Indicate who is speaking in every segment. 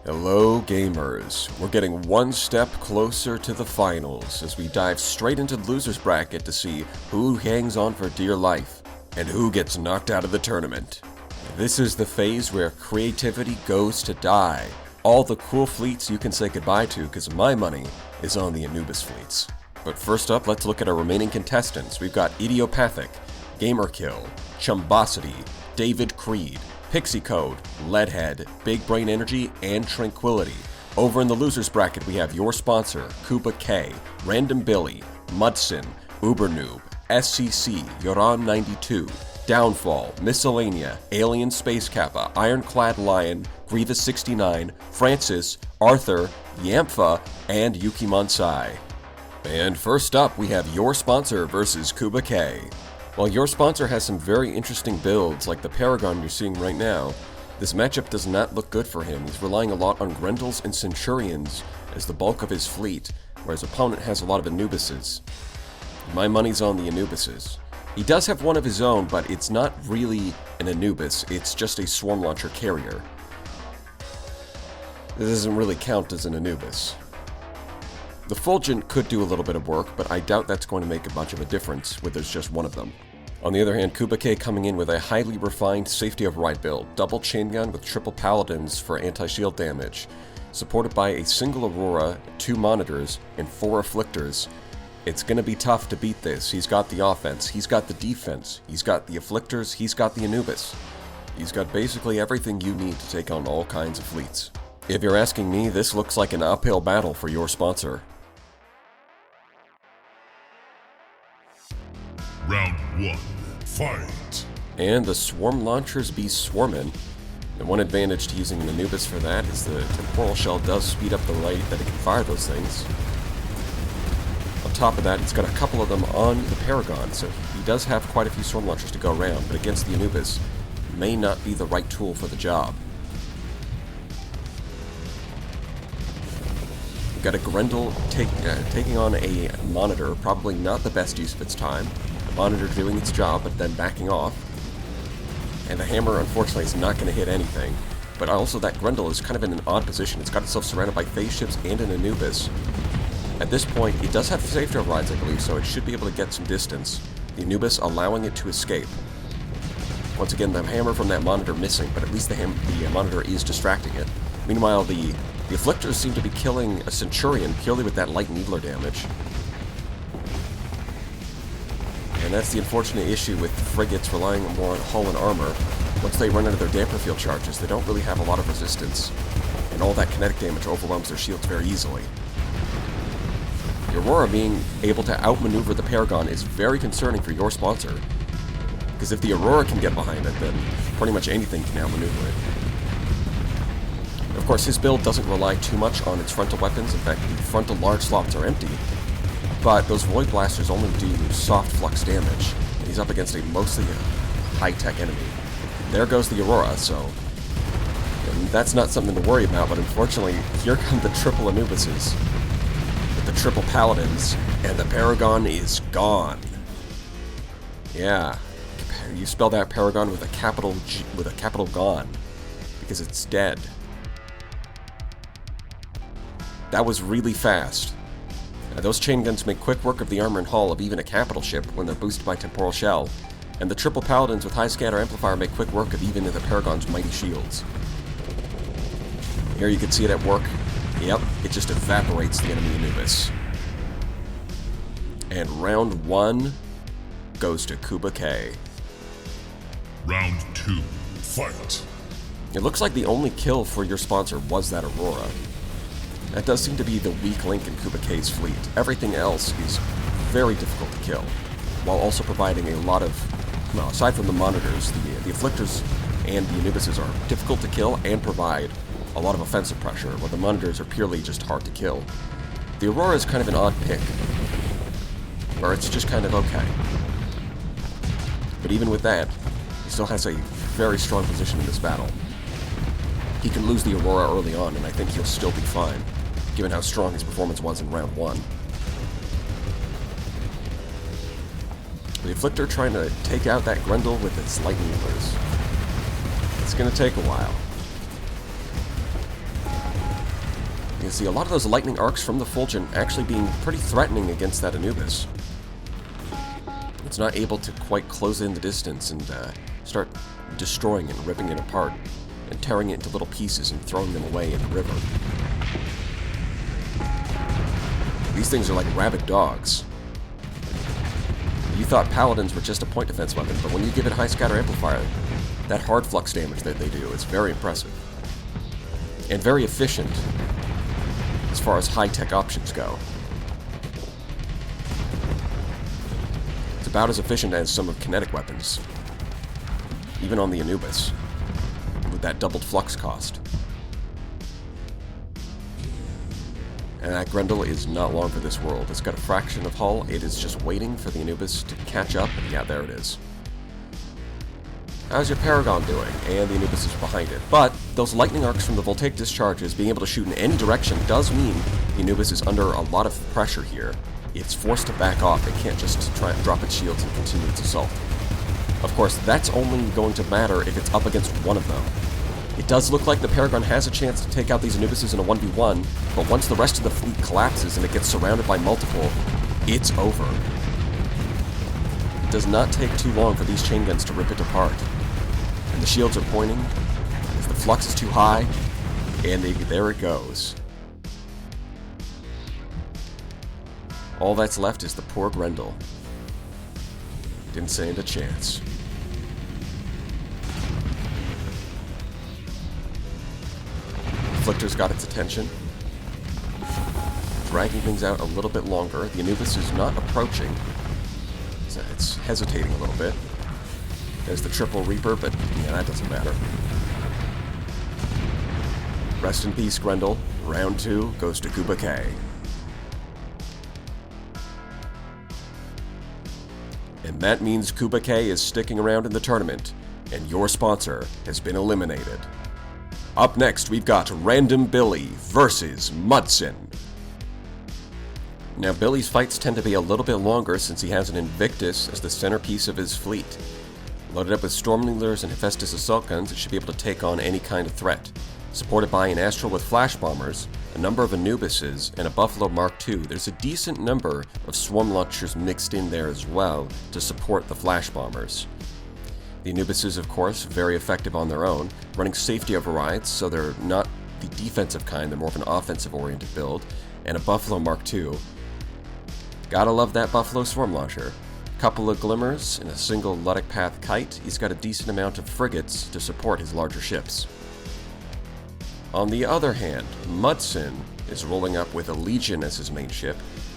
Speaker 1: Hello gamers, we're getting one step closer to the finals as we dive straight into the losers bracket to see who hangs on for dear life and who gets knocked out of the tournament. This is the phase where creativity goes to die. All the cool fleets you can say goodbye to because my money is on the Anubis fleets. But first up, let's look at our remaining contestants. We've got Idiopathic, GAMERKILL, Chumbosity, David Creed, PixiCode, Leadhead, Big Brain Energy, and Tranquility. Over in the losers bracket, we have your sponsor, Kuba K, Random Billy, Mudsson, Ubernoob, SCC, Yoran92, Downfall, Myscellanea, AlienSpaceKappa, IronCladLion, Grievous69, Francis, Arthr, Ymfah, and YukiMonsai. And first up, we have your sponsor versus Kuba K. While your sponsor has some very interesting builds, like the Paragon you're seeing right now, this matchup does not look good for him. He's relying a lot on Grendels and Centurions as the bulk of his fleet, whereas opponent has a lot of Anubises. My money's on the Anubises. He does have one of his own, but it's not really an Anubis, it's just a swarm launcher carrier. This doesn't really count as an Anubis. The Fulgent could do a little bit of work, but I doubt that's going to make much of a difference when there's just one of them. On the other hand, Kuba K coming in with a highly refined safety override build, double chain gun with triple paladins for anti-shield damage, supported by a single Aurora, 2 monitors, and 4 afflictors. It's going to be tough to beat this. He's got the offense, he's got the defense, he's got the afflictors, he's got the Anubis. He's got basically everything you need to take on all kinds of fleets. If you're asking me, this looks like an uphill battle for your sponsor.
Speaker 2: Round 1, fight!
Speaker 1: And the swarm launchers be swarmin'. The one advantage to using an Anubis for that is the temporal shell does speed up the rate that it can fire those things. On top of that, it's got a couple of them on the Paragon, so he does have quite a few swarm launchers to go around, but against the Anubis, may not be the right tool for the job. We've got a Grendel taking on a monitor, probably not the best use of its time. Monitor doing its job, but then backing off. And the hammer, unfortunately, is not going to hit anything. But also, that Grendel is kind of in an odd position. It's got itself surrounded by phase ships and an Anubis. At this point, it does have safety overrides, I believe, so it should be able to get some distance. The Anubis allowing it to escape. Once again, the hammer from that monitor missing, but at least the monitor is distracting it. Meanwhile, the afflictors seem to be killing a Centurion purely with that light needler damage. And that's the unfortunate issue with frigates relying more on hull and armor. Once they run out of their damper field charges, they don't really have a lot of resistance, and all that kinetic damage overwhelms their shields very easily. The Aurora being able to outmaneuver the Paragon is very concerning for your sponsor, because if the Aurora can get behind it, then pretty much anything can outmaneuver it. Of course, his build doesn't rely too much on its frontal weapons. In fact, the frontal large slots are empty. But those Void Blasters only do soft flux damage, and he's up against a mostly high-tech enemy. There goes the Aurora, so that's not something to worry about, but unfortunately, here come the triple Anubises, with the triple Paladins, and the Paragon is gone. Yeah, you spell that Paragon with a capital G, with a capital gone, because it's dead. That was really fast. Those chain guns make quick work of the armor and hull of even a capital ship when they're boosted by temporal shell, and the triple paladins with high scatter amplifier make quick work of even the Paragon's mighty shields. Here you can see it at work. Yep, it just evaporates the enemy Anubis. And round 1 goes to Kuba K.
Speaker 2: Round 2, fight!
Speaker 1: It looks like the only kill for your sponsor was that Aurora. That does seem to be the weak link in Kuba K's fleet. Everything else is very difficult to kill, while also providing a lot of, well, aside from the monitors, the afflictors and the Anubises are difficult to kill and provide a lot of offensive pressure, while the monitors are purely just hard to kill. The Aurora is kind of an odd pick, or it's just kind of okay. But even with that, he still has a very strong position in this battle. He can lose the Aurora early on, and I think he'll still be fine, given how strong his performance was in round 1. The Afflictor trying to take out that Grendel with its lightning needlers. It's going to take a while. can see a lot of those lightning arcs from the Fulgent actually being pretty threatening against that Anubis. It's not able to quite close in the distance and start destroying and ripping it apart and tearing it into little pieces and throwing them away in the river. These things are like rabid dogs. You thought Paladins were just a point defense weapon, but when you give it high scatter amplifier, that hard flux damage that they do is very impressive. And very efficient as far as high-tech options go. It's about as efficient as some of kinetic weapons, even on the Anubis, with that doubled flux cost. And that Grendel is not long for this world. It's got a fraction of hull. It is just waiting for the Anubis to catch up, and yeah, there it is. How's your Paragon doing? And the Anubis is behind it. But those lightning arcs from the voltaic discharges being able to shoot in any direction does mean the Anubis is under a lot of pressure here. It's forced to back off. It can't just try and drop its shields and continue its assault. Of course, that's only going to matter if it's up against one of them. It does look like the Paragon has a chance to take out these Anubises in a 1v1, but once the rest of the fleet collapses and it gets surrounded by multiple, it's over. It does not take too long for these chain guns to rip it apart. And the shields are pointing, as the flux is too high, and there it goes. All that's left is the poor Grendel. Didn't stand a chance. Afflictor's got its attention. Dragging things out a little bit longer. The Anubis is not approaching. It's hesitating a little bit. There's the Triple Reaper, but yeah, that doesn't matter. Rest in peace, Grendel. Round 2 goes to Kuba K. And that means Kuba K is sticking around in the tournament, and your sponsor has been eliminated. Up next, we've got Random Billy versus Mudsson. Now, Billy's fights tend to be a little bit longer since he has an Invictus as the centerpiece of his fleet. Loaded up with Stormleaders and Hephaestus assault guns, it should be able to take on any kind of threat. Supported by an Astral with flash bombers, a number of Anubises, and a Buffalo Mark II, there's a decent number of swarm launchers mixed in there as well to support the flash bombers. The Anubises, of course, very effective on their own, running safety overrides, so they're not the defensive kind, they're more of an offensive-oriented build, and a Buffalo Mark II. Gotta love that Buffalo swarm launcher. Couple of glimmers and a single Ludic Path kite, he's got a decent amount of frigates to support his larger ships. On the other hand, Mudsson is rolling up with a Legion as his main ship,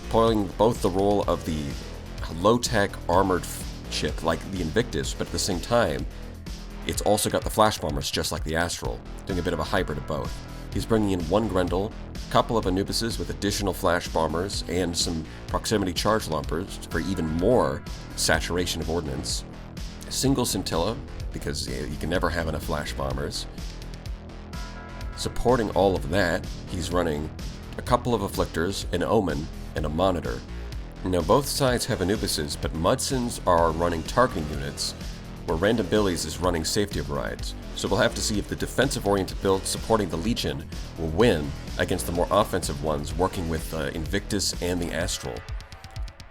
Speaker 1: pulling both the role of the low-tech armored ship like the Invictus, but at the same time, it's also got the flash bombers just like the Astral, doing a bit of a hybrid of both. He's bringing in one Grendel, a couple of Anubises with additional flash bombers, and some proximity charge lumpers for even more saturation of ordnance. A single Scintilla, because you can never have enough flash bombers. Supporting all of that, he's running a couple of Afflictors, an Omen, and a Monitor. Now both sides have Anubises, but Mudsson's are running targeting units, where Random Billy's is running safety overrides. So we'll have to see if the defensive-oriented build supporting the Legion will win against the more offensive ones working with the Invictus and the Astral.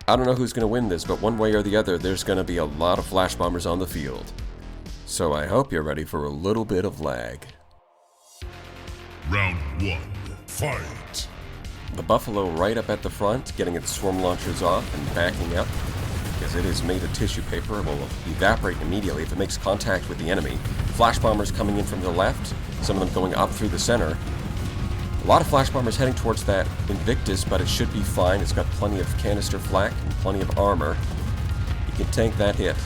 Speaker 1: I don't know who's going to win this, but one way or the other, there's going to be a lot of flash bombers on the field. So I hope you're ready for a little bit of lag.
Speaker 2: Round 1, fight!
Speaker 1: The Buffalo right up at the front, getting its swarm launchers off and backing up, because it is made of tissue paper and will evaporate immediately if it makes contact with the enemy. Flash bombers coming in from the left, some of them going up through the center. A lot of flash bombers heading towards that Invictus, but it should be fine. It's got plenty of canister flak and plenty of armor. You can tank that hit,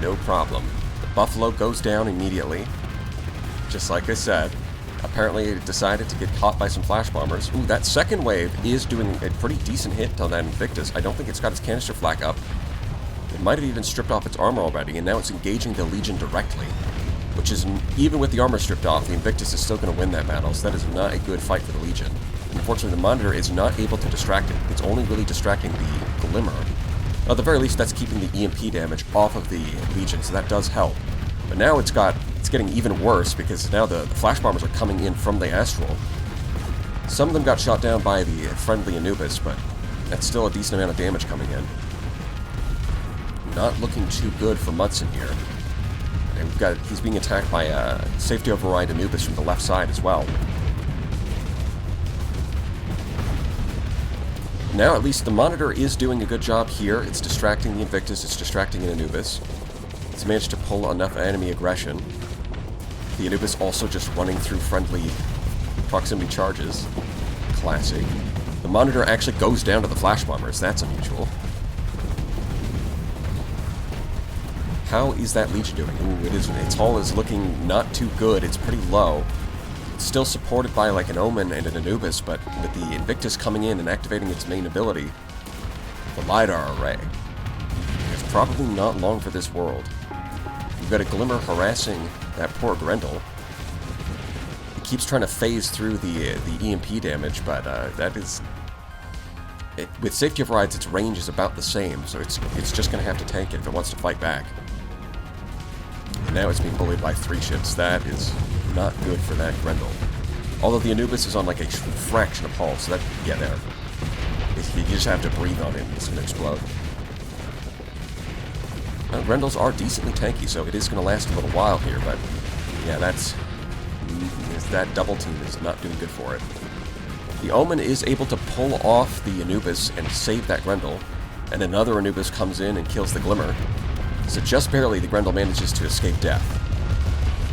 Speaker 1: no problem. The Buffalo goes down immediately, just like I said. Apparently it decided to get caught by some flash bombers. Ooh, that second wave is doing a pretty decent hit on that Invictus. I don't think it's got its canister flak up. It might have even stripped off its armor already, and now it's engaging the Legion directly. Which is, even with the armor stripped off, the Invictus is still going to win that battle, so that is not a good fight for the Legion. Unfortunately, the Monitor is not able to distract it. It's only really distracting the Glimmer. At the very least, that's keeping the EMP damage off of the Legion, so that does help. But now it's getting even worse, because now the flash bombers are coming in from the Astral. Some of them got shot down by the friendly Anubis, but that's still a decent amount of damage coming in. Not looking too good for Mudsson here. And he's being attacked by a safety override Anubis from the left side as well. Now at least the monitor is doing a good job here. It's distracting the Invictus, it's distracting an Anubis. It's managed to pull enough enemy aggression. The Anubis also just running through friendly proximity charges. Classic. The monitor actually goes down to the flash bombers. That's unusual. How is that Legion doing? Ooh, its hull is looking not too good. It's pretty low. It's still supported by like an Omen and an Anubis, but with the Invictus coming in and activating its main ability, the LiDAR array, it's probably not long for this world. You've got a Glimmer harassing that poor Grendel. It keeps trying to phase through the EMP damage, but that is... with safety overrides, its range is about the same, so it's just going to have to tank it if it wants to fight back. And now it's being bullied by 3 ships. That is not good for that Grendel. Although the Anubis is on like a fraction of hull, so that... yeah, there. You just have to breathe on it, it's going to explode. Grendels are decently tanky, so it is going to last a little while here, but yeah, that double team is not doing good for it. The Omen is able to pull off the Anubis and save that Grendel, and another Anubis comes in and kills the Glimmer. So just barely the Grendel manages to escape death.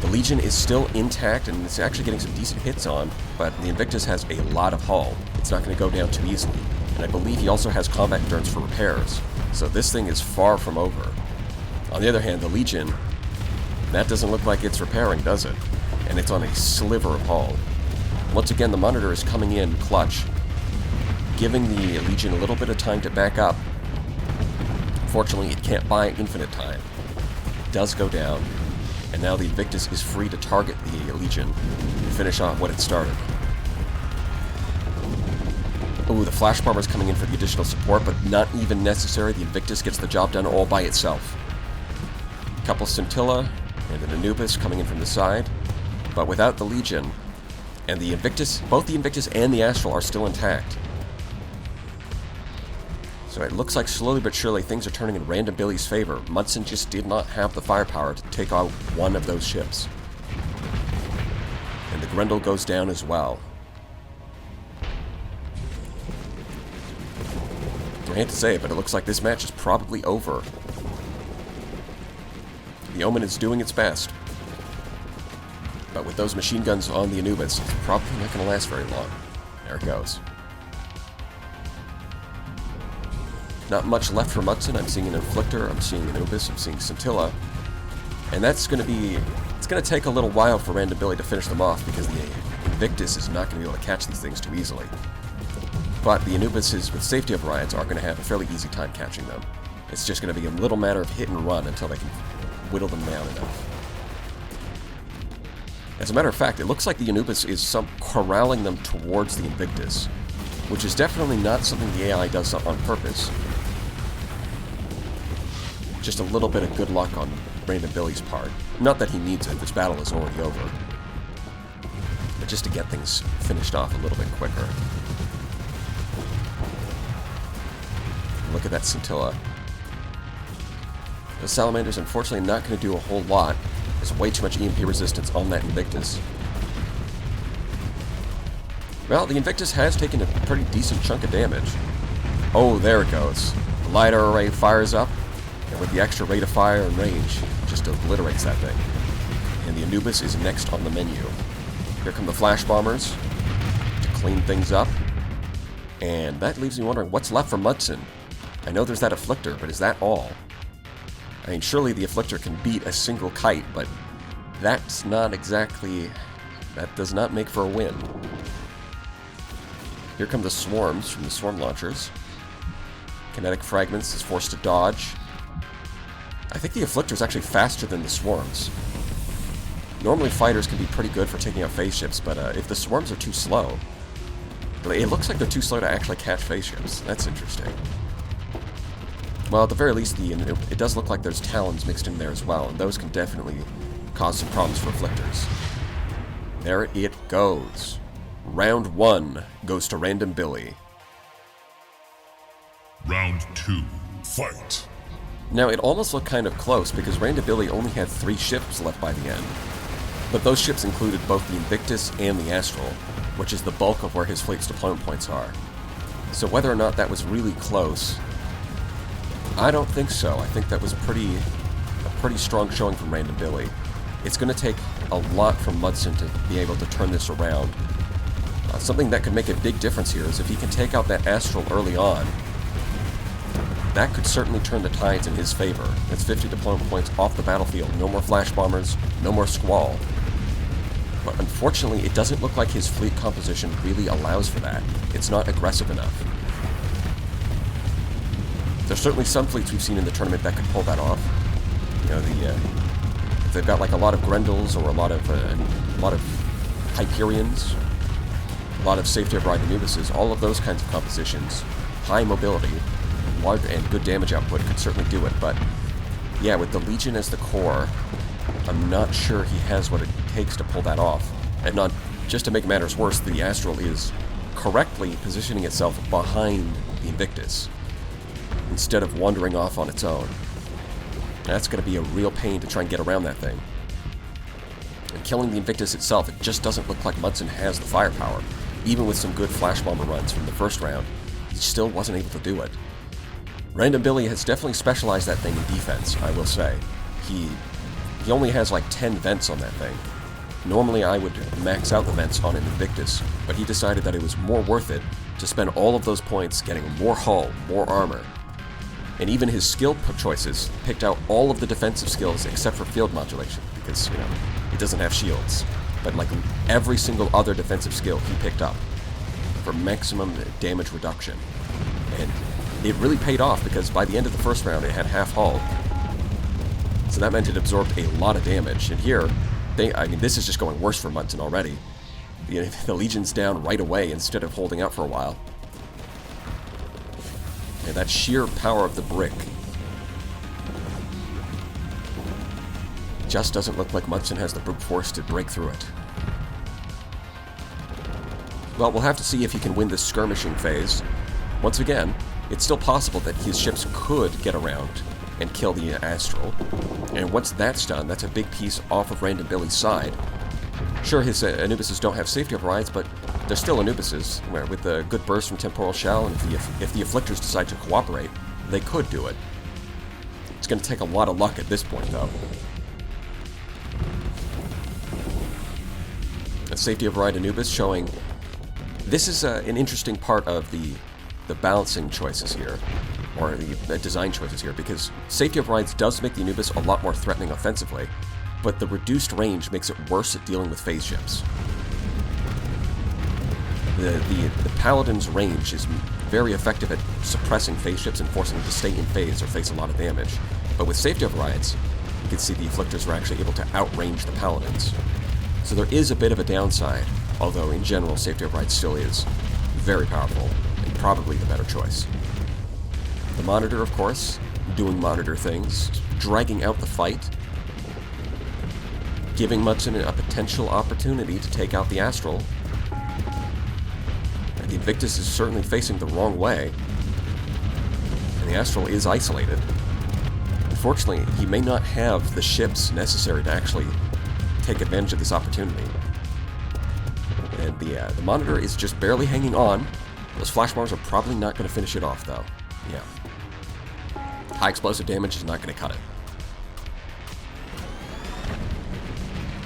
Speaker 1: The Legion is still intact and it's actually getting some decent hits on, but the Invictus has a lot of hull. It's not going to go down too easily. And I believe he also has combat endurance for repairs, so this thing is far from over. On the other hand, the Legion, that doesn't look like it's repairing, does it? And it's on a sliver of hull. Once again, the monitor is coming in clutch, giving the Legion a little bit of time to back up. Unfortunately, it can't buy infinite time. It does go down, and now the Invictus is free to target the Legion and finish off what it started. Ooh, the Flash Bomber's coming in for the additional support, but not even necessary. The Invictus gets the job done all by itself. A couple Scintilla and an Anubis coming in from the side, but without the Legion, and the Invictus, both the Invictus and the Astral are still intact. So it looks like slowly but surely things are turning in Random Billy's favor. Mudsson just did not have the firepower to take out one of those ships. And the Grendel goes down as well. I hate to say it, but it looks like this match is probably over. The Omen is doing its best. But with those machine guns on the Anubis, it's probably not going to last very long. There it goes. Not much left for Mudsson. I'm seeing an Inflictor, I'm seeing an Anubis, I'm seeing Scintilla. And that's going to be... it's going to take a little while for Random Billy to finish them off, because the Invictus is not going to be able to catch these things too easily. But the Anubises with safety overrides are going to have a fairly easy time catching them. It's just going to be a little matter of hit and run until they can whittle them down enough. As a matter of fact, it looks like the Anubis is corralling them towards the Invictus, which is definitely not something the AI does on purpose. Just a little bit of good luck on Random Billy's part. Not that he needs it, this battle is already over. But just to get things finished off a little bit quicker. Look at that Scintilla. The Salamander's unfortunately not going to do a whole lot. There's way too much EMP resistance on that Invictus. Well, the Invictus has taken a pretty decent chunk of damage. Oh, there it goes. The LiDAR array fires up, and with the extra rate of fire and range, just obliterates that thing. And the Anubis is next on the menu. Here come the Flash Bombers to clean things up. And that leaves me wondering what's left for Mudsson. I know there's that Afflictor, but is that all? I mean, surely the Afflictor can beat a single kite, but that's not exactly... that does not make for a win. Here come the Swarms from the Swarm Launchers. Kinetic Fragments is forced to dodge. I think the Afflictor is actually faster than the Swarms. Normally fighters can be pretty good for taking out phase ships, but if the Swarms are too slow... it looks like they're too slow to actually catch phase ships. That's interesting. Well, at the very least, it does look like there's Talons mixed in there as well, and those can definitely cause some problems for Afflictors. There it goes. Round 1 goes to Random Billy.
Speaker 2: Round 2, fight.
Speaker 1: Now, it almost looked kind of close because Random Billy only had 3 ships left by the end. But those ships included both the Invictus and the Astral, which is the bulk of where his fleet's deployment points are. So whether or not that was really close, I don't think so. I think that was a pretty strong showing from Random Billy. It's going to take a lot from Mudsson to be able to turn this around. Something that could make a big difference here is if he can take out that Astral early on. That could certainly turn the tides in his favor. That's 50 deployment points off the battlefield. No more flash bombers, no more Squall. But unfortunately, it doesn't look like his fleet composition really allows for that. It's not aggressive enough. There's certainly some fleets we've seen in the tournament that could pull that off. You know, if they've got like a lot of Grendels or a lot of Hyperions, a lot of safety of ride Anubises, all of those kinds of compositions, high mobility, large and good damage output could certainly do it. But yeah, with the Legion as the core, I'm not sure he has what it takes to pull that off. And not just to make matters worse, the Astral is correctly positioning itself behind the Invictus instead of wandering off on its own. That's going to be a real pain to try and get around that thing. And killing the Invictus itself, it just doesn't look like Mudsson has the firepower. Even with some good flash bomber runs from the first round, he still wasn't able to do it. Random Billy has definitely specialized that thing in defense, I will say. He only has like 10 vents on that thing. Normally I would max out the vents on an Invictus, but he decided that it was more worth it to spend all of those points getting more hull, more armor. And even his skill choices picked out all of the defensive skills except for field modulation, because, you know, it doesn't have shields. But like every single other defensive skill he picked up for maximum damage reduction. And it really paid off because by the end of the first round it had half hull. So that meant it absorbed a lot of damage. And here, I mean, this is just going worse for Mudsson already. The Legion's down right away instead of holding out for a while. And that sheer power of the brick just doesn't look like Mudsson has the brute force to break through it. Well, we'll have to see if he can win this skirmishing phase. Once again, it's still possible that his ships could get around and kill the Astral. And once that's done, that's a big piece off of Random Billy's side. Sure, his Anubises don't have safety overrides, but they're still Anubises, where with a good burst from Temporal Shell, and if the Afflictors decide to cooperate, they could do it. It's going to take a lot of luck at this point, though. A safety override Anubis showing... This is an interesting part of the balancing choices here, or the design choices here, because safety overrides does make the Anubis a lot more threatening offensively, but the reduced range makes it worse at dealing with phase ships. The Paladin's range is very effective at suppressing phase ships and forcing them to stay in phase or face a lot of damage. But with safety overrides, you can see the Afflictors were actually able to outrange the Paladins. So there is a bit of a downside, although in general safety override still is very powerful and probably the better choice. The Monitor, of course, doing Monitor things, dragging out the fight, giving Mudsson a potential opportunity to take out the Astral. And the Invictus is certainly facing the wrong way, and the Astral is isolated. Unfortunately, he may not have the ships necessary to actually take advantage of this opportunity. And the Monitor is just barely hanging on. Those flash bombs are probably not going to finish it off, though. Yeah. High explosive damage is not going to cut it.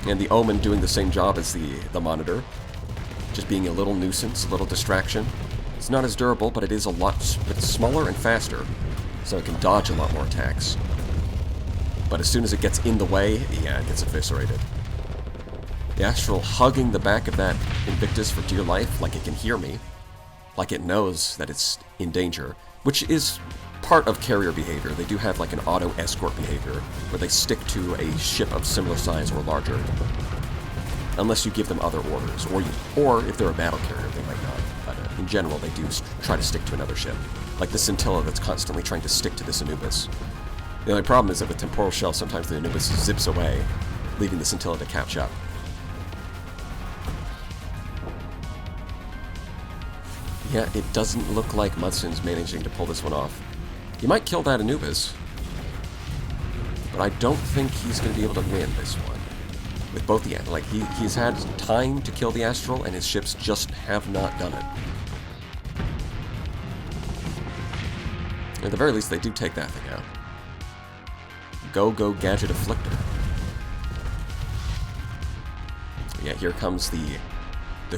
Speaker 1: And the Omen doing the same job as the Monitor. Just being a little nuisance, a little distraction. It's not as durable, but it is it's smaller and faster, so it can dodge a lot more attacks. But as soon as it gets in the way, yeah, it gets eviscerated. The Astral hugging the back of that Invictus for dear life, like it can hear me. Like it knows that it's in danger, which is part of carrier behavior. They do have like an auto-escort behavior, where they stick to a ship of similar size or larger. Unless you give them other orders, or if they're a battle carrier, they might not. But in general, they do try to stick to another ship. Like the Scintilla that's constantly trying to stick to this Anubis. The only problem is that with Temporal Shell, sometimes the Anubis zips away, leaving the Scintilla to catch up. Yeah, it doesn't look like Mudsson's managing to pull this one off. He might kill that Anubis, but I don't think he's going to be able to win this one. With both the... Like, he's had time to kill the Astral, and his ships just have not done it. At the very least, they do take that thing out. Go Gadget Afflictor. Yeah, here comes the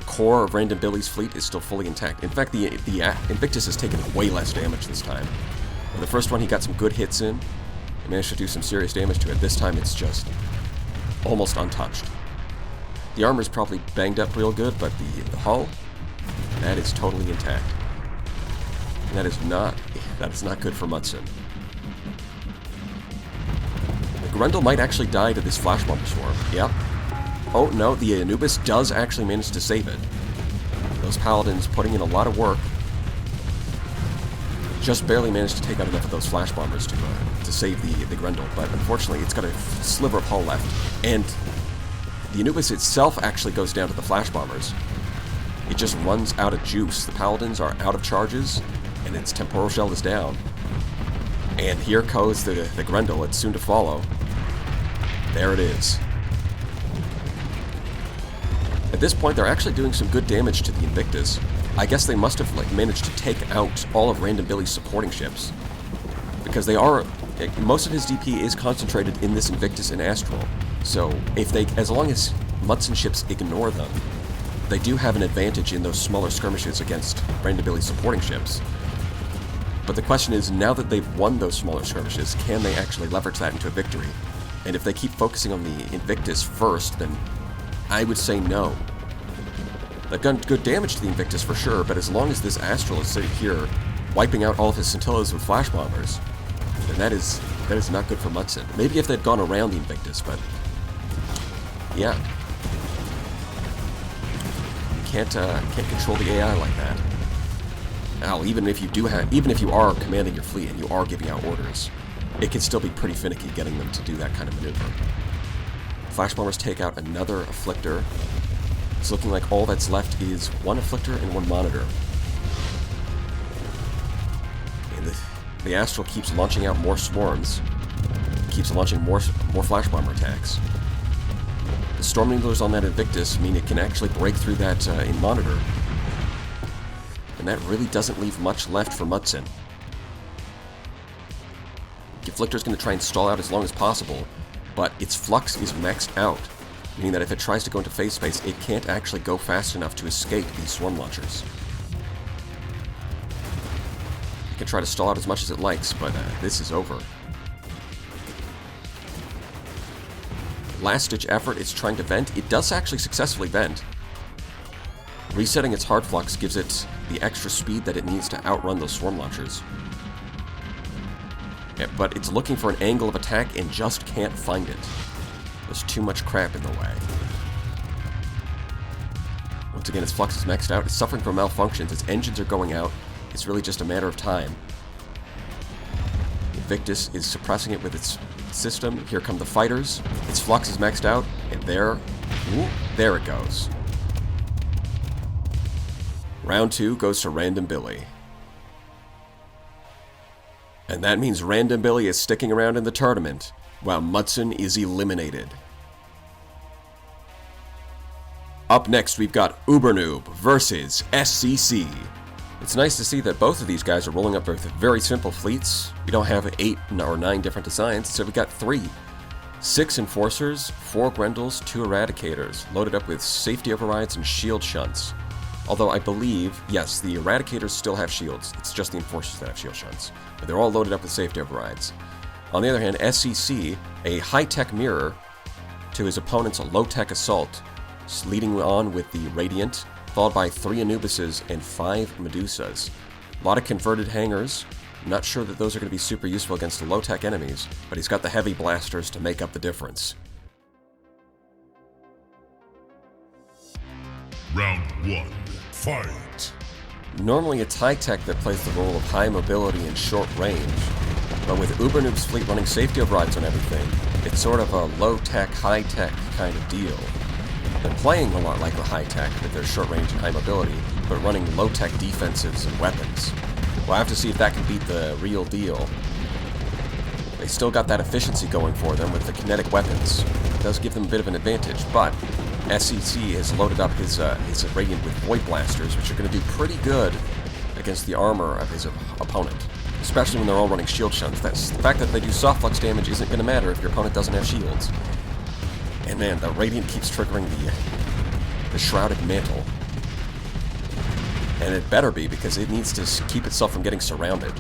Speaker 1: core of Random Billy's fleet is still fully intact. In fact, the Invictus has taken way less damage this time. Well, the first one, he got some good hits in. He managed to do some serious damage to it. This time, it's just almost untouched. The armor's probably banged up real good, but the hull, that is totally intact. And that is not good for Mudsson. The Grendel might actually die to this Flash Bomb Swarm. Yep. Oh, no, the Anubis does actually manage to save it. Those Paladins putting in a lot of work. Just barely managed to take out enough of those Flash Bombers to save the Grendel, but unfortunately it's got a sliver of hull left. And the Anubis itself actually goes down to the Flash Bombers. It just runs out of juice. The Paladins are out of charges, and its Temporal Shell is down. And here goes the Grendel. It's soon to follow. There it is. At this point, they're actually doing some good damage to the Invictus. I guess they must have managed to take out all of Random Billy's supporting ships, because they are... Most of his DP is concentrated in this Invictus and Astral. So as long as Mudsson ships ignore them, they do have an advantage in those smaller skirmishes against Random Billy's supporting ships. But the question is, now that they've won those smaller skirmishes, can they actually leverage that into a victory? And if they keep focusing on the Invictus first, then I would say no. They've done good damage to the Invictus for sure, but as long as this Astral is sitting here, wiping out all of his Scintillas with Flash Bombers, then that is not good for Mudsson. Maybe if they'd gone around the Invictus, but yeah. You can't control the AI like that. Now, even if you are commanding your fleet and you are giving out orders, it can still be pretty finicky getting them to do that kind of maneuver. Flash Bombers take out another Afflictor. It's looking like all that's left is one Afflictor and one Monitor. And the Astral keeps launching out more swarms. Keeps launching more Flash Bomber attacks. The Storm Needlers on that Invictus mean it can actually break through that in Monitor. And that really doesn't leave much left for Mudsson. The Afflictor's going to try and stall out as long as possible, but its flux is maxed out, meaning that if it tries to go into phase space, it can't actually go fast enough to escape these swarm launchers. It can try to stall out as much as it likes, but this is over. Last-ditch effort, it's trying to vent. It does actually successfully vent. Resetting its hard flux gives it the extra speed that it needs to outrun those swarm launchers. Yeah, but it's looking for an angle of attack and just can't find it. There's too much crap in the way. Once again, its flux is maxed out. It's suffering from malfunctions. Its engines are going out. It's really just a matter of time. Invictus is suppressing it with its system. Here come the fighters. Its flux is maxed out, and there it goes. Round 2 goes to Random Billy. And that means Random Billy is sticking around in the tournament, while Mudsson is eliminated. Up next, we've got Ubernoob versus SCC. It's nice to see that both of these guys are rolling up with very simple fleets. We don't have 8 or 9 different designs, so we got 3. 6 Enforcers, 4 Grendels, 2 Eradicators, loaded up with safety overrides and shield shunts. Although I believe, yes, the Eradicators still have shields. It's just the Enforcers that have shield shunts. But they're all loaded up with safety overrides. On the other hand, SCC, a high-tech mirror to his opponent's low-tech assault, leading on with the Radiant, followed by 3 Anubises and 5 Medusas. A lot of converted hangars. I'm not sure that those are going to be super useful against the low-tech enemies, but he's got the heavy blasters to make up the difference.
Speaker 2: Round 1. Fight!
Speaker 1: Normally it's high-tech that plays the role of high mobility and short range, but with Ubernoob's fleet running safety overrides on everything, it's sort of a low-tech, high-tech kind of deal. They're playing a lot like the high-tech with their short range and high mobility, but running low-tech defenses and weapons. We'll have to see if that can beat the real deal. They still got that efficiency going for them with the kinetic weapons. It does give them a bit of an advantage, but SEC has loaded up his Radiant with Void Blasters, which are going to do pretty good against the armor of his opponent, especially when they're all running shield shunts. That's the fact that they do soft flux damage isn't going to matter if your opponent doesn't have shields. And man, the Radiant keeps triggering the Shrouded Mantle. And it better be, because it needs to keep itself from getting surrounded.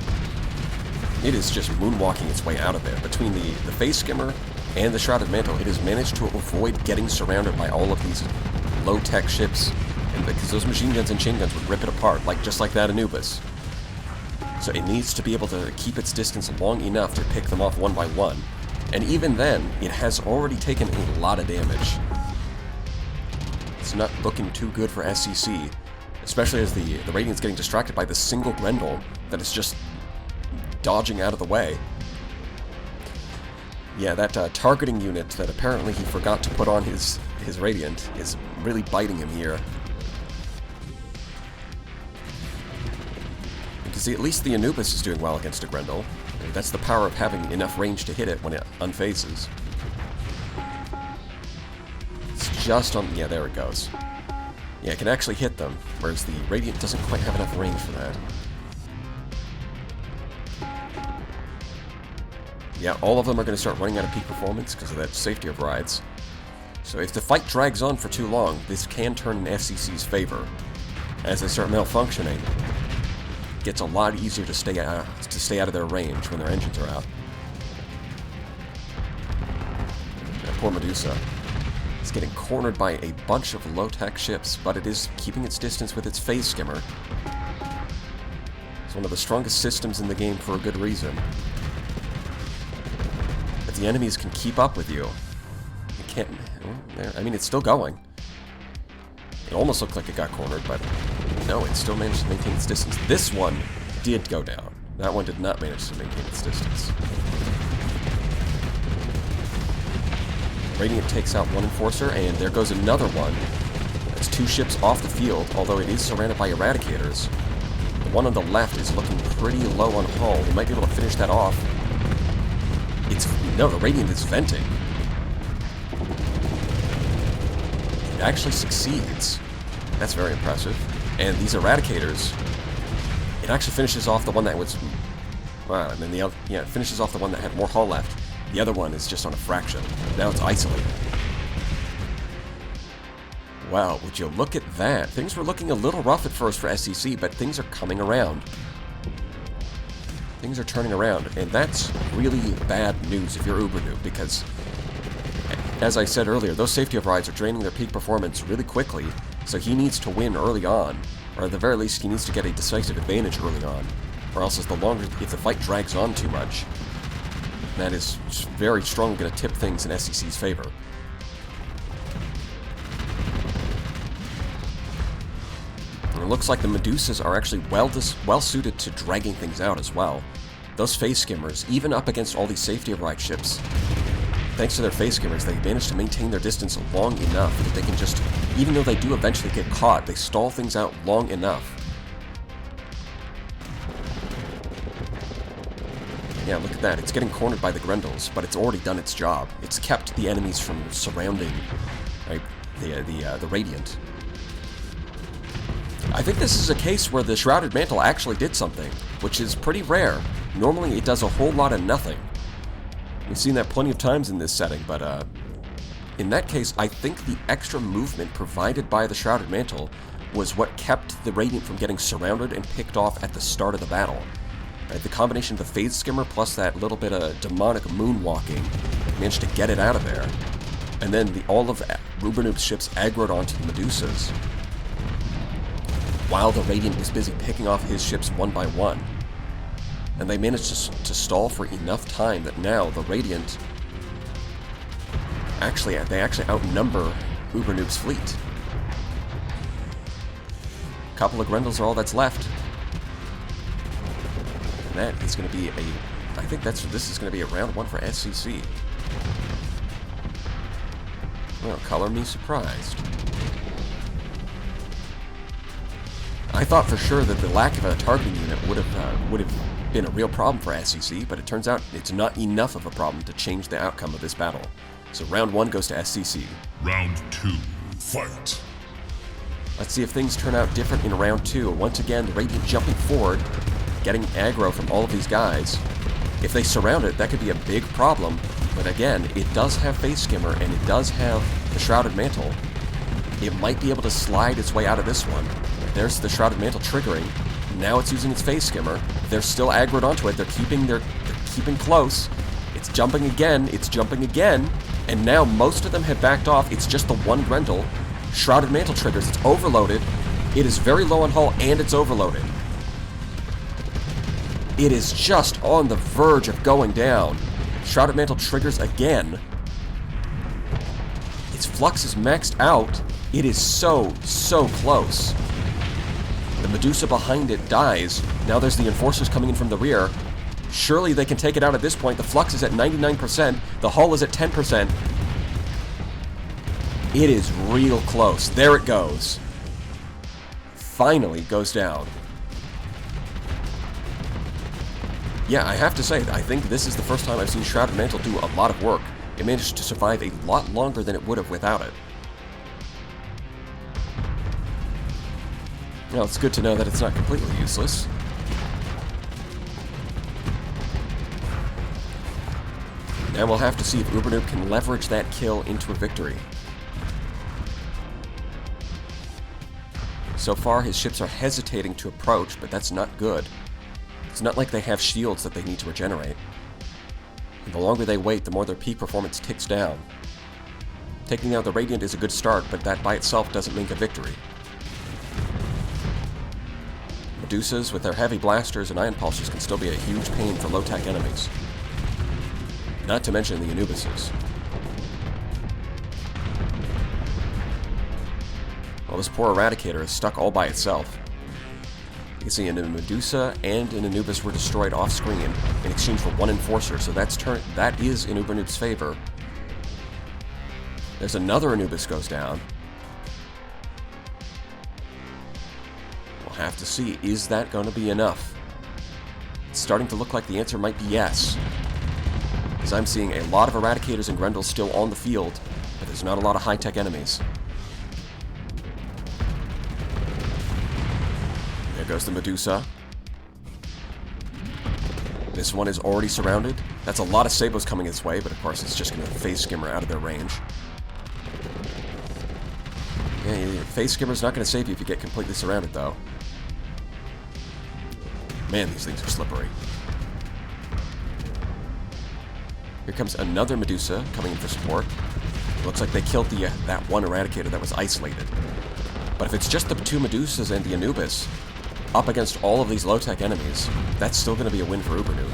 Speaker 1: It is just moonwalking its way out of there. Between the Phase Skimmer and the Shrouded Mantle, it has managed to avoid getting surrounded by all of these low-tech ships. And because those machine guns and chain guns would rip it apart, just like that Anubis. So it needs to be able to keep its distance long enough to pick them off one by one. And even then, it has already taken a lot of damage. It's not looking too good for SEC, especially as the Radiant's getting distracted by the single Grendel that is just dodging out of the way. Yeah, that targeting unit that apparently he forgot to put on his Radiant is really biting him here. You can see at least the Anubis is doing well against a Grendel. That's the power of having enough range to hit it when it unphases. It's just on... yeah, there it goes. Yeah, it can actually hit them, whereas the Radiant doesn't quite have enough range for that. Yeah, all of them are going to start running out of peak performance because of that safety of rides. So if the fight drags on for too long, this can turn in FCC's favor. As they start malfunctioning, it gets a lot easier to stay out of their range when their engines are out. Yeah, poor Medusa. It's getting cornered by a bunch of low-tech ships, but it is keeping its distance with its Phase Skimmer. It's one of the strongest systems in the game for a good reason. But the enemies can keep up with you. You can't... I mean, it's still going. It almost looked like it got cornered, but no, it still managed to maintain its distance. This one did go down. That one did not manage to maintain its distance. Radiant takes out one Enforcer, and there goes another one. That's two ships off the field, although it is surrounded by Eradicators. The one on the left is looking pretty low on hull. We might be able to finish that off. No, the Radiant is venting. It actually succeeds. That's very impressive. And these Eradicators, it actually finishes off the one that was... wow, and then the other... yeah, it finishes off the one that had more hull left. The other one is just on a fraction. Now it's isolated. Wow, would you look at that? Things were looking a little rough at first for SEC, but things are coming around. Things are turning around, and that's really bad news if you're Ubernoob, because, as I said earlier, those safety overrides are draining their peak performance really quickly, so he needs to win early on, or at the very least he needs to get a decisive advantage early on, or else if the fight drags on too much, that is very strongly going to tip things in SEC's favor. And it looks like the Medusas are actually well suited to dragging things out as well. Those Phase Skimmers, even up against all these safety override ships, thanks to their Phase Skimmers, they manage to maintain their distance long enough that they can just, even though they do eventually get caught, they stall things out long enough. Yeah, look at that. It's getting cornered by the Grendels, but it's already done its job. It's kept the enemies from surrounding, right, the Radiant. I think this is a case where the Shrouded Mantle actually did something, which is pretty rare. Normally it does a whole lot of nothing. We've seen that plenty of times in this setting, but in that case, I think the extra movement provided by the Shrouded Mantle was what kept the Radiant from getting surrounded and picked off at the start of the battle. Right, the combination of the Phase Skimmer plus that little bit of demonic moonwalking managed to get it out of there. And then all of Ubernoob ships aggroed onto the Medusas, while the Radiant was busy picking off his ships one by one. And they managed to stall for enough time that now the Radiant actually outnumber Ubernoob's fleet. A couple of Grendels are all that's left. And that is going to be I think this is going to be a round one for SCC. Well, color me surprised. I thought for sure that the lack of a targeting unit would have been a real problem for SCC, but it turns out it's not enough of a problem to change the outcome of this battle. So round 1 goes to SCC.
Speaker 2: Round 2, fight.
Speaker 1: Let's see if things turn out different in round 2. Once again, the Radiant jumping forward, getting aggro from all of these guys. If they surround it, that could be a big problem. But again, it does have Face Skimmer, and it does have the Shrouded Mantle. It might be able to slide its way out of this one. There's the Shrouded Mantle triggering. Now it's using its Face Skimmer. They're still aggroed onto it. They're keeping close. It's jumping again. It's jumping again. And now most of them have backed off. It's just the one Grendel. Shrouded Mantle triggers. It's overloaded. It is very low on hull, and it's overloaded. It is just on the verge of going down. Shrouded Mantle triggers again. Its flux is maxed out. It is so close. The Medusa behind it dies. Now there's the Enforcers coming in from the rear. Surely they can take it out at this point. The flux is at 99%. The hull is at 10%. It is real close. There it goes. Finally goes down. Yeah, I have to say, I think this is the first time I've seen Shrouded Mantle do a lot of work. It managed to survive a lot longer than it would have without it. Well, it's good to know that it's not completely useless. Now we'll have to see if Ubernoob can leverage that kill into a victory. So far, his ships are hesitating to approach, but that's not good. It's not like they have shields that they need to regenerate. And the longer they wait, the more their peak performance ticks down. Taking out the Radiant is a good start, but that by itself doesn't make a victory. Medusas with their heavy blasters and ion pulsers can still be a huge pain for low-tech enemies. Not to mention the Anubises. Well, this poor Eradicator is stuck all by itself. You can see a Medusa and an Anubis were destroyed off-screen in exchange for one Enforcer, so that is in Ubernoob's favor. There's another Anubis goes down. We'll have to see, is that going to be enough? It's starting to look like the answer might be yes. Because I'm seeing a lot of Eradicators and Grendels still on the field, but there's not a lot of high-tech enemies. There goes the Medusa. This one is already surrounded. That's a lot of Sabos coming its way, but of course it's just going to Face Skimmer out of their range. Yeah, Face Skimmer's not going to save you if you get completely surrounded, though. Man, these things are slippery. Here comes another Medusa coming in for support. It looks like they killed that one Eradicator that was isolated. But if it's just the two Medusas and the Anubis up against all of these low-tech enemies, that's still going to be a win for Ubernoob.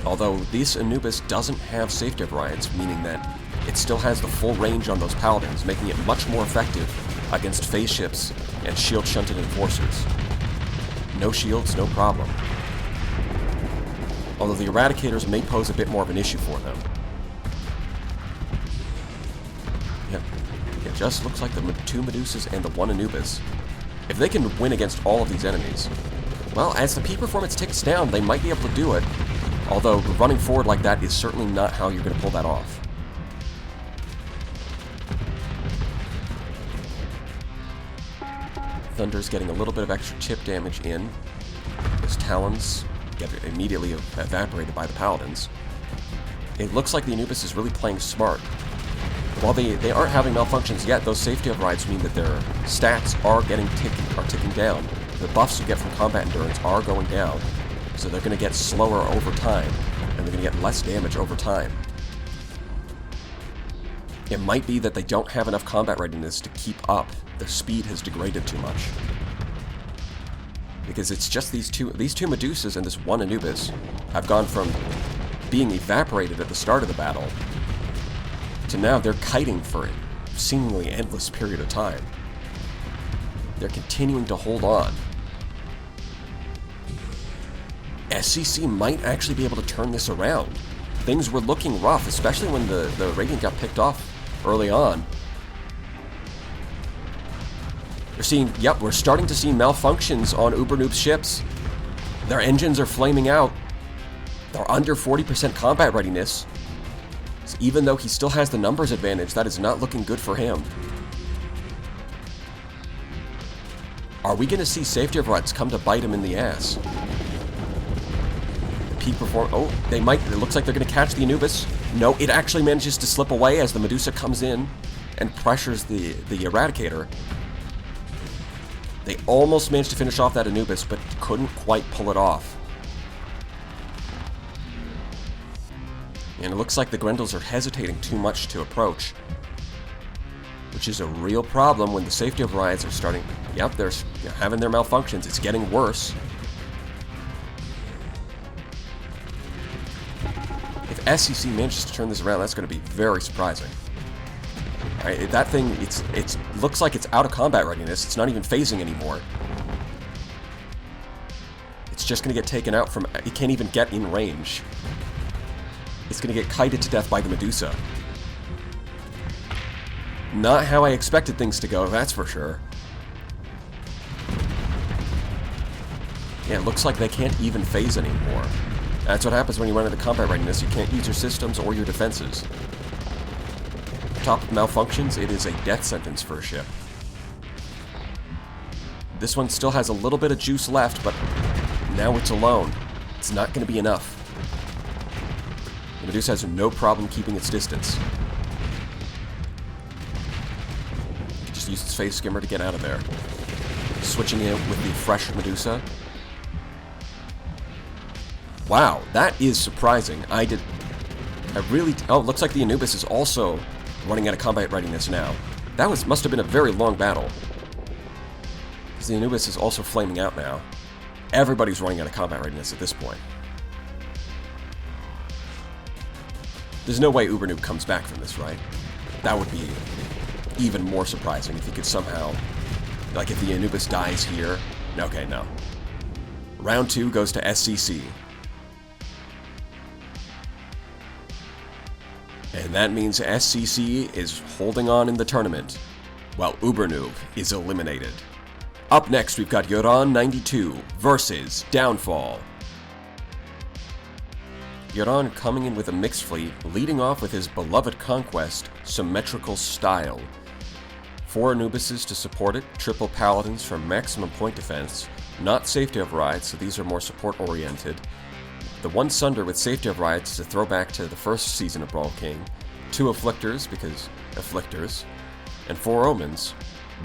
Speaker 1: Although this Anubis doesn't have safety overrides, meaning that it still has the full range on those Paladins, making it much more effective against phase ships and shield-shunted Enforcers. No shields, no problem. Although the Eradicators may pose a bit more of an issue for them. Yep. It just looks like the two Medusas and the one Anubis. If they can win against all of these enemies, well, as the peak performance ticks down, they might be able to do it. Although running forward like that is certainly not how you're going to pull that off. Thunder's getting a little bit of extra chip damage in. His Talons get immediately evaporated by the Paladins. It looks like the Anubis is really playing smart. While they aren't having malfunctions yet, those safety overrides mean that their stats are ticking down. The buffs you get from combat endurance are going down, so they're going to get slower over time, and they're going to get less damage over time. It might be that they don't have enough combat readiness to keep up. Their speed has degraded too much. Because it's just these two Medusas and this one Anubis have gone from being evaporated at the start of the battle to now they're kiting for a seemingly endless period of time. They're continuing to hold on. SCC might actually be able to turn this around. Things were looking rough, especially when the Radiant got picked off early on. We're seeing, yep, we're starting to see malfunctions on Ubernoob's ships. Their engines are flaming out. They're under 40% combat readiness. So even though he still has the numbers advantage, that is not looking good for him. Are we going to see safety overrides come to bite him in the ass? The peak perform... Oh, they might. It looks like they're going to catch the Anubis. No, it actually manages to slip away as the Medusa comes in and pressures the Eradicator. They almost managed to finish off that Anubis, but couldn't quite pull it off. And it looks like the Grendels are hesitating too much to approach, which is a real problem when the safety overrides are starting... Yep, they're having their malfunctions. It's getting worse. If SCC manages to turn this around, that's going to be very surprising. All right, that thing, it looks like it's out of combat readiness. It's not even phasing anymore. It's just going to get taken out from... It can't even get in range. It's going to get kited to death by the Medusa. Not how I expected things to go, that's for sure. Yeah, it looks like they can't even phase anymore. That's what happens when you run into combat readiness. You can't use your systems or your defenses. Top of malfunctions, it is a death sentence for a ship. This one still has a little bit of juice left, but now it's alone. It's not going to be enough. The Medusa has no problem keeping its distance. It just used its phase skimmer to get out of there. Switching in with the fresh Medusa. Wow, that is surprising. Oh, it looks like the Anubis is also running out of combat readiness now. That must have been a very long battle. Because the Anubis is also flaming out now. Everybody's running out of combat readiness at this point. There's no way Ubernoob comes back from this, right? That would be even more surprising if he could somehow... Like, if the Anubis dies here... Okay, no. Round 2 goes to SCC. And that means SCC is holding on in the tournament, while Ubernoob is eliminated. Up next, we've got Yoran 92 versus Downfall. Yoran coming in with a mixed fleet, leading off with his beloved conquest, Symmetrical Style. 4 Anubises to support it, triple Paladins for maximum point defense, not safety overrides, so these are more support-oriented. The 1 Sunder with safety overrides is a throwback to the first season of Brawl King, 2 Afflictors, because Afflictors, and 4 Omens,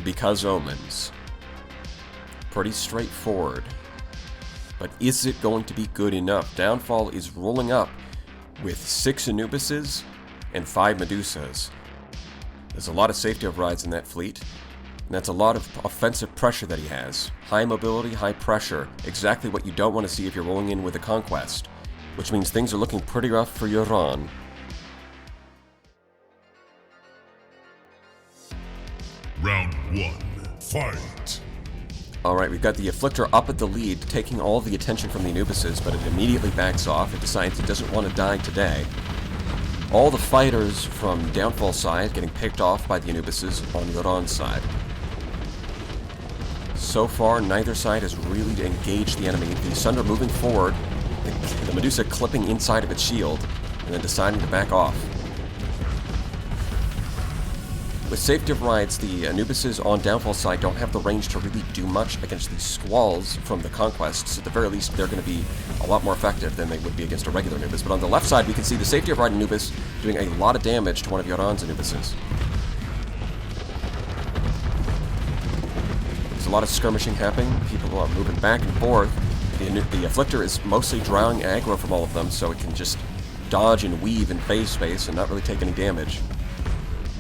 Speaker 1: because Omens. Pretty straightforward. But is it going to be good enough? Downfall is rolling up with 6 Anubises and 5 Medusas. There's a lot of safety overrides in that fleet, and that's a lot of offensive pressure that he has. High mobility, high pressure, exactly what you don't want to see if you're rolling in with a conquest, which means things are looking pretty rough for Yoran.
Speaker 2: Round 1, fight!
Speaker 1: Alright, we've got the Afflictor up at the lead, taking all of the attention from the Anubises, but it immediately backs off. It decides it doesn't want to die today. All the fighters from Downfall's side getting picked off by the Anubises on Yoran's side. So far, neither side has really engaged the enemy. The Sunder moving forward, the Medusa clipping inside of its shield, and then deciding to back off. With safety overrides, the Anubises on Downfall's side don't have the range to really do much against these Squalls from the Conquests. At the very least, they're going to be a lot more effective than they would be against a regular Anubis. But on the left side, we can see the safety override Anubis doing a lot of damage to one of Yoran's Anubises. There's a lot of skirmishing happening. People are moving back and forth. The Afflictor is mostly drawing aggro from all of them, so it can just dodge and weave in phase space and not really take any damage.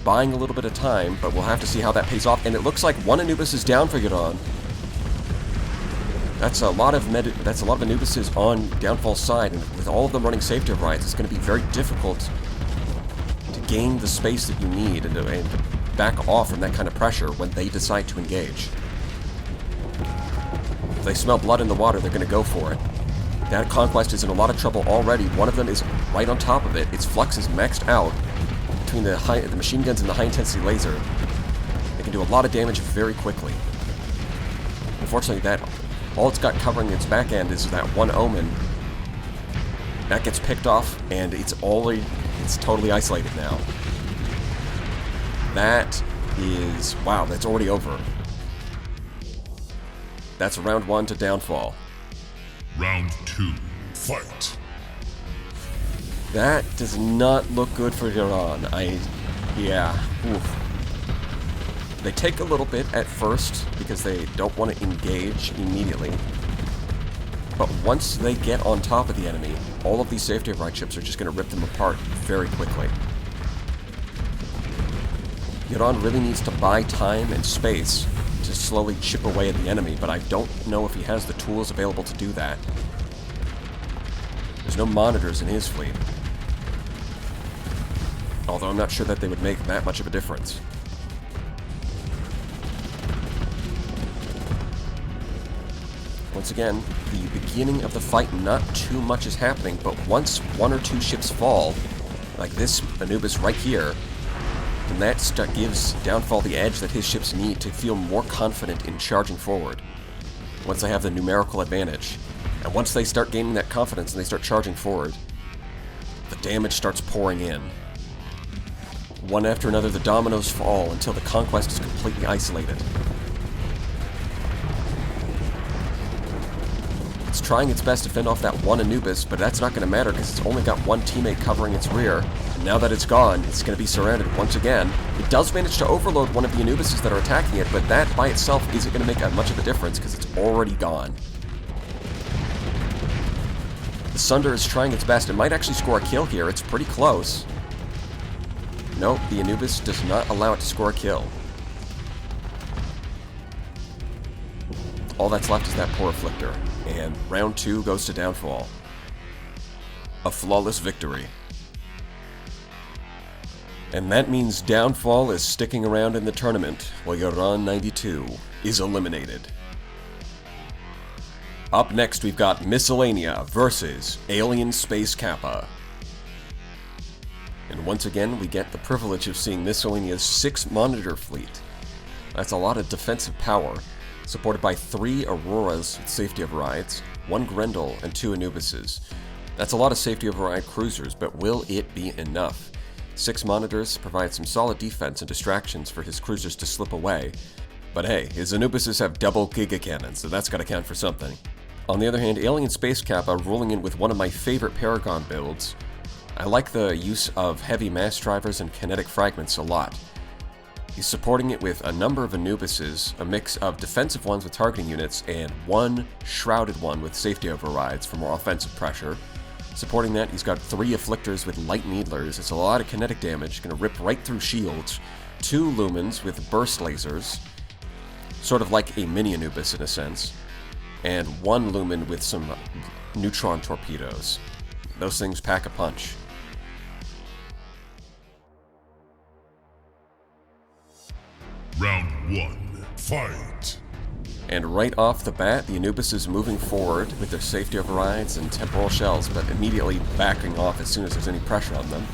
Speaker 1: Buying a little bit of time, but we'll have to see how that pays off. And it looks like 1 Anubis is down for Yoran. That's a lot of Anubises on Downfall's side, and with all of them running safety overrides, it's going to be very difficult to gain the space that you need and to back off from that kind of pressure when they decide to engage. If they smell blood in the water, they're going to go for it. That Conquest is in a lot of trouble already. One of them is right on top of it. Its flux is maxed out between the machine guns and the high-intensity laser. They can do a lot of damage very quickly. Unfortunately, all it's got covering its back end is that one Omen. That gets picked off, and it's totally isolated now. That is... wow, that's already over. That's round 1 to downfall.
Speaker 2: Round 2, fight.
Speaker 1: That does not look good for Iran. Yeah. Oof. They take a little bit at first because they don't want to engage immediately. But once they get on top of the enemy, all of these safety override chips are just going to rip them apart very quickly. Iran really needs to buy time and space to slowly chip away at the enemy, but I don't know if he has the tools available to do that. There's no monitors in his fleet. Although I'm not sure that they would make that much of a difference. Once again, the beginning of the fight, not too much is happening, but once 1 or 2 ships fall, like this Anubis right here, then that gives Downfall the edge that his ships need to feel more confident in charging forward. Once they have the numerical advantage. And once they start gaining that confidence and they start charging forward, the damage starts pouring in. One after another, the dominoes fall until the Conquest is completely isolated. It's trying its best to fend off that one Anubis, but that's not going to matter because it's only got one teammate covering its rear. And now that it's gone, it's going to be surrounded once again. It does manage to overload one of the Anubises that are attacking it, but that by itself isn't going to make much of a difference because it's already gone. The Sunder is trying its best. It might actually score a kill here. It's pretty close. Nope, the Anubis does not allow it to score a kill. All that's left is that poor Afflictor. And round 2 goes to Downfall. A flawless victory. And that means Downfall is sticking around in the tournament, while Iran 92 is eliminated. Up next, we've got Myscellanea versus AlienSpaceKappa. And once again, we get the privilege of seeing Myscellanea's 6-monitor fleet. That's a lot of defensive power, supported by 3 Auroras with safety overrides, 1 Grendel, and 2 Anubises. That's a lot of safety override cruisers, but will it be enough? 6 monitors provide some solid defense and distractions for his cruisers to slip away. But hey, his Anubises have double Giga Cannons, so that's gotta count for something. On the other hand, AlienSpaceKappa rolling in with one of my favorite Paragon builds. I like the use of heavy mass drivers and kinetic fragments a lot. He's supporting it with a number of Anubises, a mix of defensive ones with targeting units, and 1 shrouded one with safety overrides for more offensive pressure. Supporting that, he's got 3 Afflictors with light needlers. It's a lot of kinetic damage, gonna rip right through shields. 2 Lumens with burst lasers, sort of like a mini Anubis in a sense. And 1 Lumen with some neutron torpedoes. Those things pack a punch.
Speaker 2: Round 1, fight.
Speaker 1: And right off the bat, the Anubis is moving forward with their safety overrides and temporal shells, but immediately backing off as soon as there's any pressure on them,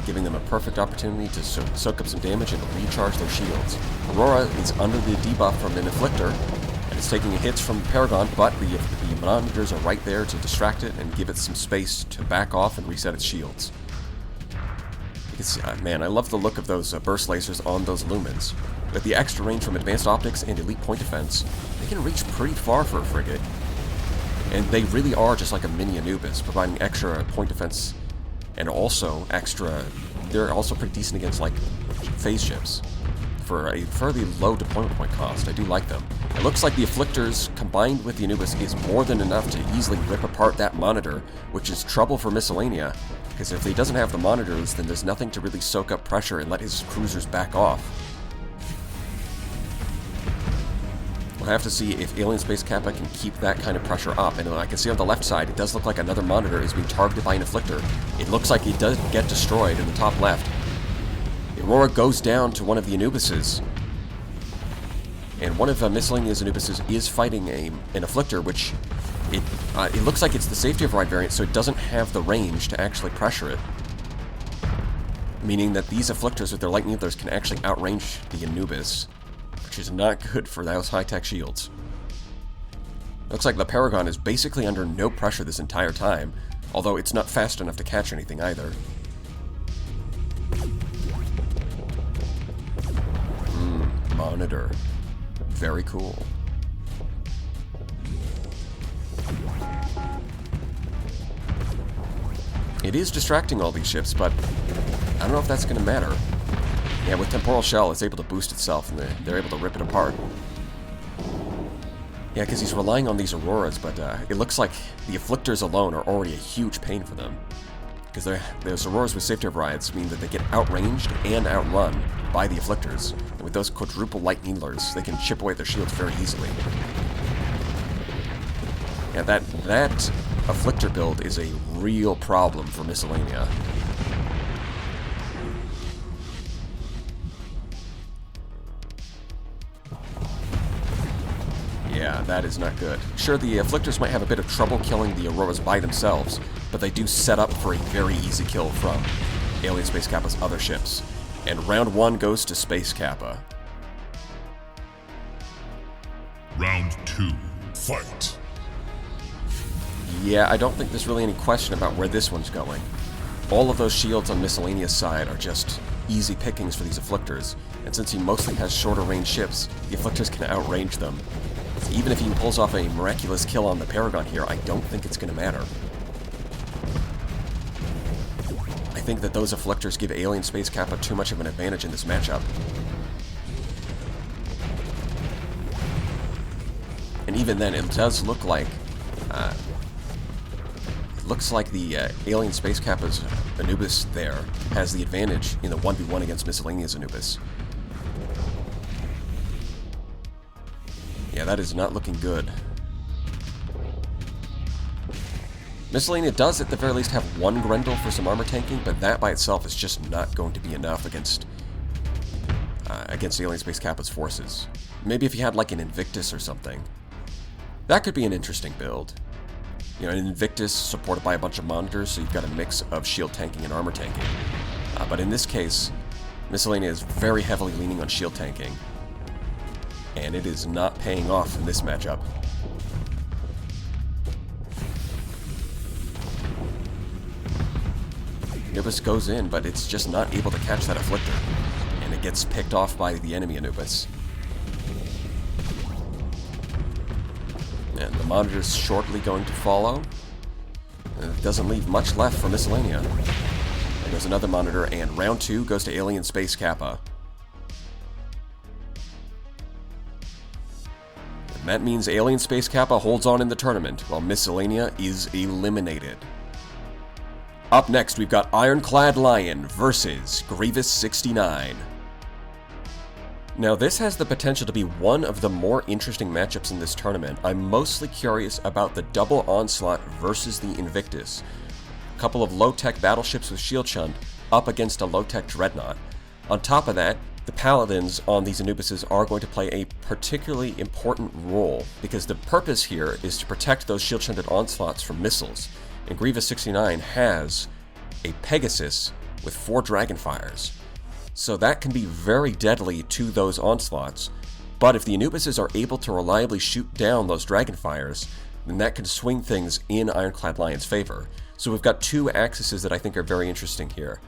Speaker 1: giving them a perfect opportunity to soak up some damage and recharge their shields. Aurora is under the debuff from an Afflictor, and it's taking hits from Paragon, but the monitors are right there to distract it and give it some space to back off and reset its shields. Man, I love the look of those burst lasers on those Lumens. With the extra range from advanced optics and elite point defense, they can reach pretty far for a frigate. And they really are just like a mini Anubis, providing extra point defense and also they're also pretty decent against like phase ships. For a fairly low deployment point cost, I do like them. It looks like the Afflictors combined with the Anubis is more than enough to easily rip apart that monitor, which is trouble for Myscellanea, because if he doesn't have the monitors, then there's nothing to really soak up pressure and let his cruisers back off. We'll have to see if AlienSpaceKappa can keep that kind of pressure up, and I can see on the left side, it does look like another monitor is being targeted by an Afflictor. It looks like he does get destroyed in the top left. Aurora goes down to one of the Anubises, and one of Myscellanea's Anubises is fighting an Afflictor, which it looks like it's the safety override variant, so it doesn't have the range to actually pressure it. Meaning that these afflictors with their light needlers can actually outrange the Anubis, which is not good for those high-tech shields. Looks like the Paragon is basically under no pressure this entire time, although it's not fast enough to catch anything either. Monitor. Very cool. It is distracting all these ships, but I don't know if that's going to matter. Yeah, with Temporal Shell, it's able to boost itself, and they're able to rip it apart. Yeah, because he's relying on these Auroras, but it looks like the Afflictors alone are already a huge pain for them. Because those Auroras with safety overrides mean that they get outranged and outrun by the Afflictors. And with those quadruple light needlers, they can chip away their shields very easily. Yeah, that Afflictor build is a real problem for Myscellanea. Yeah, that is not good. Sure, the Afflictors might have a bit of trouble killing the Auroras by themselves, but they do set up for a very easy kill from AlienSpaceKappa's other ships. And round 1 goes to SpaceKappa.
Speaker 2: Round 2, fight.
Speaker 1: Yeah, I don't think there's really any question about where this one's going. All of those shields on Myscellanea's side are just easy pickings for these Afflictors, and since he mostly has shorter range ships, the Afflictors can outrange them. So even if he pulls off a miraculous kill on the Paragon here, I don't think it's going to matter. I think that those Afflictors give AlienSpaceKappa too much of an advantage in this matchup. And even then, it does look like the AlienSpaceKappa's Anubis there has the advantage in the 1v1 against Myscellanea's Anubis. Yeah, that is not looking good. Myscellanea does at the very least have one Grendel for some armor tanking, but that by itself is just not going to be enough against AlienSpaceKappa's forces. Maybe if you had like an Invictus or something. That could be an interesting build. You know, an Invictus supported by a bunch of monitors, so you've got a mix of shield tanking and armor tanking. But in this case, Myscellanea is very heavily leaning on shield tanking. And it is not paying off in this matchup. Anubis goes in, but it's just not able to catch that Afflictor. And it gets picked off by the enemy Anubis. And the monitor's shortly going to follow. And it doesn't leave much left for Myscellanea. There goes another monitor, and round 2 goes to AlienSpaceKappa. And that means AlienSpaceKappa holds on in the tournament, while Myscellanea is eliminated. Up next, we've got IronCladLion versus Grievous69. Now, this has the potential to be one of the more interesting matchups in this tournament. I'm mostly curious about the double Onslaught versus the Invictus. A couple of low-tech battleships with shield shunt up against a low-tech Dreadnought. On top of that, the Paladins on these Anubises are going to play a particularly important role, because the purpose here is to protect those shield-shunted Onslaughts from missiles. And Grievous69 has a Pegasus with 4 Dragonfires. So that can be very deadly to those Onslaughts, but if the Anubises are able to reliably shoot down those Dragonfires, then that can swing things in IronCladLion's favor. So we've got 2 axes that I think are very interesting here.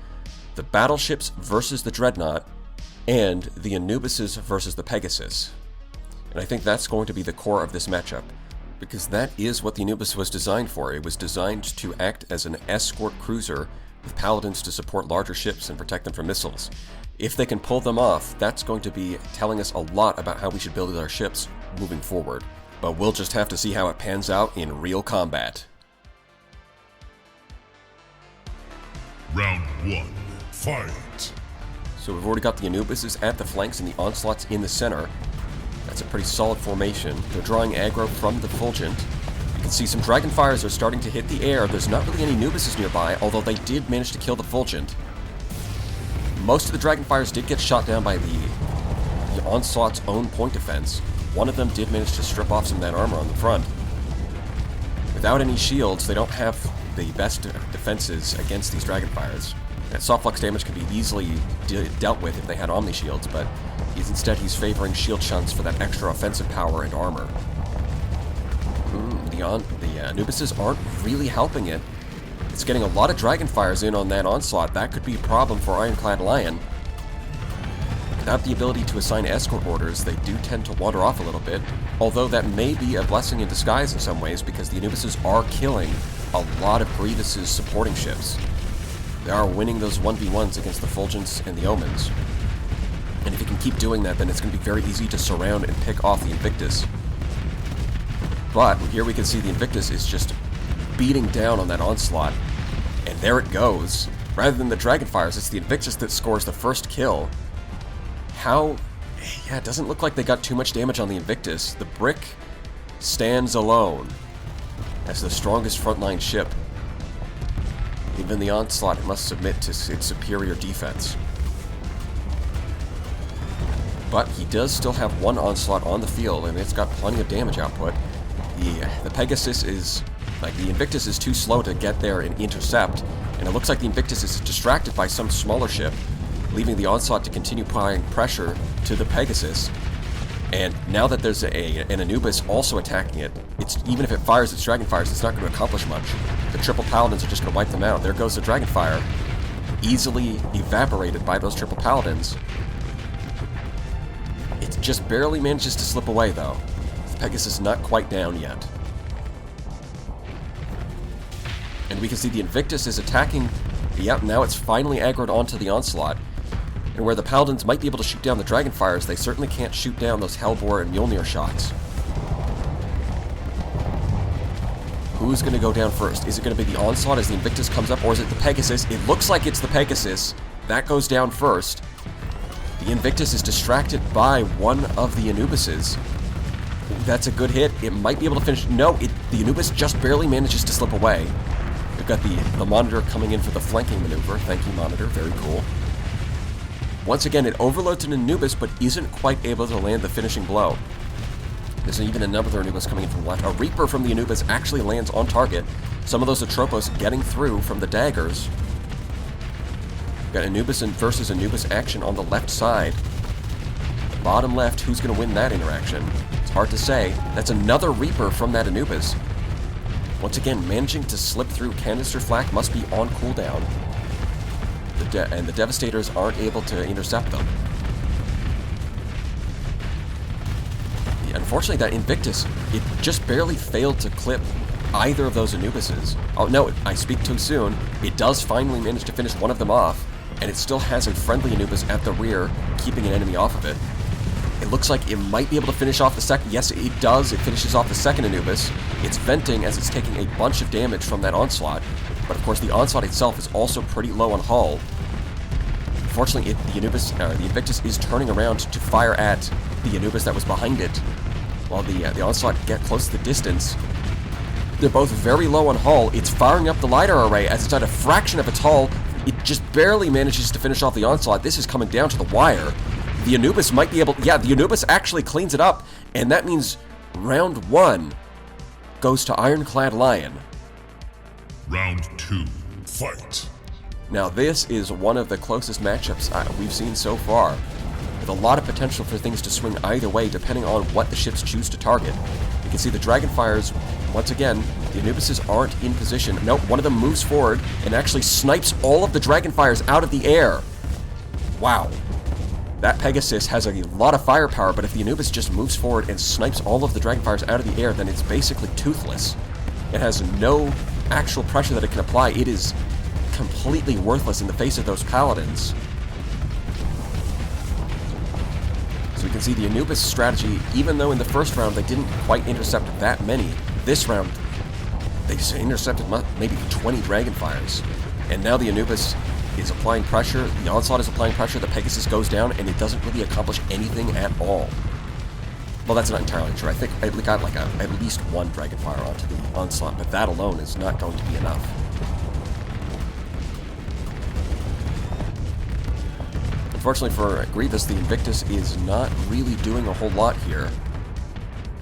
Speaker 1: The battleships versus the Dreadnought, and the Anubises versus the Pegasus. And I think that's going to be the core of this matchup, because that is what the Anubis was designed for. It was designed to act as an escort cruiser with Paladins to support larger ships and protect them from missiles. If they can pull them off, that's going to be telling us a lot about how we should build our ships moving forward. But we'll just have to see how it pans out in real combat.
Speaker 2: Round 1, fight.
Speaker 1: So we've already got the Anubises at the flanks and the Onslaughts in the center. That's a pretty solid formation. They're drawing aggro from the Fulgent. You can see some Dragonfires are starting to hit the air. There's not really any Anubises nearby, although they did manage to kill the Fulgent. Most of the Dragonfires did get shot down by the Onslaught's own point defense. One of them did manage to strip off some of that armor on the front. Without any shields, they don't have the best defenses against these Dragonfires. And soft flux damage can be easily dealt with if they had Omni Shields, but he's favoring shield shunts for that extra offensive power and armor. The Anubises aren't really helping it. It's getting a lot of Dragonfires in on that onslaught. That could be a problem for IronCladLion. Without the ability to assign escort orders, they do tend to wander off a little bit, although that may be a blessing in disguise in some ways because the Anubises are killing a lot of Grievous's supporting ships. They are winning those 1v1s against the Fulgents and the Omens. And if you can keep doing that, then it's going to be very easy to surround and pick off the Invictus. But here we can see the Invictus is just beating down on that onslaught, and there it goes. Rather than the Dragonfires, it's the Invictus that scores the first kill. It doesn't look like they got too much damage on the Invictus. The Brick stands alone as the strongest frontline ship. Even the Onslaught must submit to its superior defense. But he does still have one Onslaught on the field, and it's got plenty of damage output. The Pegasus is... the Invictus is too slow to get there and intercept, and it looks like the Invictus is distracted by some smaller ship, leaving the Onslaught to continue applying pressure to the Pegasus. And now that there's an Anubis also attacking it, even if it fires its Dragonfires, it's not going to accomplish much. The triple Paladins are just going to wipe them out. There goes the Dragonfire, easily evaporated by those triple Paladins. It just barely manages to slip away, though. The Pegasus is not quite down yet. And we can see the Invictus is attacking. Yep, now it's finally aggroed onto the Onslaught. And where the Paladins might be able to shoot down the Dragonfires, they certainly can't shoot down those Hellbore and Mjolnir shots. Who's going to go down first? Is it going to be the Onslaught as the Invictus comes up, or is it the Pegasus? It looks like it's the Pegasus. That goes down first. The Invictus is distracted by one of the Anubises. That's a good hit. It might be able to finish. No, the Anubis just barely manages to slip away. We've got the Monitor coming in for the flanking maneuver. Thank you, Monitor. Very cool. Once again, it overloads an Anubis, but isn't quite able to land the finishing blow. There's even another Anubis coming in from the left. A Reaper from the Anubis actually lands on target. Some of those Atropos getting through from the daggers. We've got Anubis versus Anubis action on the left side. Bottom left, who's going to win that interaction? It's hard to say. That's another Reaper from that Anubis. Once again, managing to slip through canister flak must be on cooldown. And the Devastators aren't able to intercept them. Unfortunately, that Invictus, it just barely failed to clip either of those Anubises. Oh no, I speak too soon. It does finally manage to finish one of them off, and it still has a friendly Anubis at the rear, keeping an enemy off of it. It looks like it might be able to finish off the second. Yes, it does. It finishes off the second Anubis. It's venting as it's taking a bunch of damage from that Onslaught. But of course, the Onslaught itself is also pretty low on hull. Unfortunately, the Invictus is turning around to fire at the Anubis that was behind it, while the Onslaught get close to the distance. They're both very low on hull. It's firing up the LiDAR array as it's at a fraction of its hull. It just barely manages to finish off the Onslaught. This is coming down to the wire. The Anubis might be able... Yeah, the Anubis actually cleans it up, and that means round 1 goes to IronCladLion.
Speaker 2: Round 2, fight.
Speaker 1: Now, this is one of the closest matchups we've seen so far, with a lot of potential for things to swing either way depending on what the ships choose to target. You can see the Dragonfires, once again, the Anubises aren't in position. Nope, one of them moves forward and actually snipes all of the Dragonfires out of the air. Wow. That Pegasus has a lot of firepower, but if the Anubis just moves forward and snipes all of the Dragonfires out of the air, then it's basically toothless. It has no actual pressure that it can apply. It is completely worthless in the face of those Paladins. So we can see the Anubis strategy, even though in the first round they didn't quite intercept that many, this round they intercepted maybe 20 Dragonfires. And now the Anubis is applying pressure, the Onslaught is applying pressure, the Pegasus goes down, and it doesn't really accomplish anything at all. Well, that's not entirely true. I think I got like at least one Dragonfire onto the Onslaught, but that alone is not going to be enough. Unfortunately for Grievous, the Invictus is not really doing a whole lot here.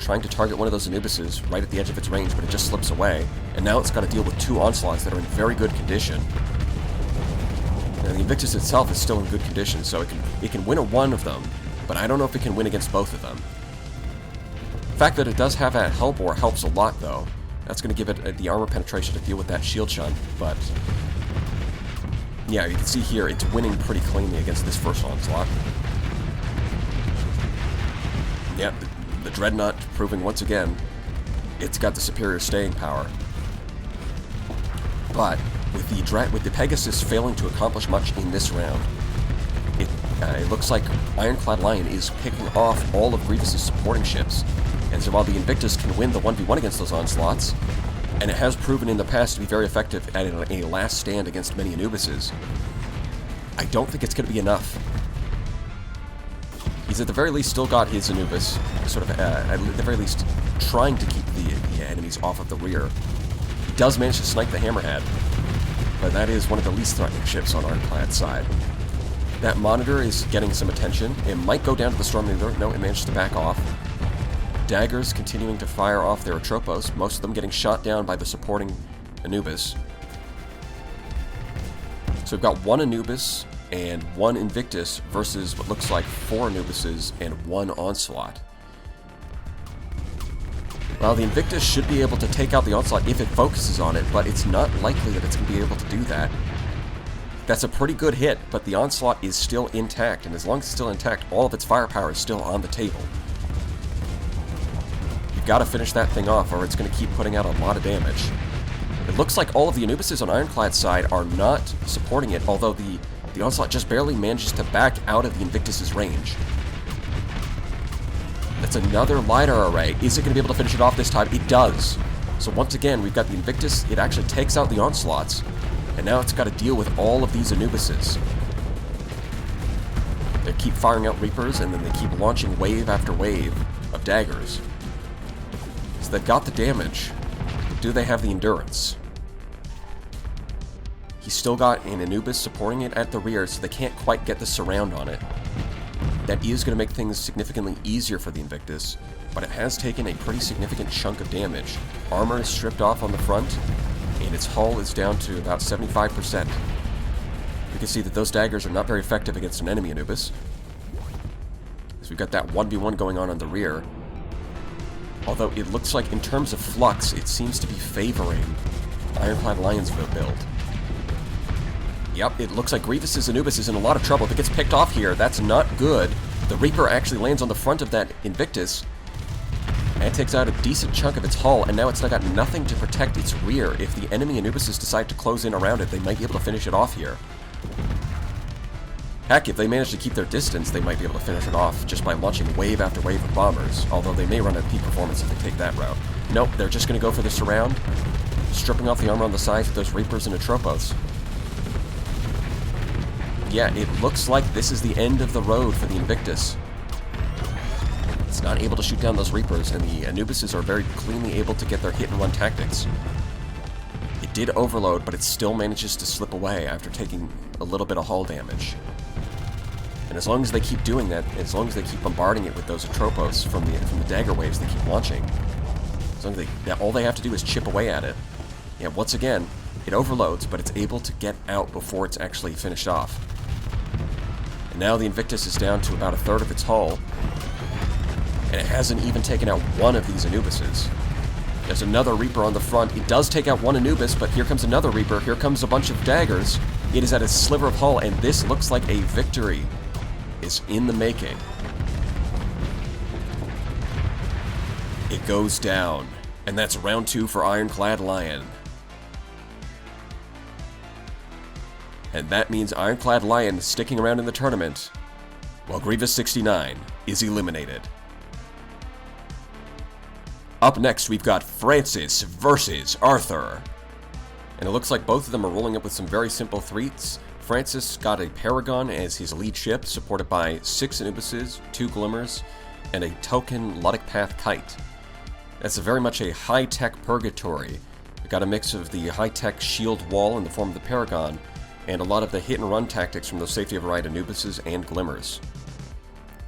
Speaker 1: trying to target one of those Anubises right at the edge of its range, but it just slips away. And now it's got to deal with 2 Onslaughts that are in very good condition. And the Invictus itself is still in good condition, so it can win one of them, but I don't know if it can win against both of them. The fact that it does have that Hellbore helps a lot, though. That's going to give it the armor penetration to deal with that shield chunk, but yeah, you can see here it's winning pretty cleanly against this first Onslaught. Yeah, the Dreadnought proving once again it's got the superior staying power. But with the Pegasus failing to accomplish much in this round, it looks like IronCladLion is picking off all of Grievous's supporting ships. And so while the Invictus can win the 1v1 against those Onslaughts, and it has proven in the past to be very effective at a last stand against many Anubises, I don't think it's going to be enough. He's at the very least still got his Anubis, sort of, at the very least, trying to keep the enemies off of the rear. He does manage to snipe the Hammerhead, but that is one of the least threatening ships on IronClad's side. That Monitor is getting some attention. It might go down to the Storm Leader. No, it managed to back off. Daggers continuing to fire off their Atropos, most of them getting shot down by the supporting Anubis. So we've got 1 Anubis and 1 Invictus versus what looks like 4 Anubises and 1 Onslaught. Well, the Invictus should be able to take out the Onslaught if it focuses on it, but it's not likely that it's going to be able to do that. That's a pretty good hit, but the Onslaught is still intact, and as long as it's still intact, all of its firepower is still on the table. Got to finish that thing off, or it's going to keep putting out a lot of damage. It looks like all of the Anubises on IronClad's side are not supporting it, although the Onslaught just barely manages to back out of the Invictus's range. That's another LiDAR array. Is it going to be able to finish it off this time? It does. So once again, we've got the Invictus. It actually takes out the Onslaughts, and now it's got to deal with all of these Anubises. They keep firing out Reapers, and then they keep launching wave after wave of daggers. So they've got the damage, but do they have the endurance? He's still got an Anubis supporting it at the rear, so they can't quite get the surround on it. That is going to make things significantly easier for the Invictus, but it has taken a pretty significant chunk of damage. Armor is stripped off on the front, and its hull is down to about 75%. You can see that those daggers are not very effective against an enemy Anubis. So we've got that 1v1 going on the rear. Although it looks like, in terms of flux, it seems to be favoring IronCladLion's build. Yep, it looks like Grievous's Anubis is in a lot of trouble. If it gets picked off here, that's not good. The Reaper actually lands on the front of that Invictus, and takes out a decent chunk of its hull, and now it's got nothing to protect its rear. If the enemy Anubises decide to close in around it, they might be able to finish it off here. Heck, if they manage to keep their distance, they might be able to finish it off just by launching wave after wave of bombers, although they may run at peak performance if they take that route. Nope, they're just going to go for the surround, stripping off the armor on the sides with those Reapers and Atropos. Yeah, it looks like this is the end of the road for the Invictus. It's not able to shoot down those Reapers, and the Anubises are very cleanly able to get their hit-and-run tactics. It did overload, but it still manages to slip away after taking a little bit of hull damage. And as long as they keep doing that, as long as they keep bombarding it with those Atropos from the dagger waves they keep launching, as long as all they have to do is chip away at it. Yeah, once again, it overloads, but it's able to get out before it's actually finished off. And now the Invictus is down to about a third of its hull, and it hasn't even taken out one of these Anubises. There's another Reaper on the front. It does take out one Anubis, but here comes another Reaper. Here comes a bunch of daggers. It is at a sliver of hull, and this looks like a victory is in the making. It goes down, and that's round 2 for IronCladLion. And that means IronCladLion sticking around in the tournament, while Grievous 69 is eliminated. Up next, we've got Francis versus Arthr. And it looks like both of them are rolling up with some very simple threats. Francis got a Paragon as his lead ship, supported by 6 Anubises, 2 Glimmers, and a token Luddic Path Kite. That's very much a high-tech purgatory. We've got a mix of the high-tech shield wall in the form of the Paragon, and a lot of the hit-and-run tactics from those Safety of Right Anubises and Glimmers.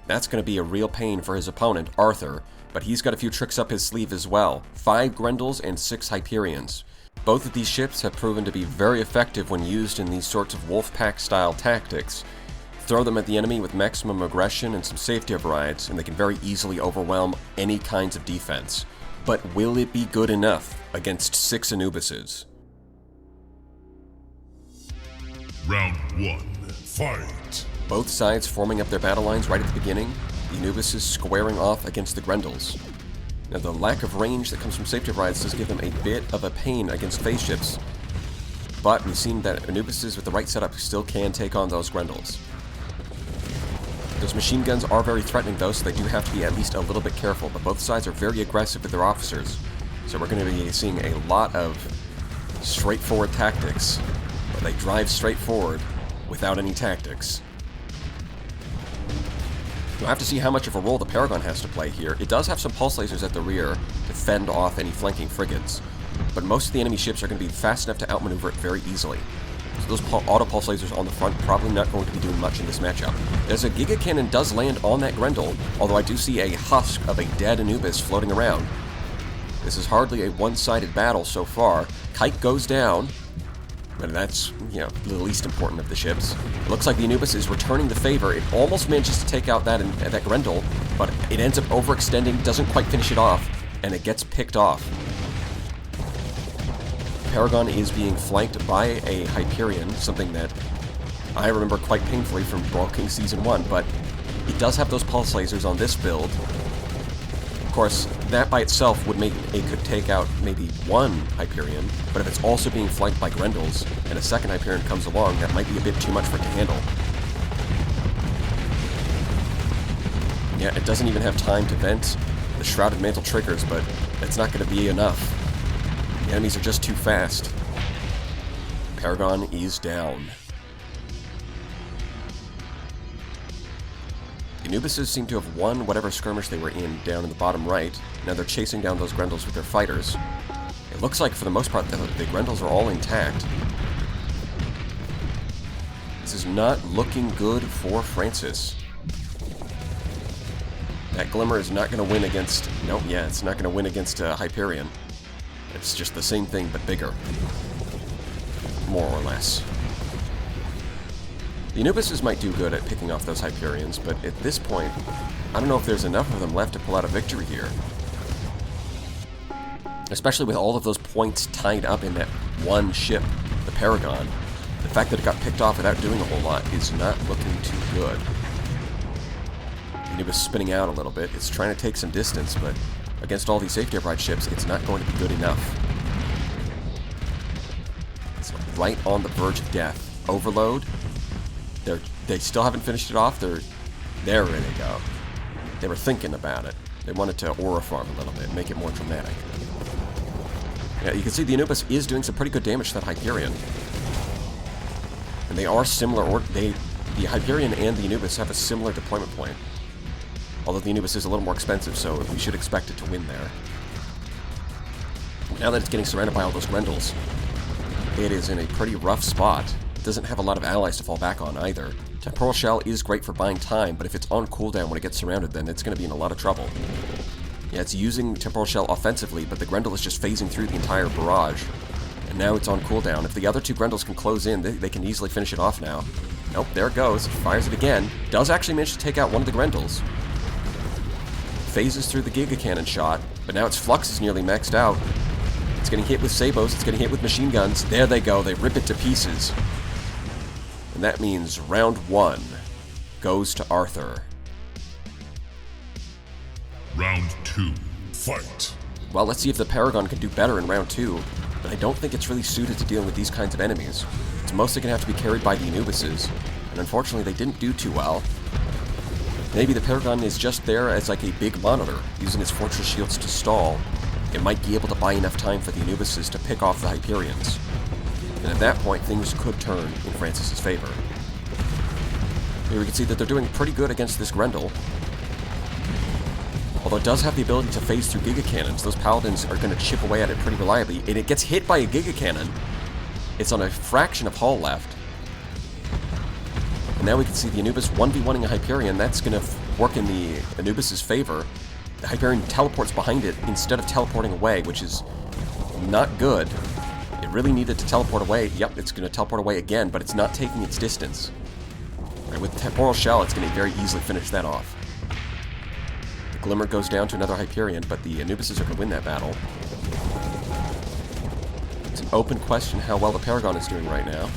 Speaker 1: That's going to be a real pain for his opponent, Arthr, but he's got a few tricks up his sleeve as well. 5 Grendels and 6 Hyperions. Both of these ships have proven to be very effective when used in these sorts of Wolfpack-style tactics. Throw them at the enemy with maximum aggression and some safety overrides, and they can very easily overwhelm any kinds of defense. But will it be good enough against 6 Anubises?
Speaker 2: Round 1. Fight!
Speaker 1: Both sides forming up their battle lines right at the beginning, the Anubises squaring off against the Grendels. Now the lack of range that comes from safety overrides does give them a bit of a pain against phase ships, but we've seen that Anubises with the right setup still can take on those Grendels. Those machine guns are very threatening though, so they do have to be at least a little bit careful, but both sides are very aggressive with their officers, so we're going to be seeing a lot of straightforward tactics, where they drive straight forward without any tactics. We'll have to see how much of a role the Paragon has to play here. It does have some pulse lasers at the rear to fend off any flanking frigates, but most of the enemy ships are going to be fast enough to outmaneuver it very easily. So those auto pulse lasers on the front probably not going to be doing much in this matchup. There's a Giga Cannon does land on that Grendel, although I do see a husk of a dead Anubis floating around. This is hardly a one-sided battle so far. Kite goes down, but that's, you know, the least important of the ships. It looks like the Anubis is returning the favor. It almost manages to take out that Grendel, but it ends up overextending, doesn't quite finish it off, and it gets picked off. Paragon is being flanked by a Hyperion, something that I remember quite painfully from Brawl King Season 1, but it does have those pulse lasers on this build. Of course, that by itself would make it could take out maybe one Hyperion, but if it's also being flanked by Grendels, and a second Hyperion comes along, that might be a bit too much for it to handle. Yeah, it doesn't even have time to vent the Shrouded Mantle triggers, but it's not going to be enough. The enemies are just too fast. Paragon is down. The Anubises seem to have won whatever skirmish they were in down in the bottom right. Now they're chasing down those Grendels with their fighters. It looks like, for the most part, the Grendels are all intact. This is not looking good for Francis. That Glimmer is not going to win against... Nope, yeah, it's not going to win against Hyperion. It's just the same thing, but bigger. More or less. The Anubises might do good at picking off those Hyperions, but at this point, I don't know if there's enough of them left to pull out a victory here. Especially with all of those points tied up in that one ship, the Paragon. The fact that it got picked off without doing a whole lot is not looking too good. The Anubis spinning out a little bit. It's trying to take some distance, but against all these safety override ships, it's not going to be good enough. It's right on the verge of death. Overload. They still haven't finished it off. They're ready to go. They were thinking about it. They wanted to aura farm a little bit, make it more dramatic. Yeah, you can see the Anubis is doing some pretty good damage to that Hyperion. And they are similar, or the Hyperion and the Anubis have a similar deployment point. Although the Anubis is a little more expensive, so we should expect it to win there. Now that it's getting surrounded by all those Grendels, it is in a pretty rough spot. It doesn't have a lot of allies to fall back on either. Temporal Shell is great for buying time, but if it's on cooldown when it gets surrounded, then it's going to be in a lot of trouble. Yeah, it's using Temporal Shell offensively, but the Grendel is just phasing through the entire barrage. And now it's on cooldown. If the other two Grendels can close in, they can easily finish it off now. Nope, there it goes. Fires it again. Does actually manage to take out one of the Grendels. Phases through the Giga Cannon shot, but now its flux is nearly maxed out. It's getting hit with sabos, it's getting hit with machine guns. There they go, they rip it to pieces. And that means round 1 goes to Arthr.
Speaker 2: Round 2. Fight!
Speaker 1: Well, let's see if the Paragon can do better in round 2, but I don't think it's really suited to dealing with these kinds of enemies. It's mostly going to have to be carried by the Anubises, and unfortunately they didn't do too well. Maybe the Paragon is just there as like a big monitor, using its fortress shields to stall. It might be able to buy enough time for the Anubises to pick off the Hyperions. And at that point, things could turn in Francis's favor. Here we can see that they're doing pretty good against this Grendel. Although it does have the ability to phase through Giga Cannons, those Paladins are going to chip away at it pretty reliably, and it gets hit by a Giga Cannon. It's on a fraction of hull left. And now we can see the Anubis 1v1ing a Hyperion. That's going to work in the Anubis's favor. The Hyperion teleports behind it instead of teleporting away, which is not good. It really needed to teleport away. Yep, it's going to teleport away again, but it's not taking its distance. Right, with Temporal Shell, it's going to very easily finish that off. The Glimmer goes down to another Hyperion, but the Anubises are going to win that battle. It's an open question how well the Paragon is doing right now.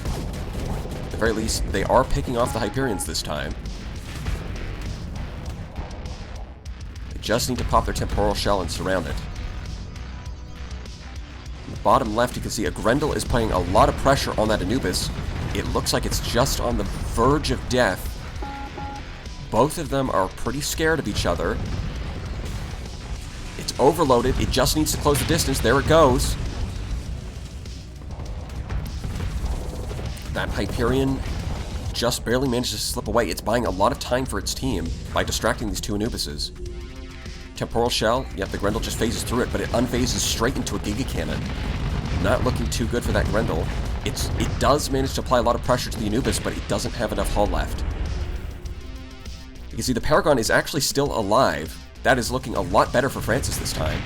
Speaker 1: At the very least, they are picking off the Hyperions this time. They just need to pop their Temporal Shell and surround it. In the bottom left, you can see a Grendel is putting a lot of pressure on that Anubis. It looks like it's just on the verge of death. Both of them are pretty scared of each other. It's overloaded. It just needs to close the distance. There it goes. That Hyperion just barely manages to slip away. It's buying a lot of time for its team by distracting these two Anubises. Temporal Shell, yep, the Grendel just phases through it, but it unphases straight into a Giga Cannon. Not looking too good for that Grendel. It does manage to apply a lot of pressure to the Anubis, but it doesn't have enough hull left. You can see the Paragon is actually still alive. That is looking a lot better for Francis this time.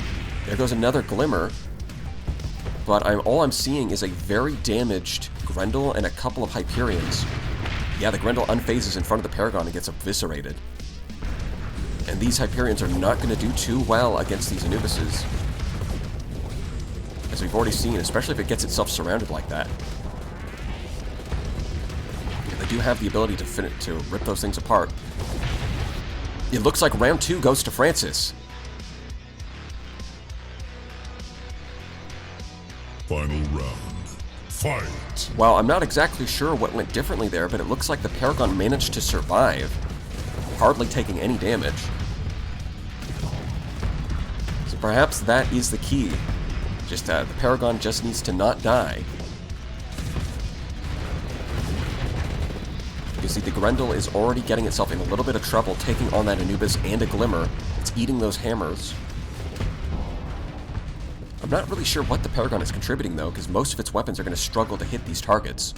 Speaker 1: There goes another Glimmer. But all I'm seeing is a very damaged Grendel and a couple of Hyperions. Yeah, the Grendel unphases in front of the Paragon and gets eviscerated. And these Hyperions are not going to do too well against these Anubises. As we've already seen, especially if it gets itself surrounded like that. And they do have the ability to rip those things apart. It looks like round 2 goes to Francis.
Speaker 2: Final round. Fight!
Speaker 1: Well, I'm not exactly sure what went differently there, but it looks like the Paragon managed to survive, hardly taking any damage. So perhaps that is the key. Just the Paragon just needs to not die. You see the Grendel is already getting itself in a little bit of trouble taking on that Anubis and a Glimmer. It's eating those hammers. I'm not really sure what the Paragon is contributing though, because most of its weapons are going to struggle to hit these targets.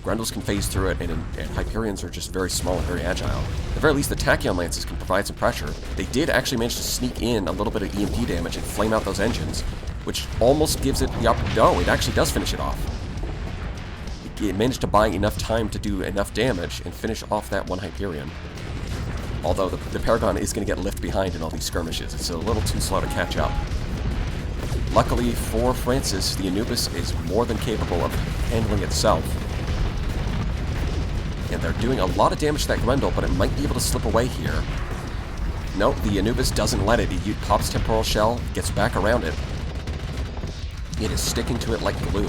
Speaker 1: Grendels can phase through it, and Hyperions are just very small and very agile. At the very least, the Tachyon Lances can provide some pressure. They did actually manage to sneak in a little bit of EMP damage and flame out those engines, which almost gives it the opportunity. No, it actually does finish it off. It managed to buy enough time to do enough damage and finish off that one Hyperion. Although the Paragon is going to get left behind in all these skirmishes. It's a little too slow to catch up. Luckily for Francis, the Anubis is more than capable of handling itself. And they're doing a lot of damage to that Grendel, but it might be able to slip away here. Nope, the Anubis doesn't let it. It pops Temporal Shell, gets back around it. It is sticking to it like glue.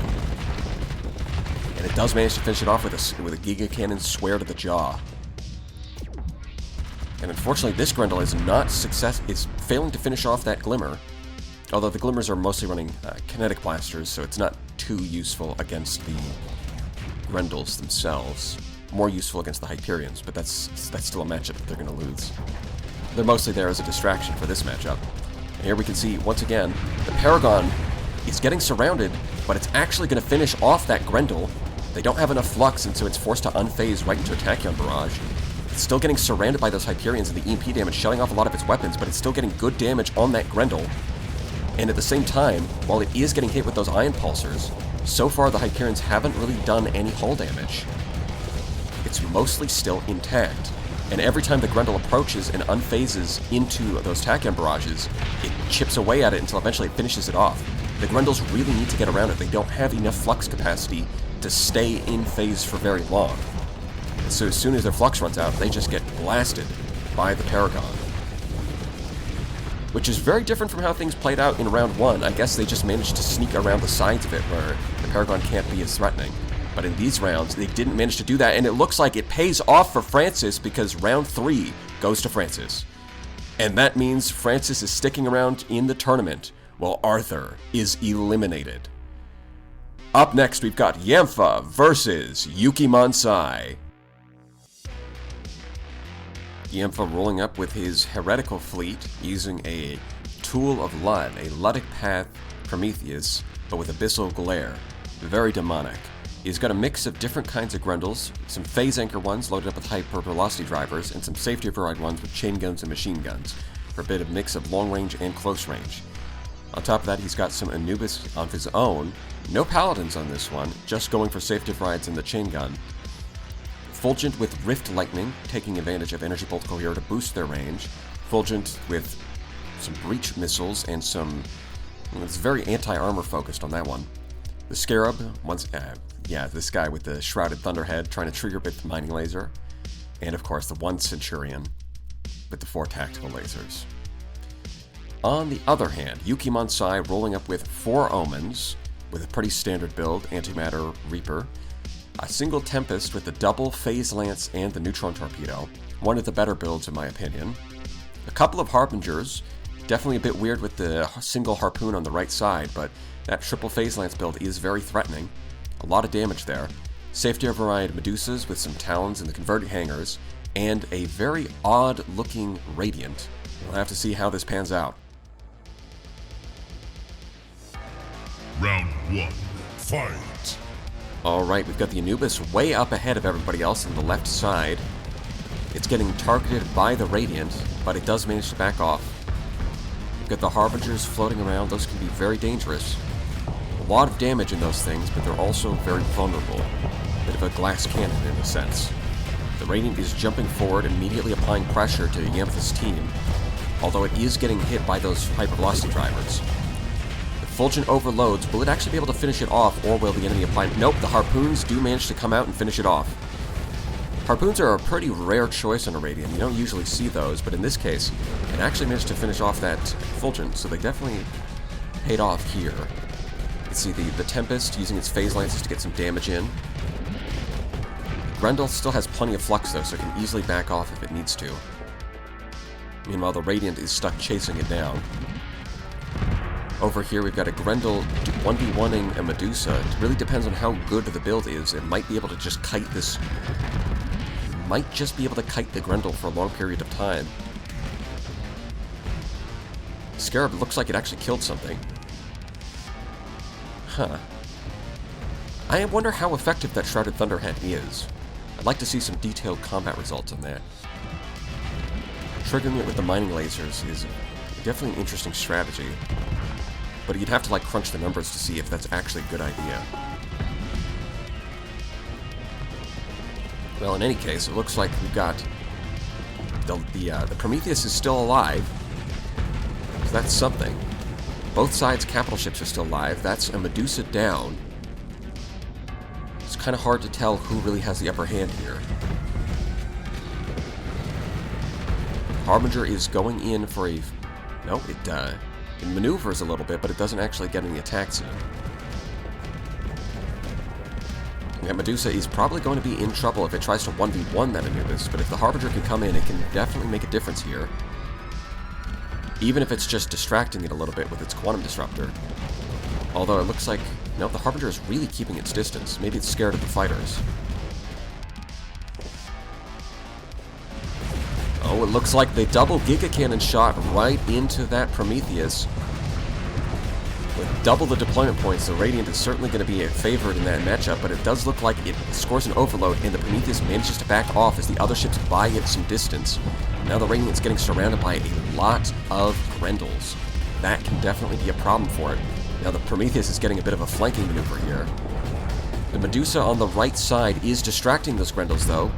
Speaker 1: And it does manage to finish it off with a Giga Cannon square to the jaw. And unfortunately, this Grendel is failing to finish off that Glimmer. Although the Glimmers are mostly running kinetic blasters, so it's not too useful against the Grendels themselves. More useful against the Hyperions, but that's still a matchup that they're going to lose. They're mostly there as a distraction for this matchup. And here we can see, once again, the Paragon is getting surrounded, but it's actually going to finish off that Grendel. They don't have enough flux, and so it's forced to unphase right into a Tachyon barrage. It's still getting surrounded by those Hyperions and the EMP damage, shutting off a lot of its weapons, but it's still getting good damage on that Grendel. And at the same time, while it is getting hit with those ion pulsers, so far the Hyperions haven't really done any hull damage. It's mostly still intact. And every time the Grendel approaches and unphases into those Tachyon barrages, it chips away at it until eventually it finishes it off. The Grendels really need to get around it. They don't have enough flux capacity to stay in phase for very long. And so as soon as their flux runs out, they just get blasted by the Paragon. Which is very different from how things played out in round 1. I guess they just managed to sneak around the sides of it where the Paragon can't be as threatening. But in these rounds, they didn't manage to do that, and it looks like it pays off for Francis because round 3 goes to Francis. And that means Francis is sticking around in the tournament while Arthr is eliminated. Up next, we've got Ymfah versus YukiMonsai. Ymfah rolling up with his heretical fleet using a Tool of Lud, a Ludic Path Prometheus, but with Abyssal Glare. Very demonic. He's got a mix of different kinds of Grendels, some phase anchor ones loaded up with hyper-velocity drivers, and some safety override ones with chain guns and machine guns, for a bit of mix of long range and close range. On top of that, he's got some Anubis of his own. No Paladins on this one, just going for safety overrides and the chain gun. Fulgent with Rift Lightning, taking advantage of Energy Bolt Cohere to boost their range. Fulgent with some Breach missiles and some... it's very anti-armor focused on that one. The Scarab, this guy with the Shrouded Thunderhead trying to trigger bit the Mining Laser. And of course the one Centurion with the 4 tactical lasers. On the other hand, YukiMonsai rolling up with 4 Omens, with a pretty standard build, Antimatter Reaper. A single Tempest with the double Phase Lance and the Neutron Torpedo. One of the better builds in my opinion. A couple of Harbingers, definitely a bit weird with the single Harpoon on the right side, but that triple Phase Lance build is very threatening. A lot of damage there. Safety override Medusas with some Talons in the converted hangars, and a very odd looking Radiant. We'll have to see how this pans out.
Speaker 2: Round 1. Fight!
Speaker 1: Alright, we've got the Anubis way up ahead of everybody else on the left side. It's getting targeted by the Radiant, but it does manage to back off. We've got the Harbingers floating around. Those can be very dangerous. A lot of damage in those things, but they're also very vulnerable. Bit of a glass cannon in a sense. The Radiant is jumping forward, immediately applying pressure to Ymfah's team, although it is getting hit by those hypervelocity drivers. The Fulgent overloads. Will it actually be able to finish it off, or will the enemy apply... Nope, the Harpoons do manage to come out and finish it off. Harpoons are a pretty rare choice on a Radiant. You don't usually see those, but in this case, it actually managed to finish off that Fulgent, so they definitely paid off here. You see the Tempest using its Phase Lances to get some damage in. Grendel still has plenty of flux though, so it can easily back off if it needs to. Meanwhile, the Radiant is stuck chasing it down. Over here, we've got a Grendel 1v1ing a Medusa. It really depends on how good the build is. It might be able to just kite this... might just be able to kite the Grendel for a long period of time. Scarab looks like it actually killed something. Huh. I wonder how effective that Shrouded Thunderhead is. I'd like to see some detailed combat results on that. Triggering it with the mining lasers is definitely an interesting strategy, but you'd have to crunch the numbers to see if that's actually a good idea. Well, in any case, it looks like we've got the Prometheus is still alive, so that's something. Both sides' capital ships are still alive. That's a Medusa down. It's kind of hard to tell who really has the upper hand here. Harbinger is going in for a... No, it maneuvers a little bit, but it doesn't actually get any attacks in. Yeah, Medusa is probably going to be in trouble if it tries to 1v1 that Anubis, but if the Harbinger can come in, it can definitely make a difference here. Even if it's just distracting it a little bit with its Quantum Disruptor. Although it looks like... No, the Harbinger is really keeping its distance. Maybe it's scared of the fighters. Oh, it looks like the double Giga Cannon shot right into that Prometheus. With double the deployment points, the Radiant is certainly going to be favored in that matchup, but it does look like it scores an overload, and the Prometheus manages to back off as the other ships buy it some distance. Now the Radiant is getting surrounded by a lot of Grendels. That can definitely be a problem for it. Now the Prometheus is getting a bit of a flanking maneuver here. The Medusa on the right side is distracting those Grendels though,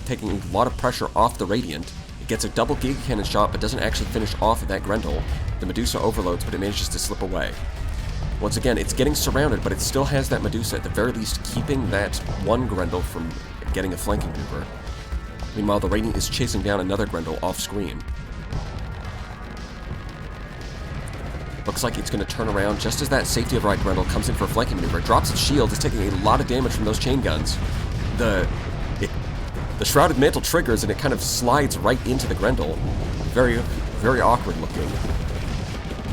Speaker 1: taking a lot of pressure off the Radiant. It gets a double Giga Cannon shot, but doesn't actually finish off of that Grendel. The Medusa overloads, but it manages to slip away. Once again, it's getting surrounded, but it still has that Medusa, at the very least, keeping that one Grendel from getting a flanking maneuver. Meanwhile, the Radiant is chasing down another Grendel off-screen. Looks like it's going to turn around just as that safety override Grendel comes in for a flanking maneuver. It drops its shield, it's taking a lot of damage from those chain guns. The Shrouded Mantle triggers, and it kind of slides right into the Grendel. Very, very awkward looking.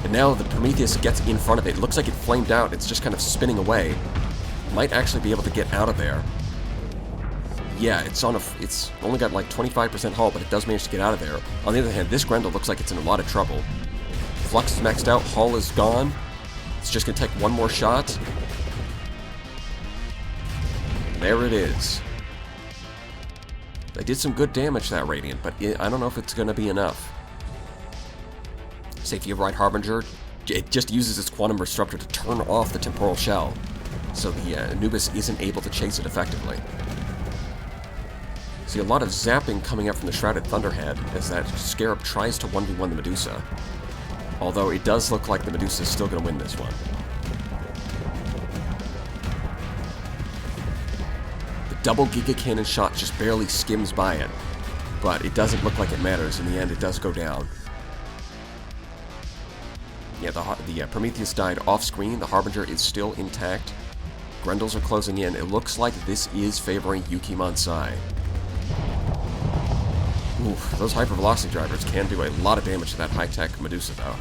Speaker 1: And now the Prometheus gets in front of it. It looks like it flamed out. It's just kind of spinning away. Might actually be able to get out of there. Yeah, it's only got like 25% hull, but it does manage to get out of there. On the other hand, this Grendel looks like it's in a lot of trouble. Flux is maxed out. Hull is gone. It's just going to take one more shot. there it is. They did some good damage to that Radiant, but I don't know if it's going to be enough. Safety Override Harbinger, it just uses its Quantum Disruptor to turn off the Temporal Shell, so the Anubis isn't able to chase it effectively. See a lot of zapping coming up from the Shrouded Thunderhead as that Scarab tries to 1v1 the Medusa. Although it does look like the Medusa is still going to win this one. The double Giga Cannon shot just barely skims by it, but it doesn't look like it matters. In the end, it does go down. Yeah, the Prometheus died off-screen. The Harbinger is still intact. Grendels are closing in. It looks like this is favoring YukiMonsai. Oof, those hypervelocity drivers can do a lot of damage to that high-tech Medusa, though.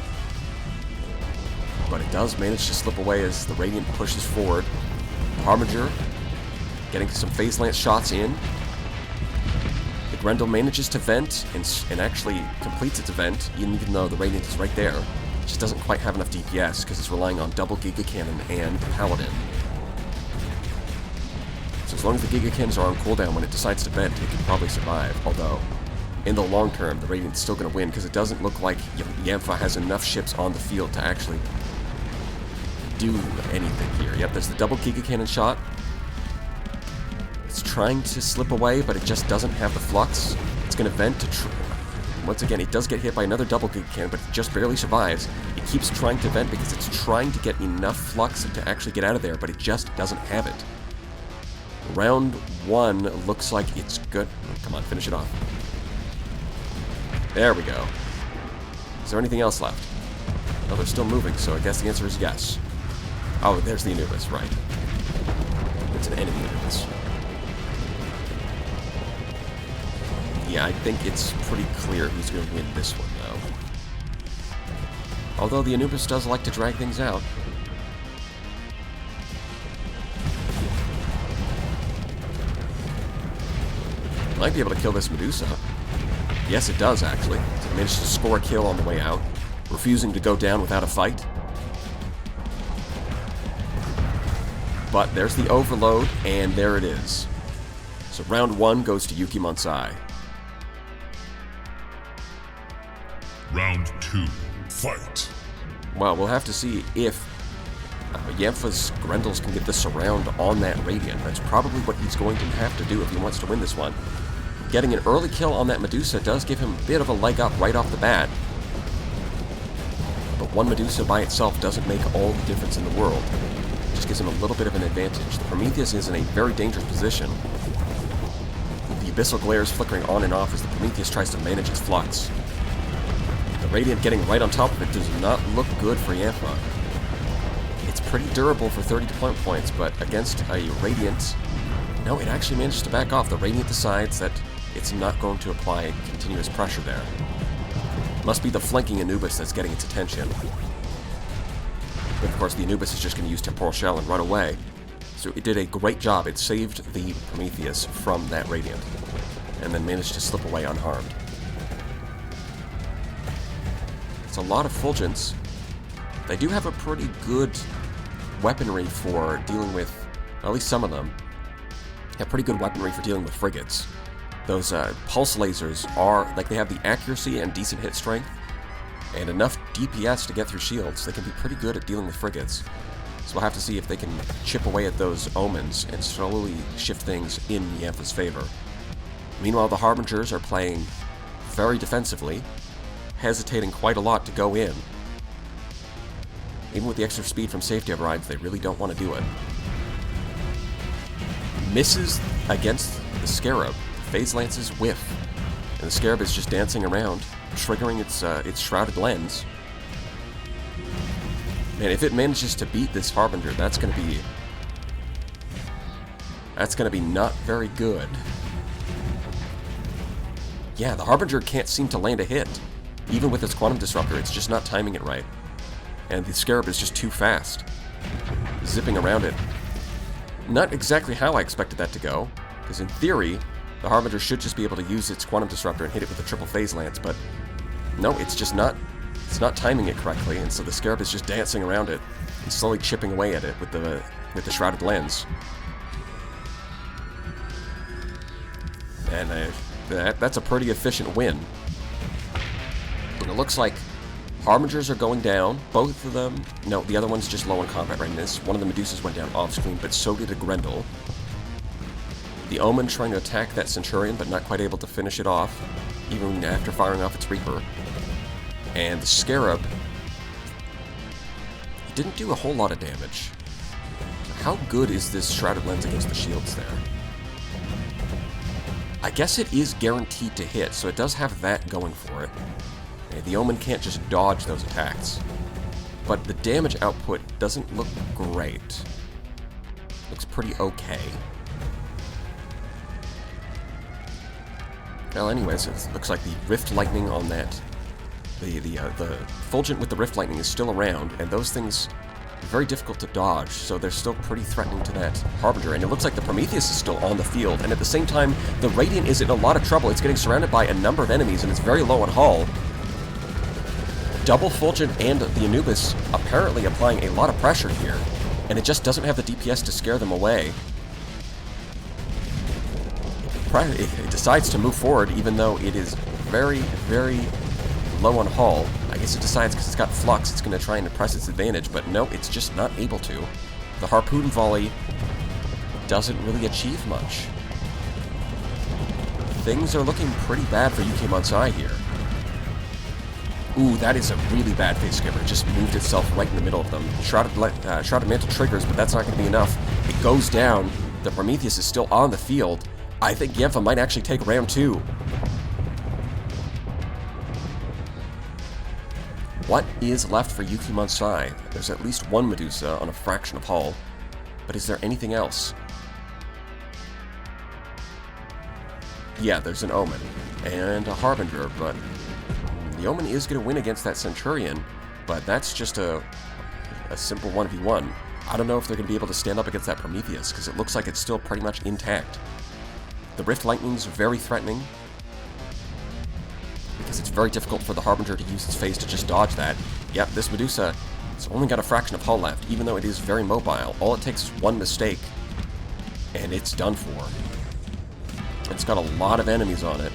Speaker 1: But it does manage to slip away as the Radiant pushes forward. Harbinger getting some Phase Lance shots in. The Grendel manages to vent and actually completes its vent, even though the Radiant is right there. It just doesn't quite have enough DPS because it's relying on double Giga Cannon and Paladin. So as long as the Giga Cannons are on cooldown when it decides to vent, it can probably survive, although in the long term, the Radiant's still going to win because it doesn't look like Ymfah has enough ships on the field to actually do anything here. Yep, there's the double Giga Cannon shot. It's trying to slip away, but it just doesn't have the flux. It's going to vent to... Once again, it does get hit by another double Giga Cannon, but it just barely survives. It keeps trying to vent because it's trying to get enough flux to actually get out of there, but it just doesn't have it. Round 1 looks like it's good. Come on, finish it off. There we go. Is there anything else left? No, they're still moving, so I guess the answer is yes. Oh, there's the Anubis, right. It's an enemy Anubis. Yeah, I think it's pretty clear who's going to win this one, though. Although the Anubis does like to drag things out. Might be able to kill this Medusa. Yes, it does, actually. It managed to score a kill on the way out, refusing to go down without a fight. But there's the overload, and there it is. So round 1 goes to YukiMonsai.
Speaker 2: Round 2, fight.
Speaker 1: Well, we'll have to see if Ymfah's Grendels can get the surround on that Radiant. That's probably what he's going to have to do if he wants to win this one. Getting an early kill on that Medusa does give him a bit of a leg up right off the bat. But one Medusa by itself doesn't make all the difference in the world. It just gives him a little bit of an advantage. The Prometheus is in a very dangerous position. The Abyssal Glare is flickering on and off as the Prometheus tries to manage its flux. The Radiant getting right on top of it does not look good for Ymfah. It's pretty durable for 30 deployment points, but against a Radiant... No, it actually manages to back off. The Radiant decides that it's not going to apply continuous pressure there. Must be the flanking Anubis that's getting its attention. But of course, the Anubis is just going to use Temporal Shell and run away. So it did a great job. It saved the Prometheus from that Radiant, and then managed to slip away unharmed. It's a lot of Fulgence. They do have a pretty good weaponry for dealing with, at least some of them, have pretty good weaponry for dealing with frigates. Those pulse lasers are, like, they have the accuracy and decent hit strength, and enough DPS to get through shields. They can be pretty good at dealing with frigates. So we'll have to see if they can chip away at those omens and slowly shift things in Ymfah's favor. Meanwhile, the Harbingers are playing very defensively, hesitating quite a lot to go in. Even with the extra speed from safety overrides, they really don't want to do it. Misses against the Scarab. Phase Lances whiff, and the Scarab is just dancing around, triggering its shrouded lens. Man, if it manages to beat this Harbinger, that's gonna be not very good. Yeah, the Harbinger can't seem to land a hit. Even with its Quantum Disruptor, it's just not timing it right. And the Scarab is just too fast, zipping around it. Not exactly how I expected that to go, because in theory, the Harbinger should just be able to use its Quantum Disruptor and hit it with a triple Phase Lance, but no, it's just not. It's not timing it correctly, and so the Scarab is just dancing around it and slowly chipping away at it with the Shrouded Lens. And that's a pretty efficient win. And it looks like Harbingers are going down. Both of them. No, the other one's just low on combat readiness. One of the Medusas went down off screen, but so did a Grendel. The Omen trying to attack that Centurion, but not quite able to finish it off, even after firing off its Reaper. And the Scarab didn't do a whole lot of damage. How good is this Shrouded Lens against the shields there? I guess it is guaranteed to hit, so it does have that going for it. The Omen can't just dodge those attacks. But the damage output doesn't look great. Looks pretty okay. Well, anyways, it looks like the Rift Lightning on that... The Fulgent with the Rift Lightning is still around, and those things are very difficult to dodge, so they're still pretty threatening to that Harbinger. And it looks like the Prometheus is still on the field, and at the same time, the Radiant is in a lot of trouble. It's getting surrounded by a number of enemies, and it's very low on hull. Double Fulgent and the Anubis apparently applying a lot of pressure here, and it just doesn't have the DPS to scare them away. It decides to move forward, even though it is very, very low on hull. I guess it decides because it's got Flux, it's going to try and press its advantage, but no, it's just not able to. The Harpoon Volley doesn't really achieve much. Things are looking pretty bad for YukiMonsai here. Ooh, that is a really bad face skipper. It just moved itself right in the middle of them. Shrouded Mantle triggers, but that's not going to be enough. It goes down. The Prometheus is still on the field. I think Ymfah might actually take round 2. What is left for YukiMonsai? There's at least one Medusa on a fraction of hull, but is there anything else? Yeah, there's an Omen and a Harbinger, but the Omen is going to win against that Centurion, but that's just a simple 1v1. I don't know if they're going to be able to stand up against that Prometheus, because it looks like it's still pretty much intact. The Rift Lightning's very threatening, because it's very difficult for the Harbinger to use its phase to just dodge that. Yep, this Medusa has only got a fraction of hull left, even though it is very mobile. All it takes is one mistake, and it's done for. It's got a lot of enemies on it.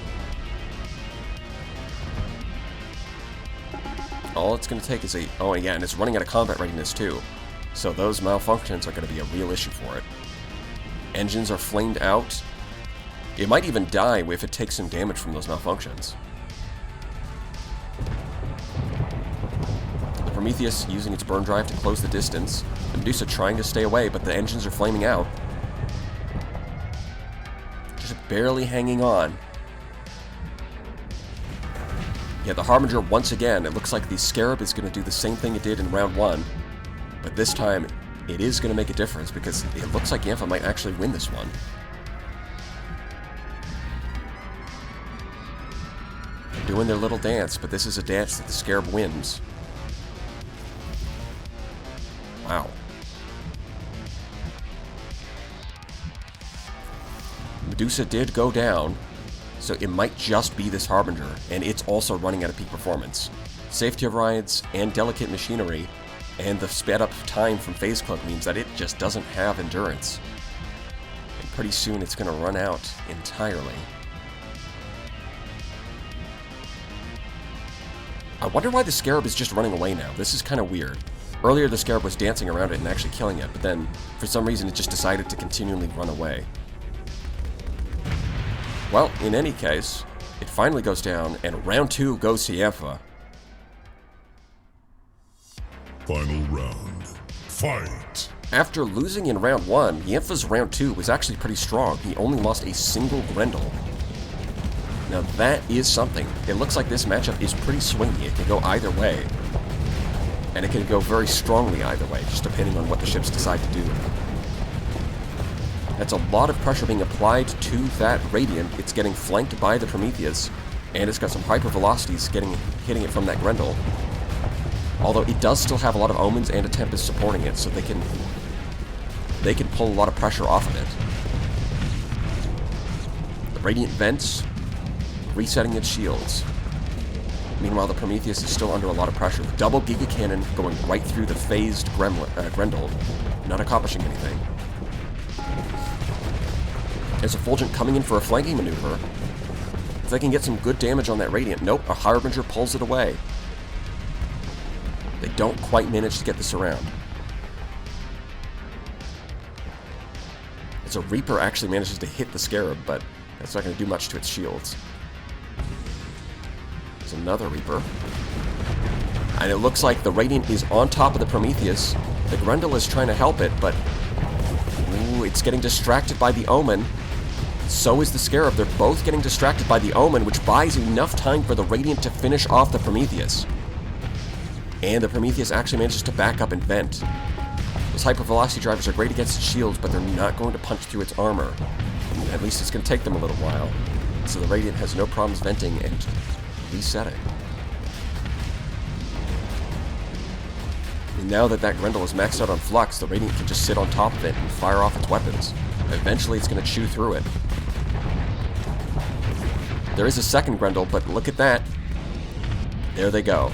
Speaker 1: All it's going to take is a... Oh, yeah, and it's running out of combat readiness, too. So those malfunctions are going to be a real issue for it. Engines are flamed out. It might even die if it takes some damage from those malfunctions. The Prometheus using its burn drive to close the distance. The Medusa trying to stay away, but the engines are flaming out. Just barely hanging on. Yeah, the Harbinger, once again, it looks like the Scarab is going to do the same thing it did in round 1. But this time, it is going to make a difference, because it looks like Ymfah might actually win this one. They're doing their little dance, but this is a dance that the Scarab wins. Wow. Medusa did go down, so it might just be this Harbinger, and it's also running out of peak performance. Safety overrides and delicate machinery, and the sped up time from Phase Cloak means that it just doesn't have endurance. And pretty soon it's going to run out entirely. I wonder why the Scarab is just running away now. This is kind of weird. Earlier the Scarab was dancing around it and actually killing it, but then for some reason it just decided to continually run away. Well, in any case, it finally goes down, and round 2 goes to Ymfah.
Speaker 2: Final round. Fight!
Speaker 1: After losing in round 1, Ymfah's round 2 was actually pretty strong. He only lost a single Grendel. Now that is something. It looks like this matchup is pretty swingy. It can go either way. And it can go very strongly either way, just depending on what the ships decide to do. That's a lot of pressure being applied to that Radiant. It's getting flanked by the Prometheus, and it's got some hyper velocities hitting it from that Grendel. Although it does still have a lot of Omens and a Tempest supporting it, so they can pull a lot of pressure off of it. The Radiant vents, resetting its shields. Meanwhile, the Prometheus is still under a lot of pressure. The double Giga Cannon going right through the phased Grendel, not accomplishing anything. There's a Fulgent coming in for a flanking maneuver. If they can get some good damage on that Radiant. Nope, a Harbinger pulls it away. They don't quite manage to get this around. As a Reaper actually manages to hit the Scarab, but that's not going to do much to its shields. There's another Reaper. And it looks like the Radiant is on top of the Prometheus. The Grendel is trying to help it, but ooh, it's getting distracted by the Omen. So is the Scarab. They're both getting distracted by the Omen, which buys enough time for the Radiant to finish off the Prometheus. And the Prometheus actually manages to back up and vent. Those hypervelocity drivers are great against its shields, but they're not going to punch through its armor. At least it's going to take them a little while. So the Radiant has no problems venting and resetting. And now that that Grendel is maxed out on Flux, the Radiant can just sit on top of it and fire off its weapons. Eventually it's going to chew through it. There is a second Grendel, but look at that. There they go.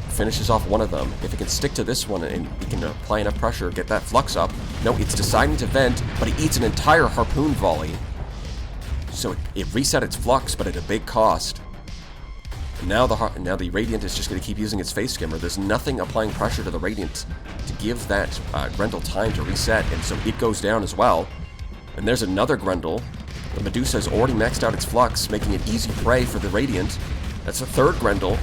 Speaker 1: Finishes off one of them. If it can stick to this one and it can apply enough pressure, get that Flux up. No, it's deciding to vent, but it eats an entire Harpoon volley. So it reset its Flux, but at a big cost. Now the Radiant is just going to keep using its Face Skimmer. There's nothing applying pressure to the Radiant to give that Grendel time to reset, and so it goes down as well. And there's another Grendel. The Medusa has already maxed out its Flux, making it easy prey for the Radiant. That's a third Grendel.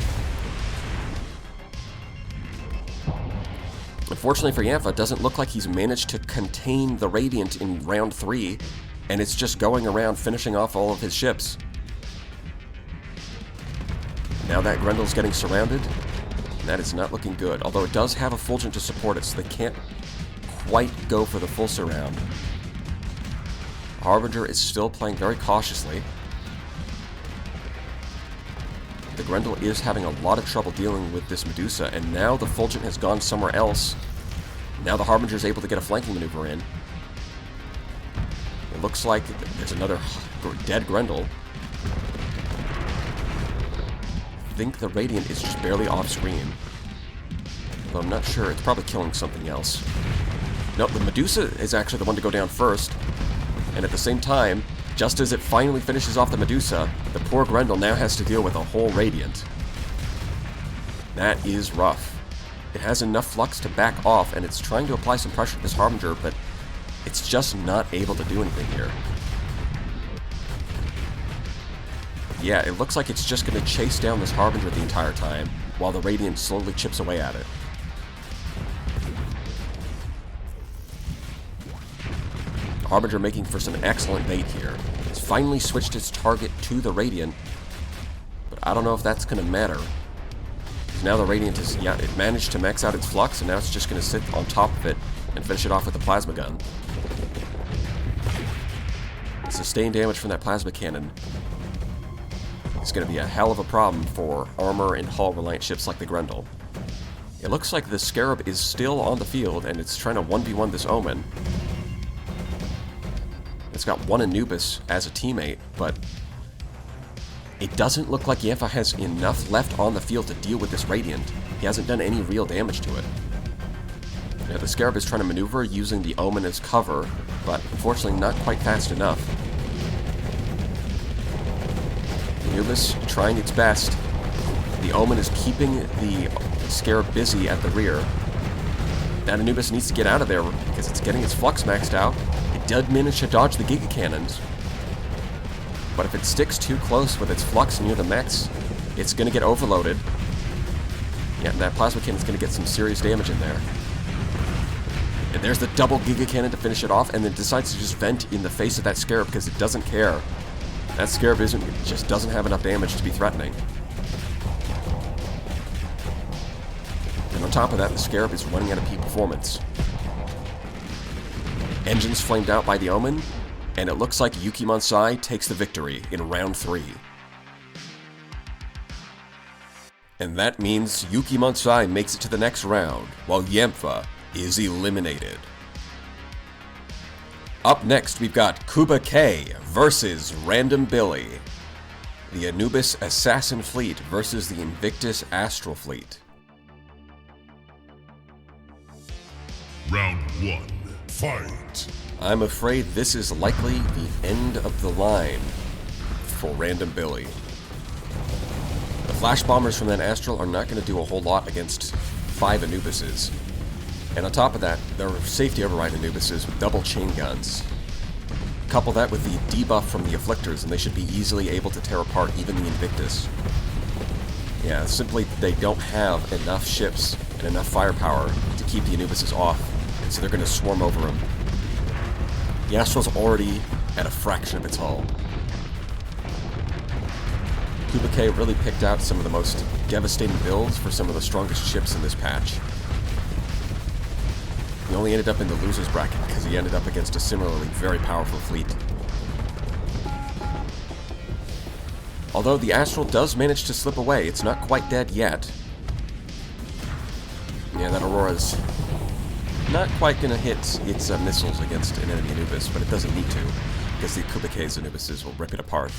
Speaker 1: Unfortunately for Ymfah, it doesn't look like he's managed to contain the Radiant in round 3, and it's just going around finishing off all of his ships. Now that Grendel's getting surrounded, and that is not looking good. Although it does have a Fulgent to support it, so they can't quite go for the full surround. Harbinger is still playing very cautiously. The Grendel is having a lot of trouble dealing with this Medusa, and now the Fulgent has gone somewhere else. Now the Harbinger is able to get a flanking maneuver in. It looks like there's another dead Grendel. I think the Radiant is just barely off screen. Though I'm not sure. It's probably killing something else. No, the Medusa is actually the one to go down first. And at the same time, just as it finally finishes off the Medusa, the poor Grendel now has to deal with a whole Radiant. That is rough. It has enough Flux to back off, and it's trying to apply some pressure to this Harbinger, but it's just not able to do anything here. Yeah, it looks like it's just going to chase down this Harbinger the entire time, while the Radiant slowly chips away at it. Harbinger making for some excellent bait here. It's finally switched its target to the Radiant, but I don't know if that's going to matter. Now the Radiant is, yeah, it managed to max out its Flux, and now it's just going to sit on top of it and finish it off with a Plasma Gun. Sustained damage from that Plasma Cannon. It's going to be a hell of a problem for armor and hull-reliant ships like the Grendel. It looks like the Scarab is still on the field, and it's trying to 1v1 this Omen. It's got one Anubis as a teammate, but it doesn't look like Ymfah has enough left on the field to deal with this Radiant. He hasn't done any real damage to it. Now, the Scarab is trying to maneuver using the Omen as cover, but unfortunately not quite fast enough. Anubis trying its best. The Omen is keeping the Scarab busy at the rear. That Anubis needs to get out of there because it's getting its Flux maxed out. It did manage to dodge the Giga Cannons, but if it sticks too close with its Flux near the mechs, it's going to get overloaded. Yeah, that Plasma Cannon is going to get some serious damage in there. And there's the double Giga Cannon to finish it off, and then decides to just vent in the face of that Scarab because it doesn't care. That Scarab just doesn't have enough damage to be threatening. And on top of that, the Scarab is running out of peak performance. Engines flamed out by the Omen, and it looks like YukiMonsai takes the victory in round 3. And that means YukiMonsai makes it to the next round, while Ymfah is eliminated. Up next, we've got Kuba K versus Random Billy. The Anubis Assassin Fleet versus the Invictus Astral Fleet.
Speaker 2: Round 1. Fight!
Speaker 1: I'm afraid this is likely the end of the line for Random Billy. The flash bombers from that Astral are not going to do a whole lot against 5 Anubises. And on top of that, there are safety override Anubises with double chain guns. Couple that with the debuff from the Afflictors, and they should be easily able to tear apart even the Invictus. Yeah, simply they don't have enough ships and enough firepower to keep the Anubises off, and so they're going to swarm over them. The Astral's already at a fraction of its hull. Kuba K really picked out some of the most devastating builds for some of the strongest ships in this patch. He only ended up in the loser's bracket because he ended up against a similarly very powerful fleet. Although the Astral does manage to slip away, it's not quite dead yet. Yeah, that Aurora's not quite going to hit its missiles against an enemy Anubis, but it doesn't need to, because the Kuba K's Anubises will rip it apart.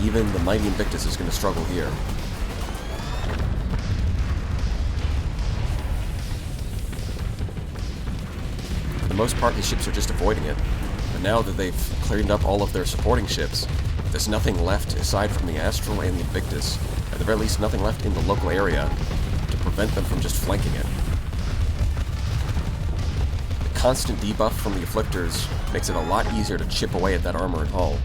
Speaker 1: Even the mighty Invictus is going to struggle here. For the most part, these ships are just avoiding it. But now that they've cleared up all of their supporting ships, there's nothing left aside from the Astral and the Invictus. At the very least, nothing left in the local area to prevent them from just flanking it. The constant debuff from the Afflictors makes it a lot easier to chip away at that armor and hull.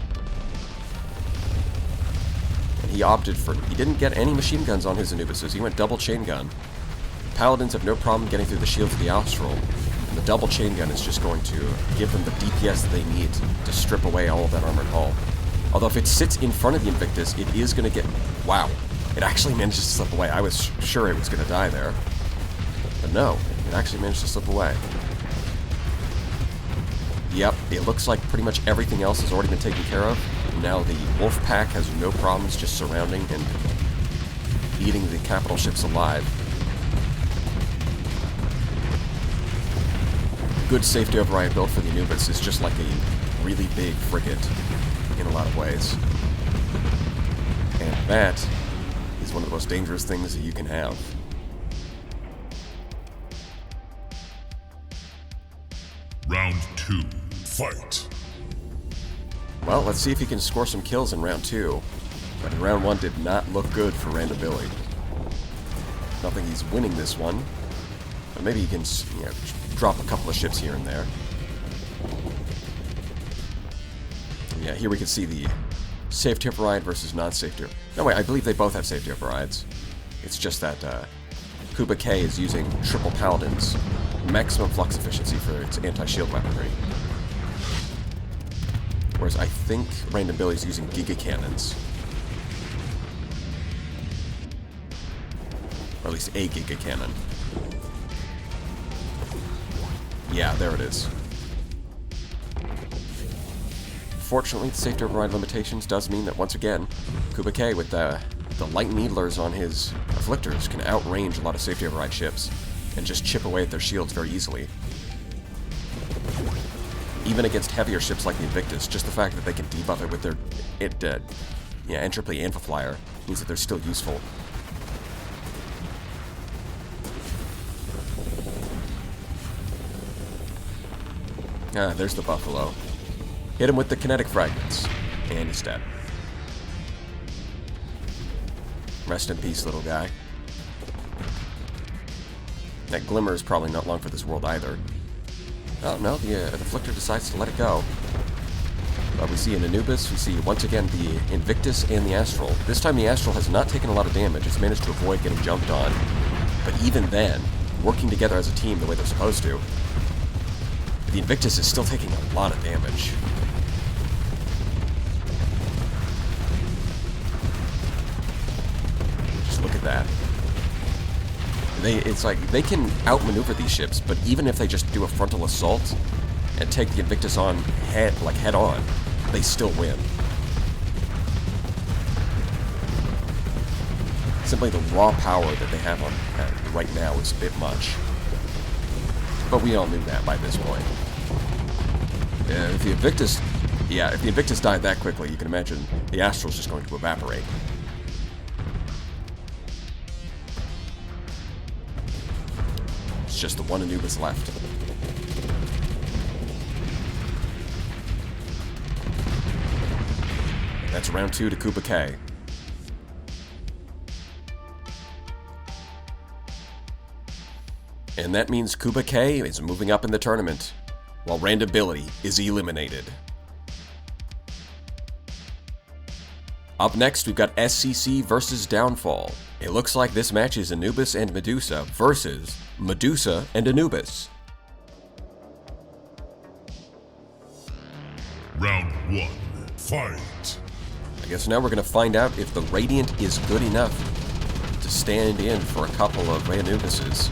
Speaker 1: And he opted for... He didn't get any machine guns on his Anubises. He went double chain gun. Paladins have no problem getting through the shields of the Astral. And the double chain gun is just going to give them the DPS that they need to strip away all of that armored hull. Although if it sits in front of the Invictus, it is going to get... Wow. It actually managed to slip away. I was sure it was going to die there. But no, it actually managed to slip away. Yep, it looks like pretty much everything else has already been taken care of. Now the Wolf Pack has no problems just surrounding and eating the capital ships alive. Good safety override build for the Anubis is just like a really big frigate in a lot of ways. And that is one of the most dangerous things that you can have.
Speaker 2: Round 2. Fight!
Speaker 1: Well, let's see if he can score some kills in round 2. But in round 1 did not look good for Random Billy. Don't think he's winning this one. But maybe he can, you know, drop a couple of ships here and there. Yeah, here we can see the safety override versus non-safety. No, wait, I believe they both have safety overrides. It's just that Kuba K is using triple Paladins, maximum flux efficiency for its anti-shield weaponry. Whereas I think Random Billy's using Giga Cannons. Or at least a Giga Cannon. Yeah, there it is. Fortunately, the safety override limitations does mean that once again, Kuba K with the light needlers on his Afflictors can outrange a lot of safety override ships and just chip away at their shields very easily. Even against heavier ships like the Invictus, just the fact that they can debuff it with their Entropy Ymfah Flyer means that they're still useful. Ah, there's the Buffalo. Hit him with the kinetic fragments, and he's dead. Rest in peace, little guy. That Glimmer is probably not long for this world either. Oh no, the Afflictor decides to let it go. But we see an Anubis, we see once again the Invictus and the Astral. This time the Astral has not taken a lot of damage, it's managed to avoid getting jumped on. But even then, working together as a team the way they're supposed to, the Invictus is still taking a lot of damage. Just look at that. It's like, they can outmaneuver these ships, but even if they just do a frontal assault and take the Invictus on head on, they still win. Simply the raw power that they have on right now is a bit much. But we all knew that by this point. If the Invictus died that quickly, you can imagine the Astral's just going to evaporate. It's just the one Anubis left. That's round 2 to Kuba K. And that means Kuba K is moving up in the tournament, while Randombility is eliminated. Up next, we've got SCC versus Downfall. It looks like this match is Anubis and Medusa versus Medusa and Anubis.
Speaker 2: Round 1, fight!
Speaker 1: I guess now we're going to find out if the Radiant is good enough to stand in for a couple of Anubises.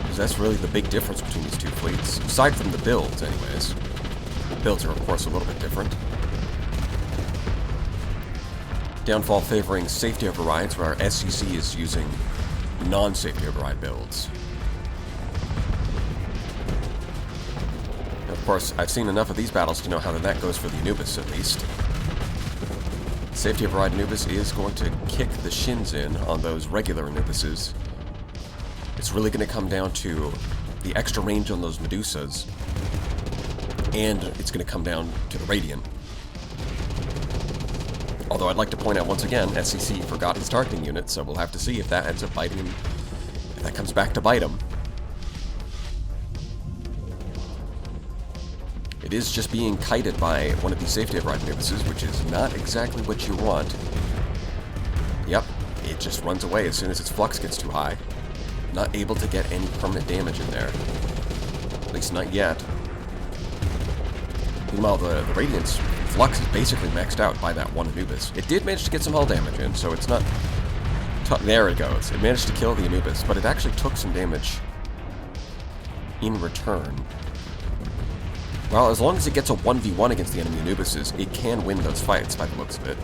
Speaker 1: Because that's really the big difference between these two fleets, aside from the builds anyways. The builds are of course a little bit different. Downfall favoring safety overrides, where our SCC is using non-safety override builds. Of course, I've seen enough of these battles to know how that goes for the Anubis, at least. Safety override Anubis is going to kick the shins in on those regular Anubises. It's really going to come down to the extra range on those Medusas, and it's going to come down to the Radiant. Although I'd like to point out once again, SCC forgot his targeting unit, so we'll have to see if that ends up biting him, if that comes back to bite him. It is just being kited by one of these safety override Anubises, which is not exactly what you want. Yep, it just runs away as soon as its flux gets too high. Not able to get any permanent damage in there. At least not yet. Meanwhile, the Radiant's flux is basically maxed out by that one Anubis. It did manage to get some hull damage in, so it's not... There it goes. It managed to kill the Anubis, but it actually took some damage in return. Well, as long as it gets a 1v1 against the enemy Anubises, it can win those fights by the looks of it.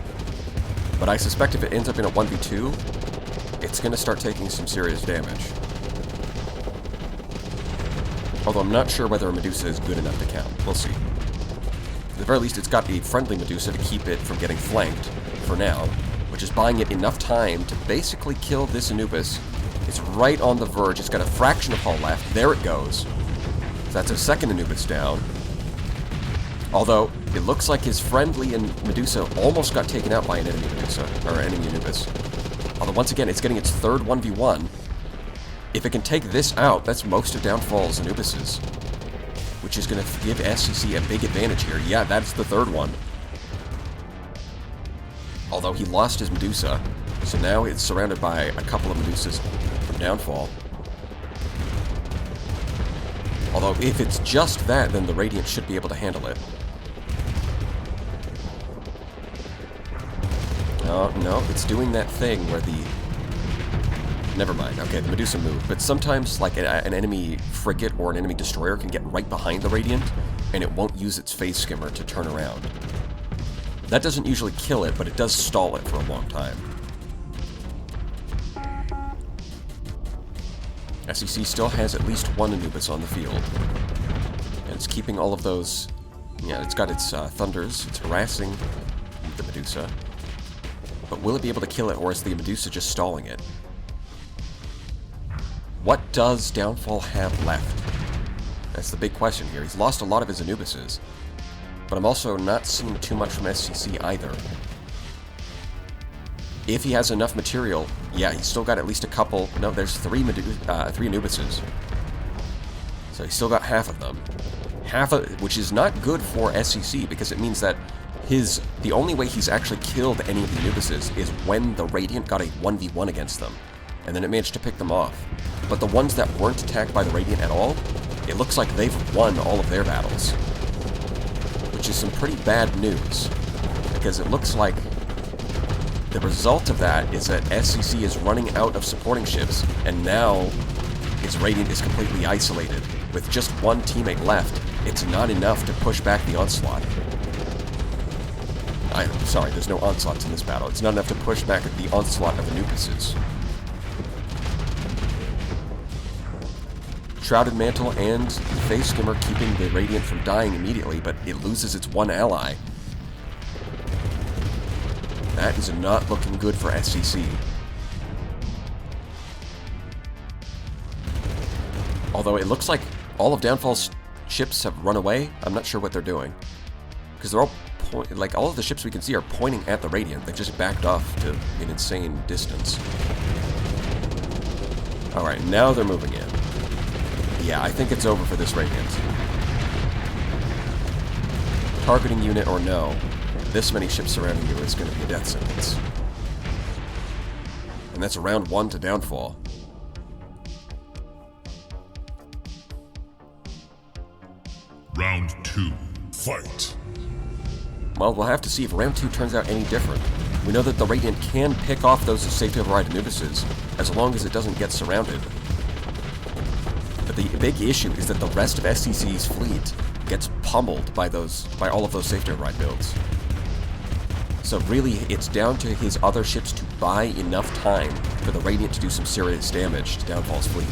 Speaker 1: But I suspect if it ends up in a 1v2, it's going to start taking some serious damage. Although I'm not sure whether a Medusa is good enough to count. We'll see. At the very least, it's got a friendly Medusa to keep it from getting flanked, for now, which is buying it enough time to basically kill this Anubis. It's right on the verge. It's got a fraction of hull left. There it goes. So that's a second Anubis down. Although, it looks like his friendly Medusa almost got taken out by an enemy Medusa, or enemy Anubis. Although, once again, it's getting its third 1v1. If it can take this out, that's most of Downfall's Anubises, which is going to give SCC a big advantage here. Yeah, that's the third one. Although he lost his Medusa, so now it's surrounded by a couple of Medusas from Downfall. Although, if it's just that, then the Radiant should be able to handle it. Oh, no, it's doing that thing where the... Never mind. Okay, the Medusa moved. But sometimes, like, an enemy frigate or an enemy destroyer can get right behind the Radiant, and it won't use its phase skimmer to turn around. That doesn't usually kill it, but it does stall it for a long time. SCC still has at least one Anubis on the field. And it's keeping all of those... Yeah, it's got its Thunders. It's harassing the Medusa. But will it be able to kill it, or is the Medusa just stalling it? What does Downfall have left? That's the big question here. He's lost a lot of his Anubises. But I'm also not seeing too much from SCC either. If he has enough material, yeah, he's still got at least a couple... No, there's three Anubises. So he's still got half of them. Which is not good for SCC, because it means that the only way he's actually killed any of the Anubises is when the Radiant got a 1v1 against them. And then it managed to pick them off. But the ones that weren't attacked by the Radiant at all, it looks like they've won all of their battles. Which is some pretty bad news. Because it looks like the result of that is that SCC is running out of supporting ships, and now its Radiant is completely isolated. With just one teammate left, it's not enough to push back the onslaught. Sorry, there's no onslaughts in this battle. It's not enough to push back the onslaught of Anubises. Shrouded Mantle and Phase Skimmer keeping the Radiant from dying immediately, but it loses its one ally. That is not looking good for SCC. Although it looks like all of Downfall's ships have run away, I'm not sure what they're doing. Because they're all point, like all of the ships we can see are pointing at the Radiant. They just backed off to an insane distance. Alright, now they're moving in. Yeah, I think it's over for this Radiant. Targeting unit or no, this many ships surrounding you is going to be a death sentence. And that's round 1 to downfall.
Speaker 2: Round 2. Fight.
Speaker 1: Well, we'll have to see if round 2 turns out any different. We know that the Radiant can pick off those safety override Anubises as long as it doesn't get surrounded. But the big issue is that the rest of SCC's fleet gets pummeled by all of those safety override builds. So really, it's down to his other ships to buy enough time for the Radiant to do some serious damage to Downfall's fleet.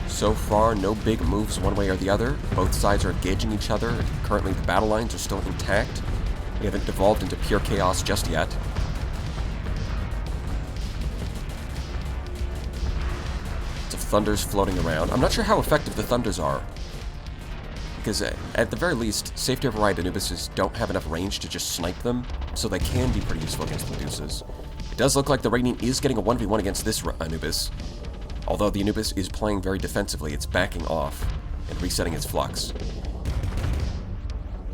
Speaker 1: So far, no big moves one way or the other. Both sides are engaging each other. Currently, the battle lines are still intact. We haven't devolved into pure chaos just yet. Thunders floating around. I'm not sure how effective the Thunders are, because at the very least, safety override Anubises don't have enough range to just snipe them, so they can be pretty useful against Medusas. It does look like the Radiant is getting a 1v1 against this Anubis, although the Anubis is playing very defensively. It's backing off and resetting its flux.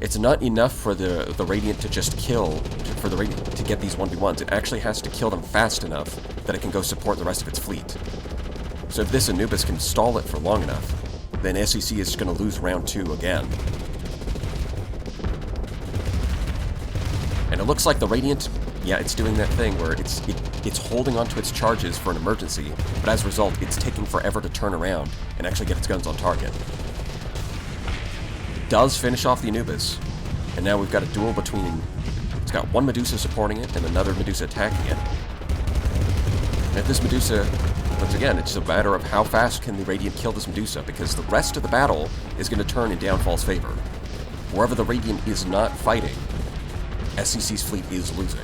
Speaker 1: It's not enough for the Radiant to just kill, for the Radiant to get these 1v1s. It actually has to kill them fast enough that it can go support the rest of its fleet. So if this Anubis can stall it for long enough, then SCC is going to lose round 2 again. And it looks like the Radiant, yeah, it's doing that thing where it's holding onto its charges for an emergency, but as a result, it's taking forever to turn around and actually get its guns on target. Does finish off the Anubis, and now we've got a duel between, it's got one Medusa supporting it and another Medusa attacking it. And if this Medusa, once again, it's a matter of how fast can the Radiant kill this Medusa, because the rest of the battle is going to turn in Downfall's favor. Wherever the Radiant is not fighting, SCC's fleet is losing.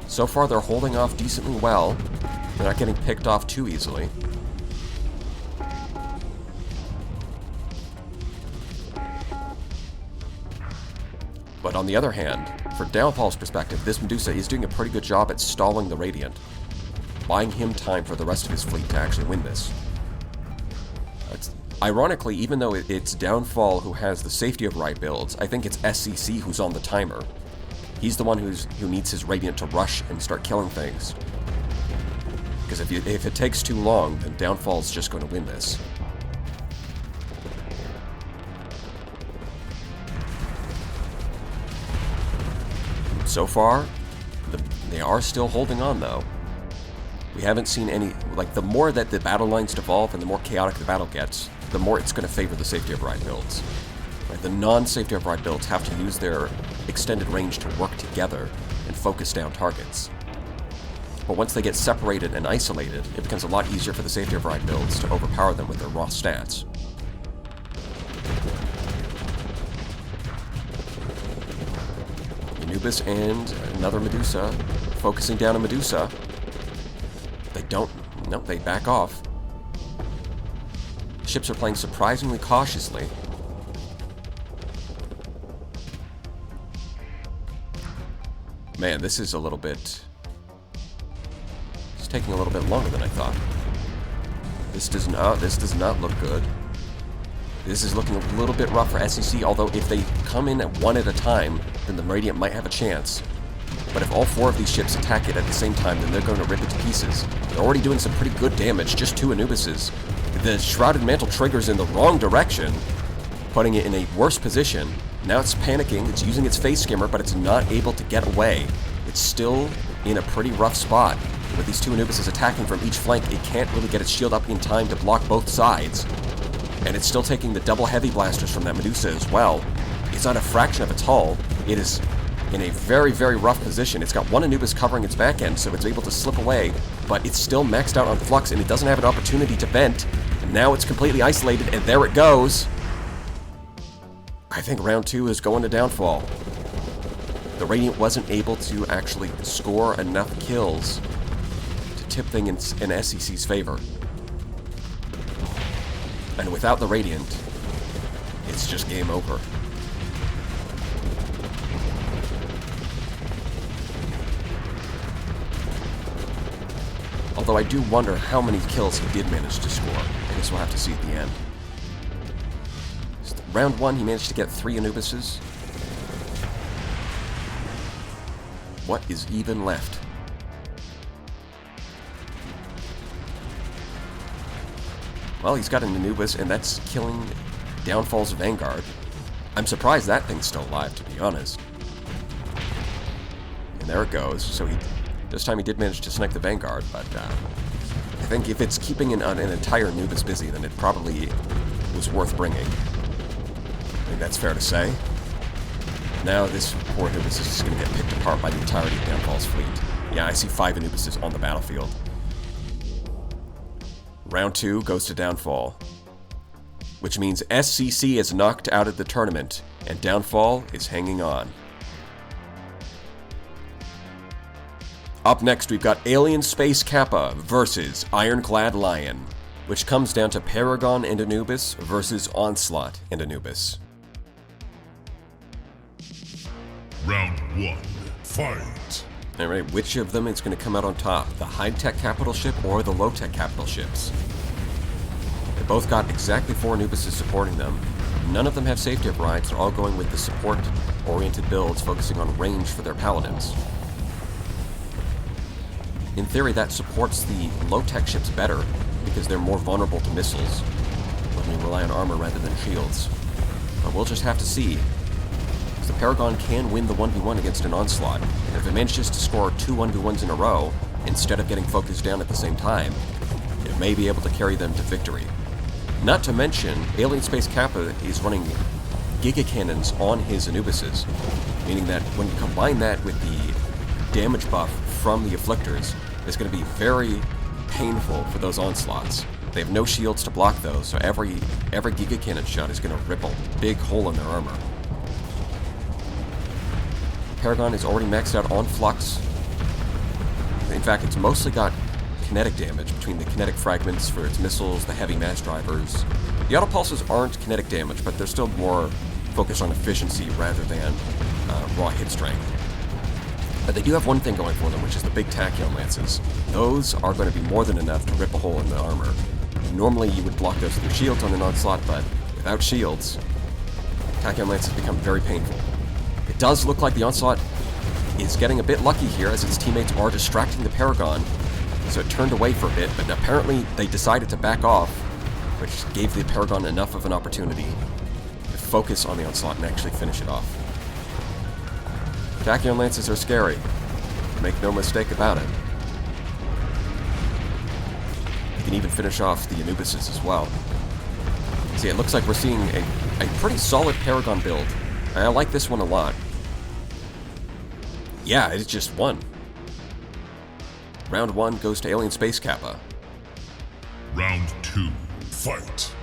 Speaker 1: So far, they're holding off decently well. They're not getting picked off too easily. But on the other hand, for Downfall's perspective, this Medusa is doing a pretty good job at stalling the Radiant, buying him time for the rest of his fleet to actually win this. Ironically, even though it's Downfall who has the safety override builds, I think it's SCC who's on the timer. He's the one who needs his Radiant to rush and start killing things. Because if it takes too long, then Downfall's just going to win this. So far, they are still holding on, though. We haven't seen any, like, the more that the battle lines devolve and the more chaotic the battle gets, the more it's going to favor the safety override builds. Right? The non-safety override builds have to use their extended range to work together and focus down targets. But once they get separated and isolated, it becomes a lot easier for the safety override builds to overpower them with their raw stats. Anubis and another Medusa, focusing down a Medusa. They back off. Ships are playing surprisingly cautiously. Man, this is a little bit... It's taking a little bit longer than I thought. This does not look good. This is looking a little bit rough for SCC, although if they come in at one at a time, then the Radiant might have a chance. But if all four of these ships attack it at the same time, then they're going to rip it to pieces. They're already doing some pretty good damage, just 2 Anubises. The Shrouded Mantle triggers in the wrong direction, putting it in a worse position. Now it's panicking, it's using its face skimmer, but it's not able to get away. It's still in a pretty rough spot. With these 2 Anubises attacking from each flank, it can't really get its shield up in time to block both sides. And it's still taking the double heavy blasters from that Medusa as well. It's on a fraction of its hull. It is in a very, very rough position. It's got 1 Anubis covering its back end, so it's able to slip away, but it's still maxed out on flux, and it doesn't have an opportunity to vent. And now it's completely isolated, and there it goes. I think round 2 is going to Downfall. The Radiant wasn't able to actually score enough kills to tip things in SCC's favor. And without the Radiant, it's just game over. Although I do wonder how many kills he did manage to score. I guess we'll have to see at the end. So round 1, he managed to get 3 Anubises. What is even left? Well, he's got an Anubis, and that's killing Downfall's Vanguard. I'm surprised that thing's still alive, to be honest. And there it goes. So this time he did manage to snipe the Vanguard, but I think if it's keeping an entire Anubis busy, then it probably was worth bringing. I think that's fair to say. Now this poor Anubis is just going to get picked apart by the entirety of Downfall's fleet. Yeah, I see 5 Anubises on the battlefield. Round 2 goes to Downfall, which means SCC is knocked out of the tournament, and Downfall is hanging on. Up next, we've got AlienSpaceKappa versus IronCladLion, which comes down to Paragon and Anubis versus Onslaught and Anubis.
Speaker 2: Round 1, fight!
Speaker 1: Alright, which of them is going to come out on top? The high-tech capital ship or the low-tech capital ships? They both got exactly 4 Anubises supporting them. None of them have safety overrides. They're all going with the support-oriented builds, focusing on range for their paladins. In theory, that supports the low-tech ships better, because they're more vulnerable to missiles when we rely on armor rather than shields. But we'll just have to see. The Paragon can win the 1v1 against an Onslaught, and if it manages to score 2 1v1s in a row, instead of getting focused down at the same time, it may be able to carry them to victory. Not to mention, AlienSpaceKappa is running Giga Cannons on his Anubises, meaning that when you combine that with the damage buff from the Afflictors, it's going to be very painful for those Onslaughts. They have no shields to block those, so every Giga Cannon shot is going to rip a big hole in their armor. Paragon is already maxed out on Flux. In fact, it's mostly got kinetic damage between the kinetic fragments for its missiles, the heavy mass drivers. The autopulses aren't kinetic damage, but they're still more focused on efficiency rather than raw hit strength. But they do have one thing going for them, which is the big Tachyon Lances. Those are going to be more than enough to rip a hole in the armor. Normally you would block those through shields on an Onslaught, but without shields, Tachyon Lances become very painful. It does look like the Onslaught is getting a bit lucky here, as its teammates are distracting the Paragon, so it turned away for a bit, but apparently they decided to back off, which gave the Paragon enough of an opportunity to focus on the Onslaught and actually finish it off. Tachyon Lances are scary, make no mistake about it. You can even finish off the Anubises as well. See, it looks like we're seeing a pretty solid Paragon build. I like this one a lot. Yeah, it just won. Round 1 goes to AlienSpaceKappa.
Speaker 2: Round 2, fight!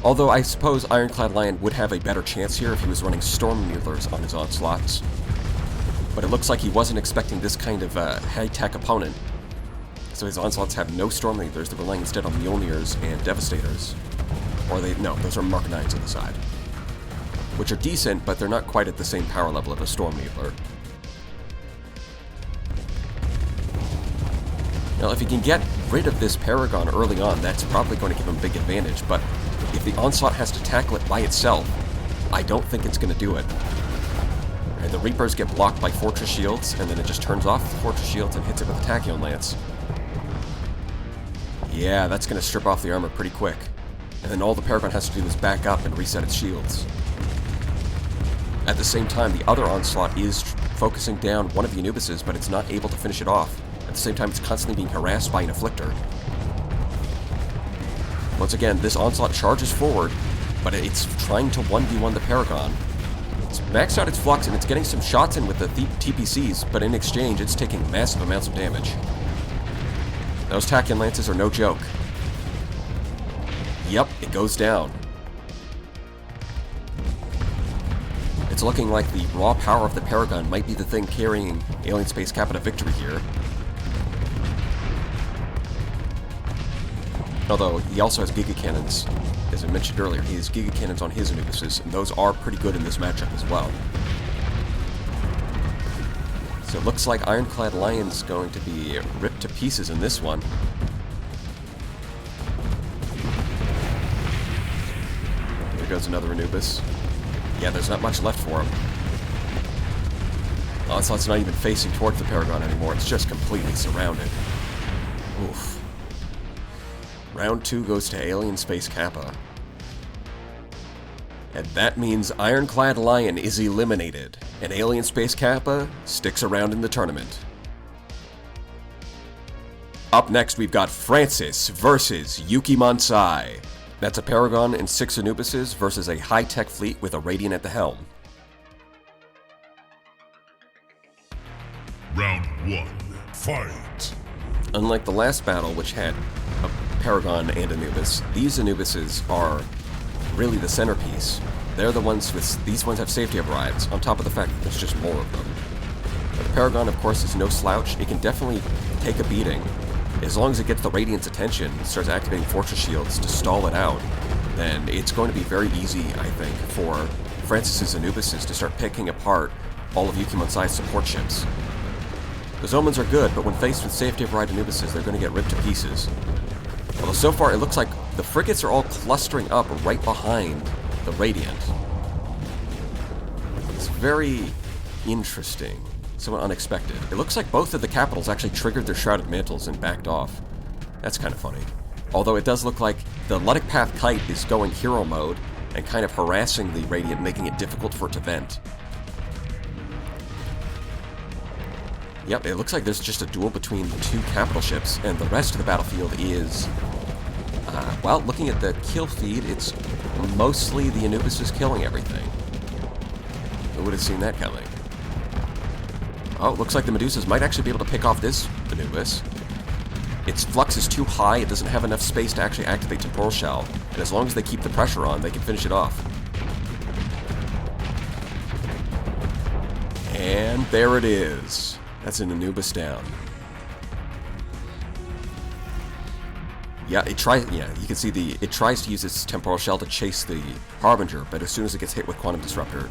Speaker 1: Although I suppose IronCladLion would have a better chance here if he was running Stormneedlers on his Onslaughts. But it looks like he wasn't expecting this kind of high-tech opponent. So his Onslaughts have no Stormneedlers, they're relying instead on Mjolnirs and Devastators. Or no, those are Mark 9s on the side. Which are decent, but they're not quite at the same power level of a Stormneedler. Now, if he can get rid of this Paragon early on, that's probably going to give him a big advantage, but if the Onslaught has to tackle it by itself, I don't think it's going to do it. And the Reapers get blocked by Fortress Shields, and then it just turns off the Fortress Shields and hits it with a Tachyon Lance. Yeah, that's going to strip off the armor pretty quick. And then all the Paragon has to do is back up and reset its shields. At the same time, the other Onslaught is focusing down one of the Anubises, but it's not able to finish it off. At the same time, it's constantly being harassed by an Afflictor. Once again, this Onslaught charges forward, but it's trying to 1v1 the Paragon. It's maxed out its Flux, and it's getting some shots in with the TPCs, but in exchange, it's taking massive amounts of damage. Those Tachyon Lances are no joke. Yep, it goes down. It's looking like the raw power of the Paragon might be the thing carrying AlienSpaceKappa to victory here. Although, he also has Giga Cannons, as I mentioned earlier. He has Giga Cannons on his Anubises, and those are pretty good in this matchup as well. So it looks like IronCladLion's going to be ripped to pieces in this one. Here goes another Anubis. Yeah, there's not much left for him. Onslaught's not even facing towards the Paragon anymore. It's just completely surrounded. Oof. Round 2 goes to AlienSpaceKappa. And that means IronCladLion is eliminated, and AlienSpaceKappa sticks around in the tournament. Up next, we've got Francis versus YukiMonsai. That's a Paragon and 6 Anubises versus a high-tech fleet with a Radiant at the helm.
Speaker 2: Round 1, fight!
Speaker 1: Unlike the last battle, which had a Paragon and Anubis, these Anubises are really the centerpiece. They're the ones with, these ones have safety overrides, on top of the fact that there's just more of them. But the Paragon, of course, is no slouch. It can definitely take a beating. As long as it gets the Radiant's attention and starts activating Fortress Shields to stall it out, then it's going to be very easy, I think, for Francis's Anubises to start picking apart all of YukiMonsai's support ships. Those Omens are good, but when faced with safety override Anubises, they're going to get ripped to pieces. Although so far it looks like the frigates are all clustering up right behind the Radiant. It's very interesting, somewhat unexpected. It looks like both of the capitals actually triggered their Shrouded Mantles and backed off. That's kind of funny. Although it does look like the Ludic Path Kite is going hero mode and kind of harassing the Radiant, making it difficult for it to vent. Yep, it looks like there's just a duel between the 2 capital ships, and the rest of the battlefield is... well, looking at the kill feed, it's mostly the Anubises killing everything. Who would have seen that coming? Oh, it looks like the Medusas might actually be able to pick off this Anubis. Its flux is too high, it doesn't have enough space to actually activate Temporal Shell, and as long as they keep the pressure on, they can finish it off. And there it is. That's an Anubis down. Yeah, you can see it tries to use its Temporal Shell to chase the Harbinger, but as soon as it gets hit with Quantum Disruptor,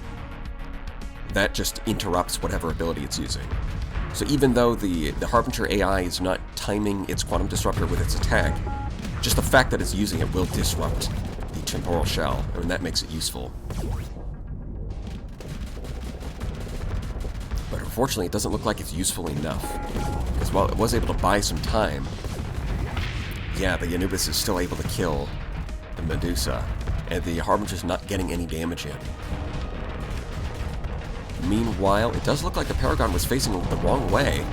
Speaker 1: that just interrupts whatever ability it's using. So even though the Harbinger AI is not timing its Quantum Disruptor with its attack, just the fact that it's using it will disrupt the Temporal Shell, and that makes it useful. But unfortunately, it doesn't look like it's useful enough, because while it was able to buy some time, yeah, the Anubis is still able to kill the Medusa, and the Harbinger's not getting any damage in. Meanwhile, it does look like the Paragon was facing the wrong way.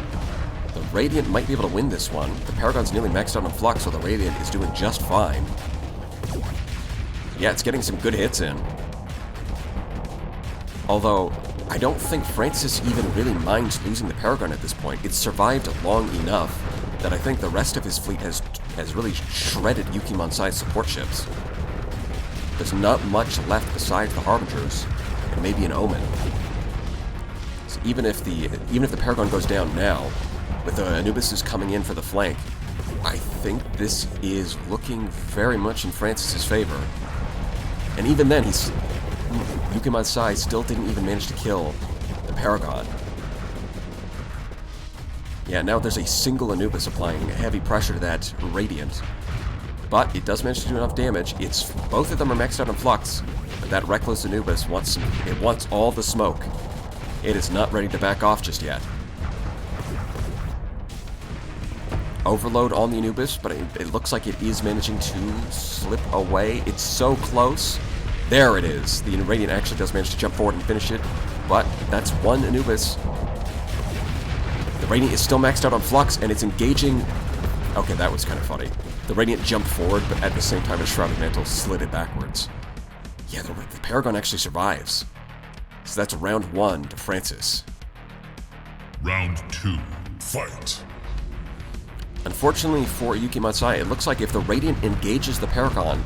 Speaker 1: The Radiant might be able to win this one. The Paragon's nearly maxed out on Flux, so the Radiant is doing just fine. Yeah, it's getting some good hits in. Although, I don't think Francis even really minds losing the Paragon at this point. It's survived long enough that I think the rest of his fleet has really shredded YukiMonsai's support ships. There's not much left besides the Harbingers, and maybe an Omen. So even if the Paragon goes down now, with the Anubises coming in for the flank, I think this is looking very much in Francis's favor. And even then, YukiMonsai still didn't even manage to kill the Paragon. Yeah, now there's a single Anubis applying heavy pressure to that Radiant. But it does manage to do enough damage. Both of them are maxed out on Flux, but that reckless Anubis wants all the smoke. It is not ready to back off just yet. Overload on the Anubis, but it looks like it is managing to slip away. It's so close. There it is. The Radiant actually does manage to jump forward and finish it, but that's one Anubis. The Radiant is still maxed out on Flux, and it's engaging... Okay, that was kind of funny. The Radiant jumped forward, but at the same time, his Shrouded Mantle slid it backwards. Yeah, the Paragon actually survives. So that's round 1 to Francis.
Speaker 2: Round 2, fight!
Speaker 1: Unfortunately for YukiMonsai, it looks like if the Radiant engages the Paragon,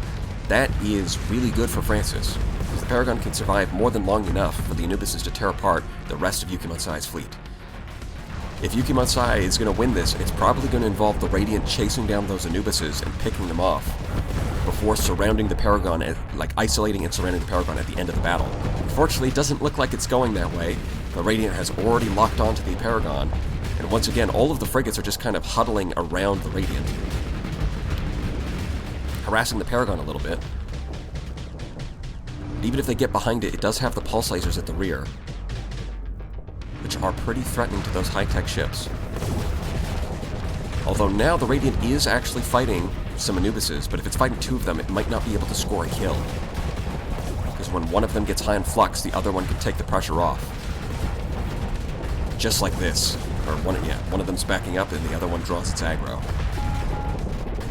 Speaker 1: that is really good for Francis. Because the Paragon can survive more than long enough for the Anubises to tear apart the rest of YukiMonsai's fleet. If YukiMonsai is going to win this, it's probably going to involve the Radiant chasing down those Anubises and picking them off before surrounding the Paragon, like isolating and surrounding the Paragon at the end of the battle. Unfortunately, it doesn't look like it's going that way. The Radiant has already locked onto the Paragon, and once again, all of the frigates are just kind of huddling around the Radiant, harassing the Paragon a little bit. Even if they get behind it, it does have the pulse lasers at the rear, which are pretty threatening to those high-tech ships. Although now the Radiant is actually fighting some Anubises, but if it's fighting two of them, it might not be able to score a kill. Because when one of them gets high on flux, the other one can take the pressure off. Just like this. Or one of them's backing up and the other one draws its aggro.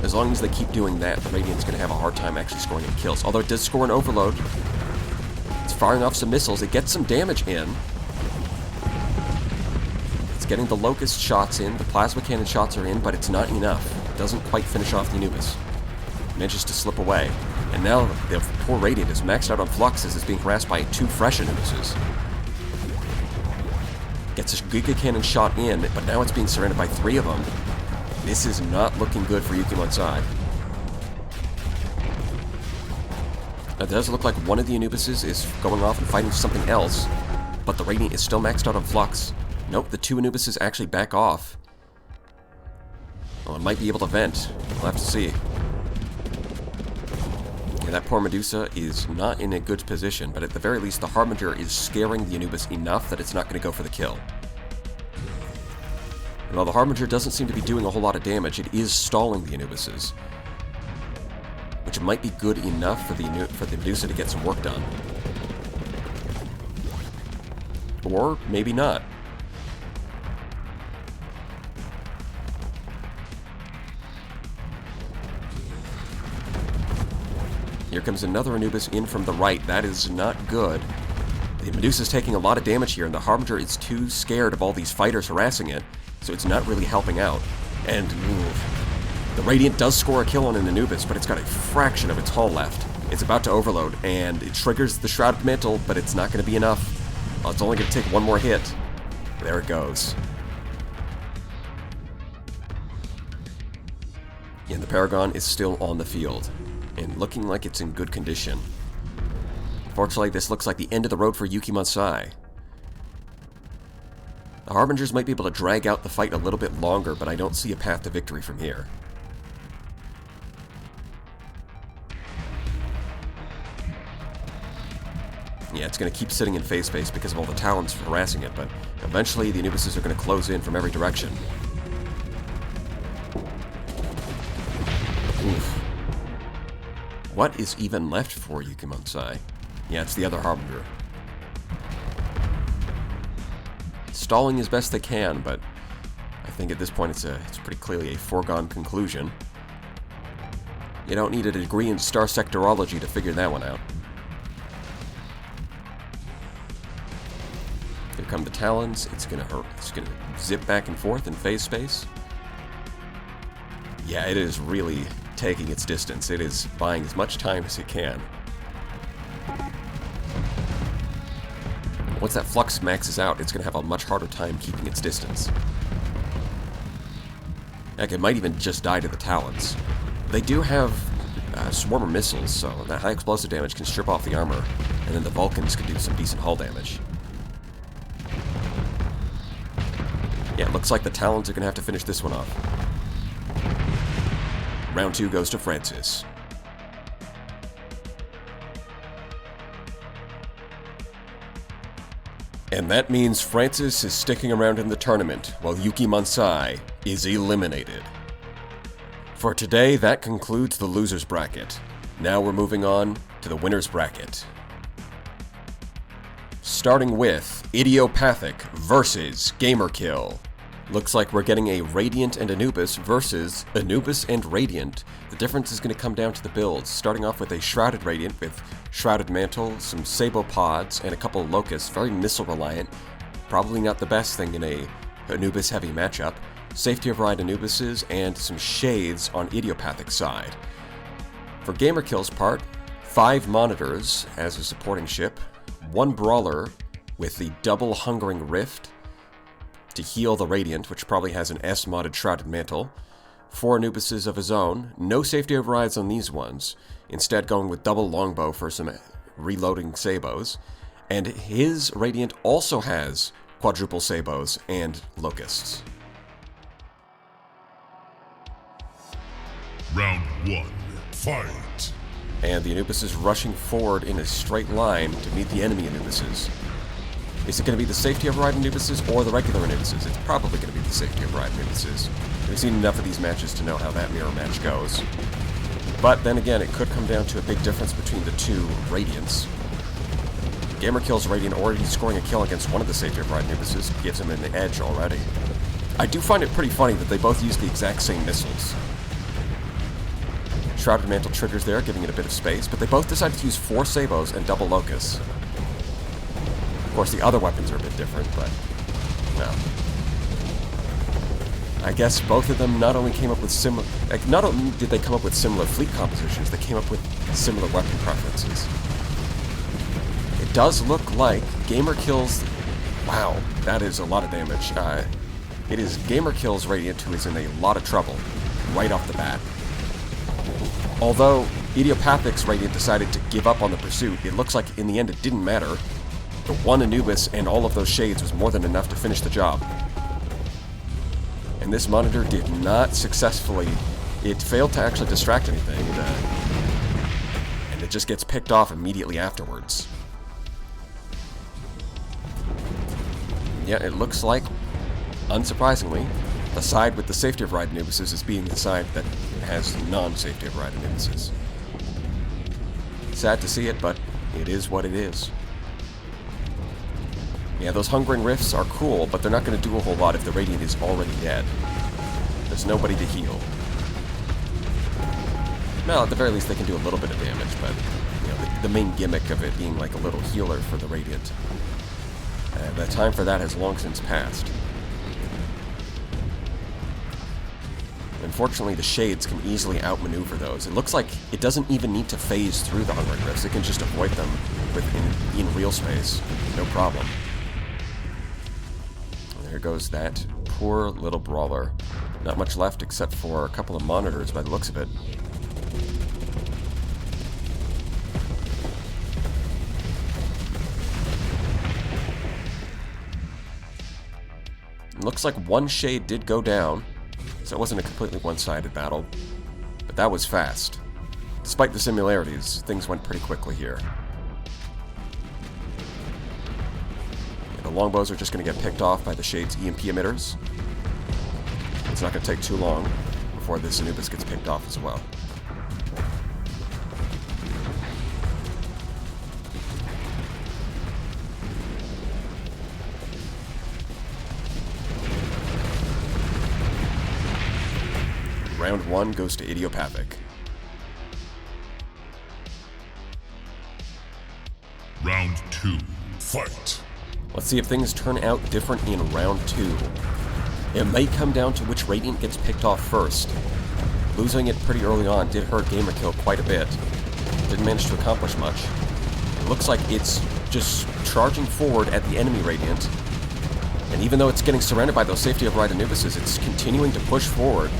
Speaker 1: As long as they keep doing that, the Radiant's going to have a hard time actually scoring any kills. Although it does score an overload. It's firing off some missiles. It gets some damage in. It's getting the Locust shots in. The Plasma Cannon shots are in, but it's not enough. It doesn't quite finish off the Anubis. It manages to slip away. And now the poor Radiant is maxed out on flux as it's being harassed by two fresh Anubises. Gets a Giga Cannon shot in, but now it's being surrounded by three of them. This is not looking good for YukiMonsai. It does look like one of the Anubises is going off and fighting something else, but the Radiant is still maxed out on flux. Nope, the two Anubises actually back off. Well, it might be able to vent. We'll have to see. Yeah, that poor Medusa is not in a good position, but at the very least, the Harbinger is scaring the Anubis enough that it's not going to go for the kill. And while the Harbinger doesn't seem to be doing a whole lot of damage, it is stalling the Anubises, which might be good enough for the Medusa to get some work done. Or maybe not. Here comes another Anubis in from the right. That is not good. The Medusa's taking a lot of damage here, and the Harbinger is too scared of all these fighters harassing it, so it's not really helping out. And the Radiant does score a kill on an Anubis, but it's got a fraction of its hull left. It's about to overload, and it triggers the Shrouded Mantle, but it's not going to be enough. Well, it's only going to take one more hit. There it goes. And the Paragon is still on the field, and looking like it's in good condition. Unfortunately, this looks like the end of the road for YukiMonsai. The Harbingers might be able to drag out the fight a little bit longer, but I don't see a path to victory from here. Yeah, it's going to keep sitting in phase space because of all the Talons harassing it, but eventually the Anubises are going to close in from every direction. Oof. What is even left for YukiMonsai? Yeah, it's the other Harbinger. Stalling as best they can, but I think at this point it's pretty clearly a foregone conclusion. You don't need a degree in star sectorology to figure that one out. Here come the Talons. It's gonna zip back and forth in phase space. Yeah, it is really taking its distance. It is buying as much time as it can. Once that flux maxes out, it's going to have a much harder time keeping its distance. Heck, it might even just die to the Talons. They do have swarmer missiles, so that high explosive damage can strip off the armor, and then the Vulcans can do some decent hull damage. Yeah, it looks like the Talons are going to have to finish this one off. Round 2 goes to Francis. And that means Francis is sticking around in the tournament, while YukiMonsai is eliminated. For today, that concludes the loser's bracket. Now we're moving on to the winner's bracket. Starting with Idiopathic versus GAMERKILL. Looks like we're getting a Radiant and Anubis versus Anubis and Radiant. The difference is going to come down to the builds, starting off with a Shrouded Radiant with Shrouded Mantle, some Sabo Pods, and a couple of Locusts, very missile reliant. Probably not the best thing in a Anubis heavy matchup. Safety override Anubises, and some Shades on Idiopathic side. For GAMERKILL's part, 5 Monitors as a supporting ship, 1 Brawler with the double Hungering Rift, to heal the Radiant, which probably has an S-modded Shrouded Mantle. 4 Anubises of his own. No safety overrides on these ones. Instead going with double longbow for some reloading sabos. And his Radiant also has quadruple sabos and locusts.
Speaker 2: Round 1, fight!
Speaker 1: And the Anubis is rushing forward in a straight line to meet the enemy Anubises. Is it going to be the safety override Anubises or the regular Anubises? It's probably going to be the safety override Anubises. We've seen enough of these matches to know how that mirror match goes. But then again, it could come down to a big difference between the two Radiants. GamerKill's Radiant already scoring a kill against one of the safety override Anubises gives him an edge already. I do find it pretty funny that they both use the exact same missiles. Shrouded Mantle triggers there, giving it a bit of space, but they both decided to use 4 sabos and double locusts. Of course, the other weapons are a bit different, but no. I guess both of them not only came up with similar... not only did they come up with similar fleet compositions, they came up with similar weapon preferences. It does look like GamerKill's... Wow, that is a lot of damage. It is GamerKill's Radiant who is in a lot of trouble right off the bat. Although Idiopathic's Radiant decided to give up on the pursuit, it looks like in the end it didn't matter. The one Anubis and all of those shades was more than enough to finish the job. And this monitor did not successfully... It failed to actually distract anything, and it just gets picked off immediately afterwards. Yeah, it looks like, unsurprisingly, the side with the safety override Anubises is being the side that has non-safety override Anubises. Sad to see it, but it is what it is. Yeah, those Hungering Rifts are cool, but they're not going to do a whole lot if the Radiant is already dead. There's nobody to heal. Well, at the very least they can do a little bit of damage, but you know, the main gimmick of it being like a little healer for the Radiant. The time for that has long since passed. Unfortunately, the Shades can easily outmaneuver those. It looks like it doesn't even need to phase through the Hungering Rifts. It can just avoid them in real space. No problem. There goes that poor little brawler. Not much left except for a couple of monitors by the looks of it. It looks like one Shade did go down, so it wasn't a completely one-sided battle, but that was fast. Despite the similarities, things went pretty quickly here. Yeah, the longbows are just going to get picked off by the Shade's EMP emitters. It's not going to take too long before this Anubis gets picked off as well. Round 1 goes to Idiopathic.
Speaker 2: Round 2, fight!
Speaker 1: Let's see if things turn out different in round 2. It may come down to which Radiant gets picked off first. Losing it pretty early on did hurt GamerKill quite a bit. Didn't manage to accomplish much. It looks like it's just charging forward at the enemy Radiant. And even though it's getting surrounded by those safety override Anubises, it's continuing to push forward.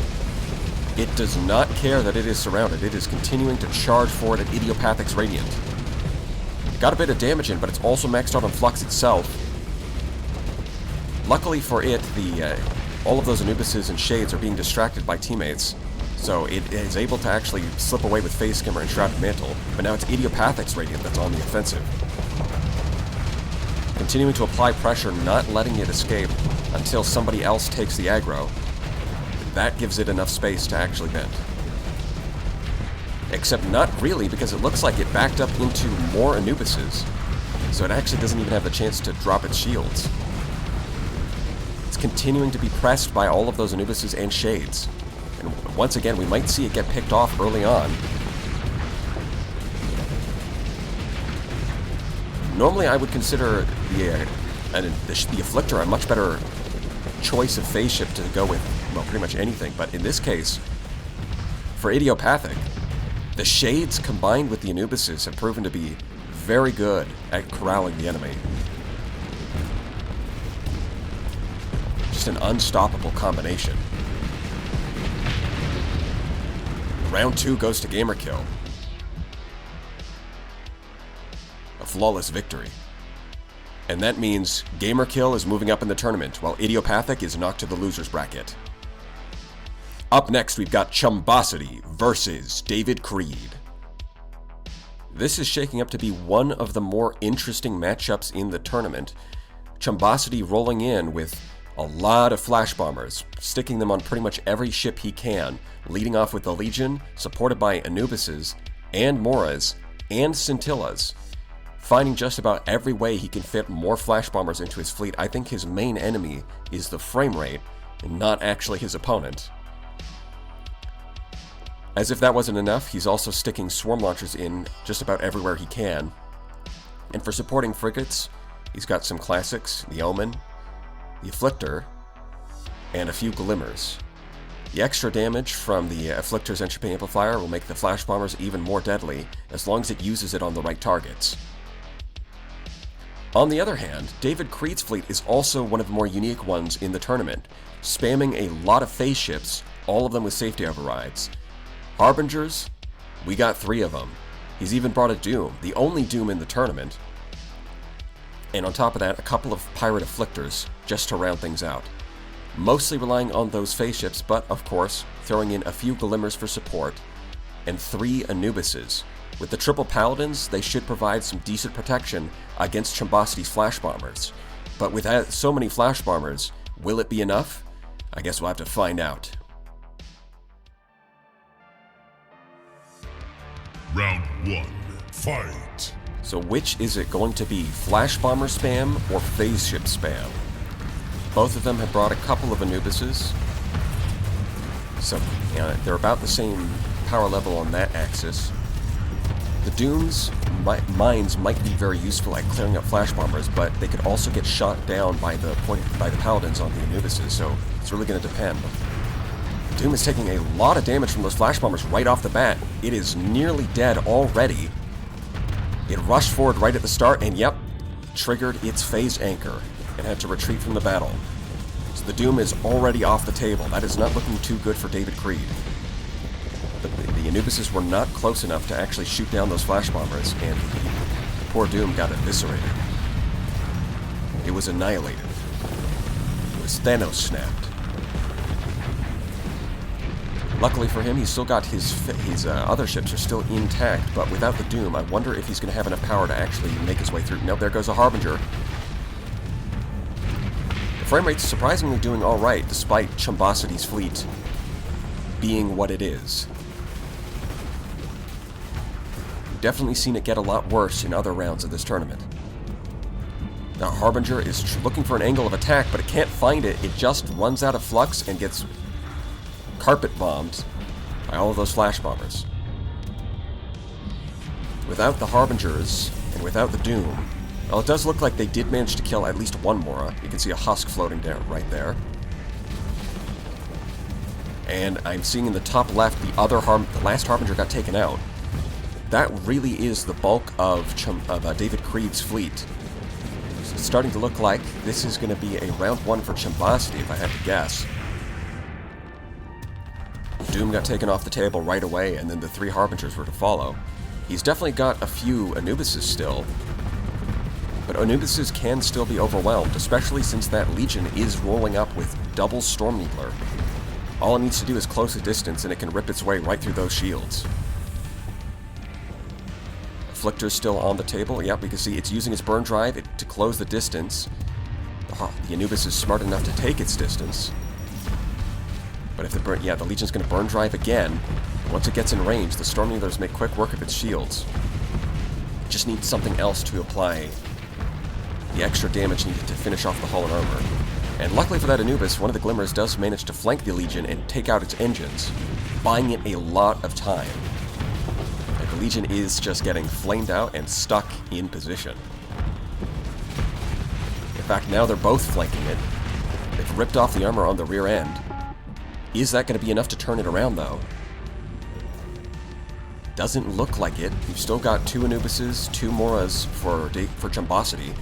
Speaker 1: It does not care that it is surrounded. It is continuing to charge forward at Idiopathic's Radiant. Got a bit of damage in, but it's also maxed out on Flux itself. Luckily for it, all of those Anubises and Shades are being distracted by teammates, so it is able to actually slip away with Phase Skimmer and Shrouded Mantle, but now it's Idiopathic's Radiant that's on the offensive. Continuing to apply pressure, not letting it escape until somebody else takes the aggro. That gives it enough space to actually bend. Except not really, because it looks like it backed up into more Anubises, so it actually doesn't even have the chance to drop its shields. It's continuing to be pressed by all of those Anubises and Shades. And once again, we might see it get picked off early on. Normally I would consider the Afflictor a much better choice of phase shift to go with, well, pretty much anything, but in this case, for Idiopathic, the Shades combined with the Anubises have proven to be very good at corralling the enemy. just an unstoppable combination. Round 2 goes to GAMERKILL. A flawless victory. And that means GAMERKILL is moving up in the tournament, while Idiopathic is knocked to the loser's bracket. Up next, we've got Chumbosity versus David Creed. This is shaking up to be one of the more interesting matchups in the tournament. Chumbosity rolling in with a lot of flash bombers, sticking them on pretty much every ship he can, leading off with the Legion, supported by Anubises, and Moras, and Scintillas. Finding just about every way he can fit more flash bombers into his fleet. I think his main enemy is the frame rate, and not actually his opponent. As if that wasn't enough, he's also sticking swarm launchers in just about everywhere he can. And for supporting frigates, he's got some classics, the Omen, the Afflictor, and a few Glimmers. The extra damage from the Afflictor's entropy amplifier will make the flash bombers even more deadly, as long as it uses it on the right targets. On the other hand, David Creed's fleet is also one of the more unique ones in the tournament, spamming a lot of phase ships, all of them with safety overrides. Harbingers, we got 3 of them. He's even brought a Doom, the only Doom in the tournament. And on top of that, a couple of Pirate Afflictors, just to round things out. Mostly relying on those phase ships, but of course, throwing in a few Glimmers for support, and 3 Anubises. With the triple Paladins, they should provide some decent protection against Chumbosity's flash bombers. But with so many flash bombers, will it be enough? I guess we'll have to find out.
Speaker 2: Round 1, fight!
Speaker 1: So which is it going to be, flash bomber spam or phase ship spam? Both of them have brought a couple of Anubises. So they're about the same power level on that axis. The Doom's mines might be very useful at clearing up flash bombers, but they could also get shot down by the Paladins on the Anubises, so it's really going to depend. Doom is taking a lot of damage from those flash bombers right off the bat. It is nearly dead already. It rushed forward right at the start, and yep, triggered its phase anchor and had to retreat from the battle. So the Doom is already off the table. That is not looking too good for David Creed. The Anubises were not close enough to actually shoot down those flash bombers, and the poor Doom got eviscerated. It was annihilated. It was Thanos snapped. Luckily for him, he's still got his other ships are still intact, but without the Doom, I wonder if he's going to have enough power to actually make his way through. Nope, there goes a Harbinger. The frame rate's surprisingly doing alright, despite Chumbosity's fleet being what it is. We've definitely seen it get a lot worse in other rounds of this tournament. Now Harbinger is looking for an angle of attack, but it can't find it. It just runs out of flux and gets carpet bombed by all of those flash bombers. Without the Harbingers and without the Doom, well, it does look like they did manage to kill at least one Mora. You can see a husk floating down right there. And I'm seeing in the top left the last Harbinger got taken out. That really is the bulk of David Creed's fleet. So it's starting to look like this is going to be a round 1 for Chumbosity, if I had to guess. Doom got taken off the table right away, and then the 3 Harbingers were to follow. He's definitely got a few Anubises still, but Anubises can still be overwhelmed, especially since that Legion is rolling up with double Storm Needler. All it needs to do is close a distance, and it can rip its way right through those shields. Afflictor's still on the table. Yep, we can see it's using its burn drive to close the distance. The Anubis is smart enough to take its distance. But if the Legion's going to burn drive again. Once it gets in range, the Storm Needlers make quick work of its shields. It just needs something else to apply the extra damage needed to finish off the hull and armor. And luckily for that Anubis, one of the Glimmers does manage to flank the Legion and take out its engines, buying it a lot of time. And the Legion is just getting flamed out and stuck in position. In fact, now they're both flanking it. They've ripped off the armor on the rear end. Is that going to be enough to turn it around, though? Doesn't look like it. You've still got 2 Anubises, 2 Moras for Chumbosity.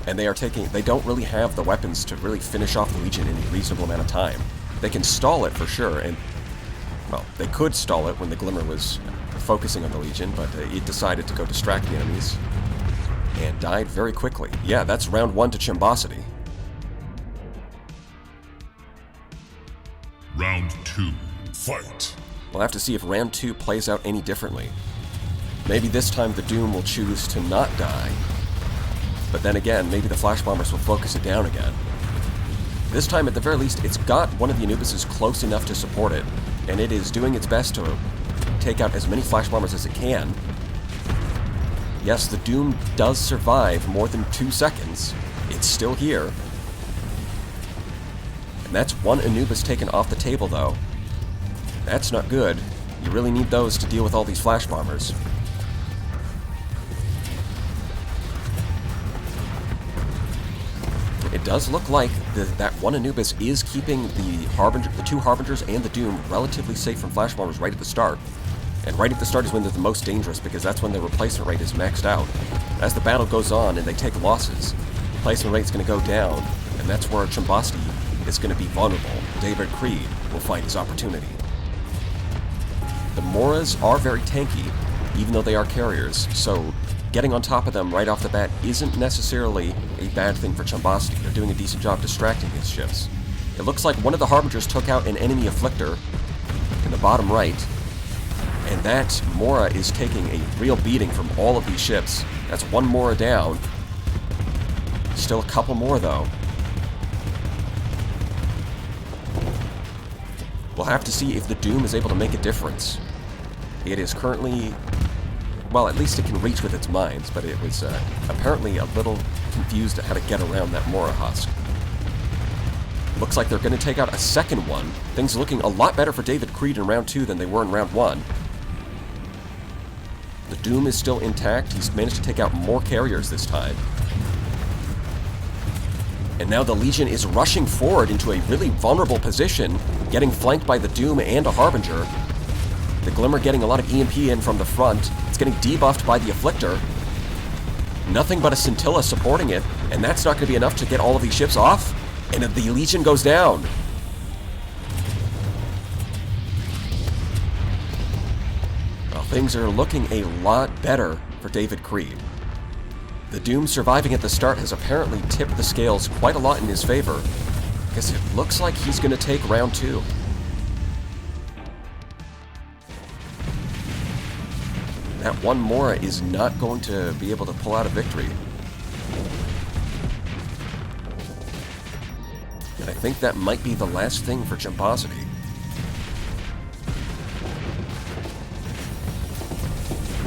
Speaker 1: And they don't really have the weapons to really finish off the Legion in a reasonable amount of time. They can stall it for sure, and, well, they could stall it when the Glimmer was focusing on the Legion, but it decided to go distract the enemies, and died very quickly. Yeah, that's round 1 to Chumbosity.
Speaker 2: Round 2, fight.
Speaker 1: We'll have to see if round 2 plays out any differently. Maybe this time the Doom will choose to not die, but then again, maybe the Flash Bombers will focus it down again. This time, at the very least, it's got one of the Anubises close enough to support it, and it is doing its best to take out as many Flash Bombers as it can. Yes, the Doom does survive more than 2 seconds. It's still here. And that's one Anubis taken off the table, though. That's not good. You really need those to deal with all these Flash Bombers. It does look like that one Anubis is keeping the 2 Harbingers and the Doom relatively safe from Flash Bombers right at the start. And right at the start is when they're the most dangerous, because that's when their replacement rate is maxed out. As the battle goes on and they take losses, replacement rate's going to go down, and that's where Chumbosity is going to be vulnerable. David Creed will find his opportunity. The Moras are very tanky, even though they are carriers, so getting on top of them right off the bat isn't necessarily a bad thing for Chumbosity. They're doing a decent job distracting his ships. It looks like one of the Harbingers took out an enemy Afflictor in the bottom right, and that Mora is taking a real beating from all of these ships. That's one Mora down. Still a couple more, though. We'll have to see if the Doom is able to make a difference. It is currently... well, at least it can reach with its mines, but it was apparently a little confused at how to get around that Mora husk. Looks like they're going to take out a second one. Things are looking a lot better for David Creed in round 2 than they were in round 1. The Doom is still intact. He's managed to take out more carriers this time. And now the Legion is rushing forward into a really vulnerable position, getting flanked by the Doom and a Harbinger. The Glimmer getting a lot of EMP in from the front. It's getting debuffed by the Afflictor. Nothing but a Scintilla supporting it, and that's not going to be enough to get all of these ships off. And the Legion goes down. Well, things are looking a lot better for David Creed. The Doom surviving at the start has apparently tipped the scales quite a lot in his favor, because it looks like he's going to take round 2. That one Mora is not going to be able to pull out a victory. And I think that might be the last thing for Chumbosity.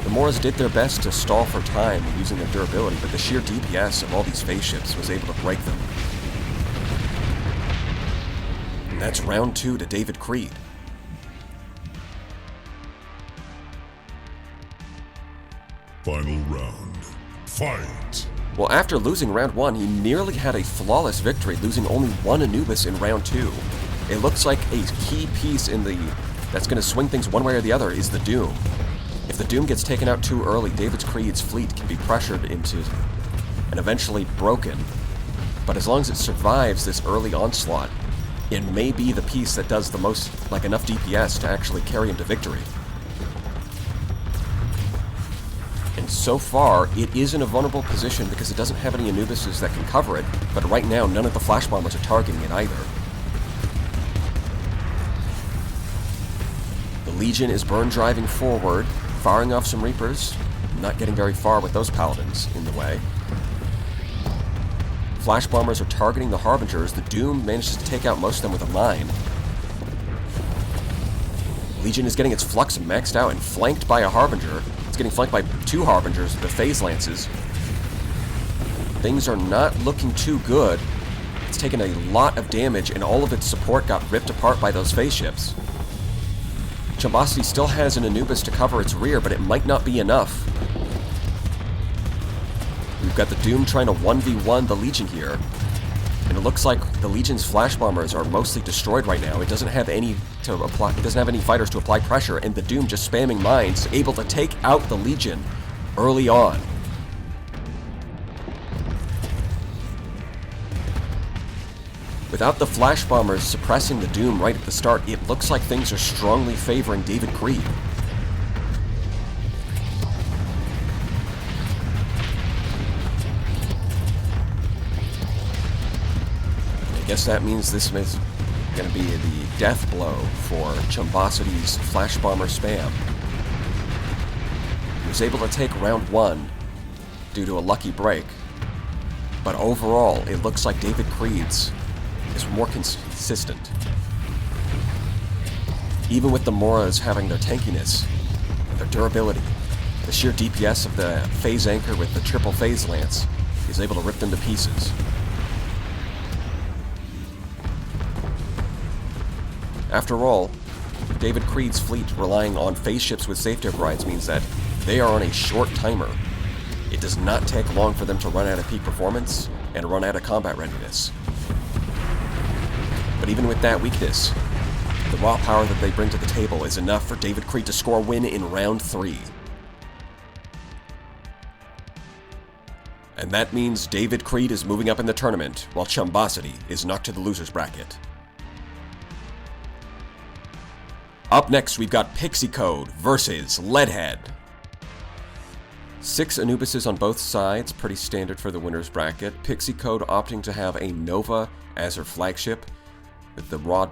Speaker 1: The Moras did their best to stall for time using their durability, but the sheer DPS of all these phase ships was able to break them. And that's round 2 to David Creed.
Speaker 2: Final round, fight.
Speaker 1: Well, after losing round 1, he nearly had a flawless victory, losing only one Anubis in round 2. It looks like a key piece that's going to swing things one way or the other is the Doom. If the Doom gets taken out too early, David Creed's fleet can be pressured into and eventually broken. But as long as it survives this early onslaught, it may be the piece that does the most, like enough DPS to actually carry him to victory. And so far, it is in a vulnerable position because it doesn't have any Anubises that can cover it, but right now, none of the Flash Bombers are targeting it either. The Legion is burn driving forward, firing off some Reapers, not getting very far with those Paladins in the way. Flash Bombers are targeting the Harbingers. The Doom manages to take out most of them with a mine. Legion is getting its Flux maxed out and flanked by a Harbinger. It's getting flanked by 2 Harbingers, the Phase Lances. Things are not looking too good. It's taken a lot of damage, and all of its support got ripped apart by those phase ships. Chumbosity still has an Anubis to cover its rear, but it might not be enough. We've got the Doom trying to 1v1 the Legion here. And it looks like the Legion's Flash Bombers are mostly destroyed right now. It doesn't have any fighters to apply pressure, and the Doom just spamming mines, able to take out the Legion early on. Without the flash bombers suppressing the Doom right at the start, it looks like things are strongly favoring David Creed. I guess that means this is going to be the death blow for Chumbosity's flash bomber spam. He was able to take round 1 due to a lucky break, but overall it looks like David Creed's is more consistent. Even with the Moras having their tankiness, their durability, the sheer DPS of the phase anchor with the triple phase lance is able to rip them to pieces. After all, David Creed's fleet relying on phase ships with safety overrides means that they are on a short timer. It does not take long for them to run out of peak performance and run out of combat readiness. But even with that weakness, the raw power that they bring to the table is enough for David Creed to score a win in round 3. And that means David Creed is moving up in the tournament, while Chumbosity is knocked to the loser's bracket. Up next, we've got PixiCode versus Leadhead. 6 Anubises on both sides, pretty standard for the winner's bracket. PixiCode opting to have a Nova as her flagship, with the raw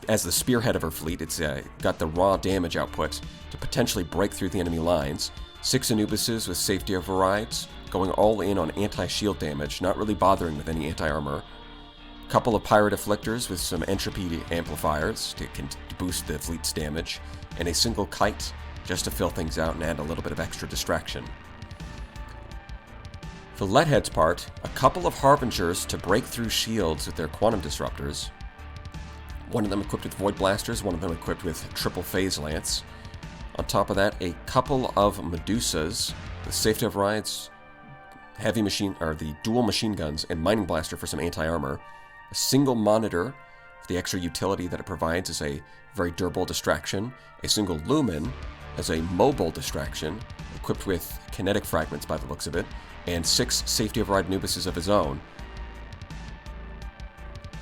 Speaker 1: as the spearhead of her fleet. It's got the raw damage output to potentially break through the enemy lines. 6 Anubises with safety overrides, going all in on anti-shield damage, not really bothering with any anti-armor. Couple of Pirate Afflictors with some entropy amplifiers to boost the fleet's damage, and a single Kite just to fill things out and add a little bit of extra distraction. For Leadhead's part, a couple of Harbingers to break through shields with their Quantum Disruptors. One of them equipped with Void Blasters, one of them equipped with Triple Phase Lance. On top of that, a couple of Medusas with safety overrides, the dual machine guns, and Mining Blaster for some anti-armor. A single Monitor for the extra utility that it provides as a very durable distraction. A single Lumen as a mobile distraction, equipped with kinetic fragments by the looks of it, and 6 safety override Anubises of his own.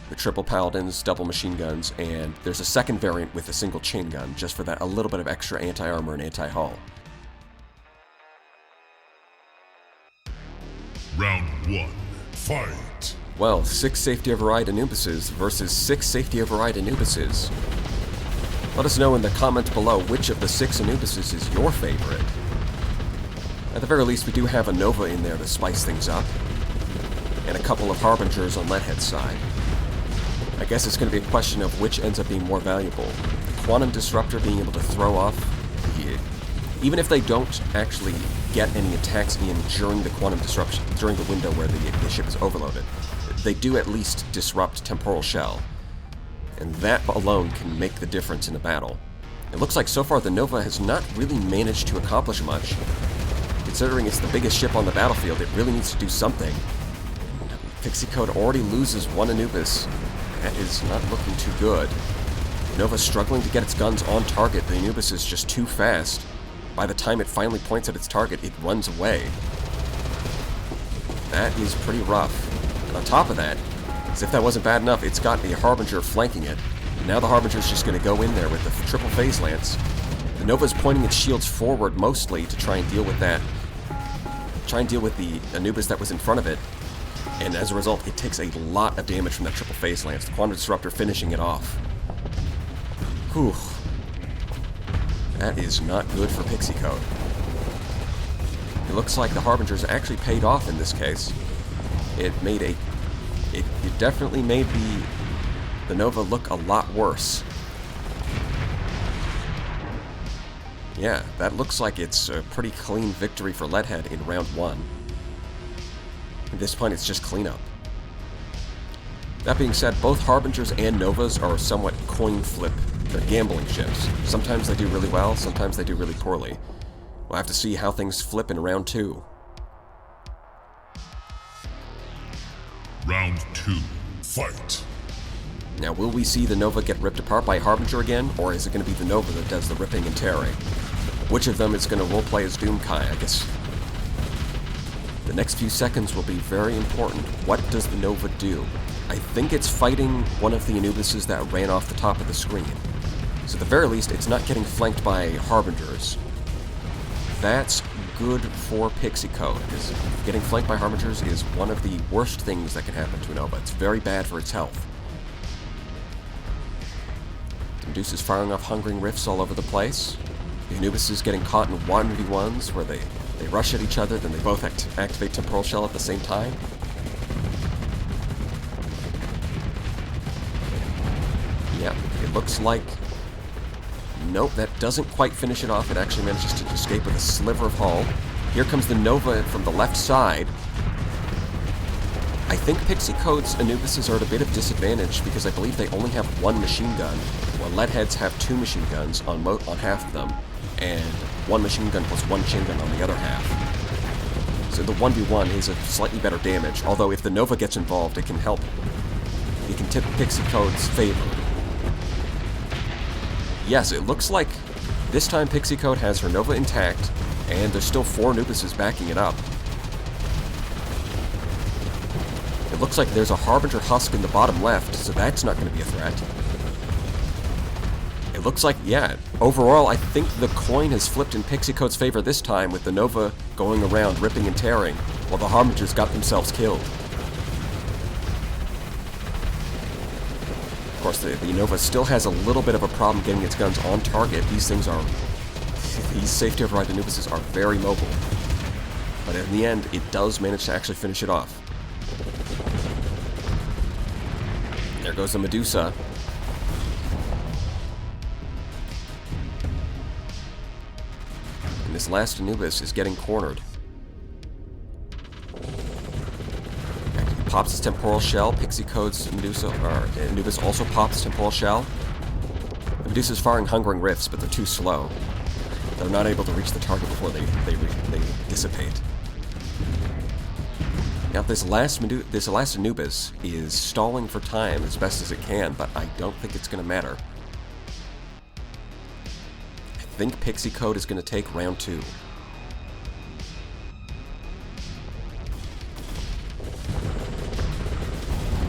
Speaker 1: The triple Paladins, double machine guns, and there's a second variant with a single chain gun, just for that a little bit of extra anti-armor and anti-hull.
Speaker 2: Round 1, fight!
Speaker 1: Well, 6 safety override Anubises versus 6 safety override Anubises. Let us know in the comments below which of the 6 Anubises is your favorite. At the very least, we do have a Nova in there to spice things up, and a couple of Harbingers on Leadhead's side. I guess it's going to be a question of which ends up being more valuable. The Quantum Disruptor being able to throw off even if they don't actually get any attacks in during the Quantum Disruption, during the window where the ship is overloaded, they do at least disrupt Temporal Shell, and that alone can make the difference in the battle. It looks like so far the Nova has not really managed to accomplish much. Considering it's the biggest ship on the battlefield, it really needs to do something. PixiCode already loses 1 Anubis. That is not looking too good. Nova's struggling to get its guns on target. The Anubis is just too fast. By the time it finally points at its target, it runs away. That is pretty rough. And on top of that, as if that wasn't bad enough, it's got the Harbinger flanking it. And now the Harbinger's just going to go in there with the triple phase lance. The Nova's pointing its shields forward mostly to try and deal with that. Try and deal with the Anubis that was in front of it. And as a result, it takes a lot of damage from that triple phase lance. The Quantum Disruptor finishing it off. Whew. That is not good for PixiCode. It looks like the Harbingers actually paid off in this case. It definitely made the Nova look a lot worse. Yeah, that looks like it's a pretty clean victory for Leadhead in round 1. At this point, it's just cleanup. That being said, both Harbingers and Novas are somewhat coin flip. They're gambling ships. Sometimes they do really well, sometimes they do really poorly. We'll have to see how things flip in round 2.
Speaker 2: Round 2, fight!
Speaker 1: Now, will we see the Nova get ripped apart by Harbinger again, or is it going to be the Nova that does the ripping and tearing? Which of them is going to roleplay as Doomkai, I guess? The next few seconds will be very important. What does the Nova do? I think it's fighting one of the Anubises that ran off the top of the screen. So at the very least, it's not getting flanked by Harbingers. That's good for PixiCode, because getting flanked by Harbingers is one of the worst things that can happen to Nova. It's very bad for its health. Medusa is firing off Hungering Rifts all over the place. The Anubis is getting caught in 1v1s where they rush at each other, then they both activate Temporal Shell at the same time. Yeah, it looks like... Nope, that doesn't quite finish it off. It actually manages to escape with a sliver of hull. Here comes the Nova from the left side. I think PixiCode's Anubises are at a bit of disadvantage because I believe they only have one machine gun, while Leadheads have two machine guns on half of them, and one machine gun plus one chain gun on the other half. So the 1v1 is a slightly better damage, although if the Nova gets involved, it can help. It can tip PixiCode's favor. Yes, it looks like this time PixiCode has her Nova intact, and there's still 4 Anubises backing it up. It looks like there's a Harbinger Husk in the bottom left, so that's not going to be a threat. It looks like, yeah, overall I think the coin has flipped in PixiCode's favor this time, with the Nova going around ripping and tearing, while the Harbingers got themselves killed. Of course, the Nova still has a little bit of a problem getting its guns on target. These safety override Anubises are very mobile. But in the end, it does manage to actually finish it off. There goes the Medusa. And this last Anubis is getting cornered. Pops his Temporal Shell. PixiCode's Anubis also pops Temporal Shell. The Medusa's firing Hungering Rifts, but they're too slow. They're not able to reach the target before they dissipate. Now, this last Anubis is stalling for time as best as it can, but I don't think it's going to matter. I think PixiCode is going to take round 2.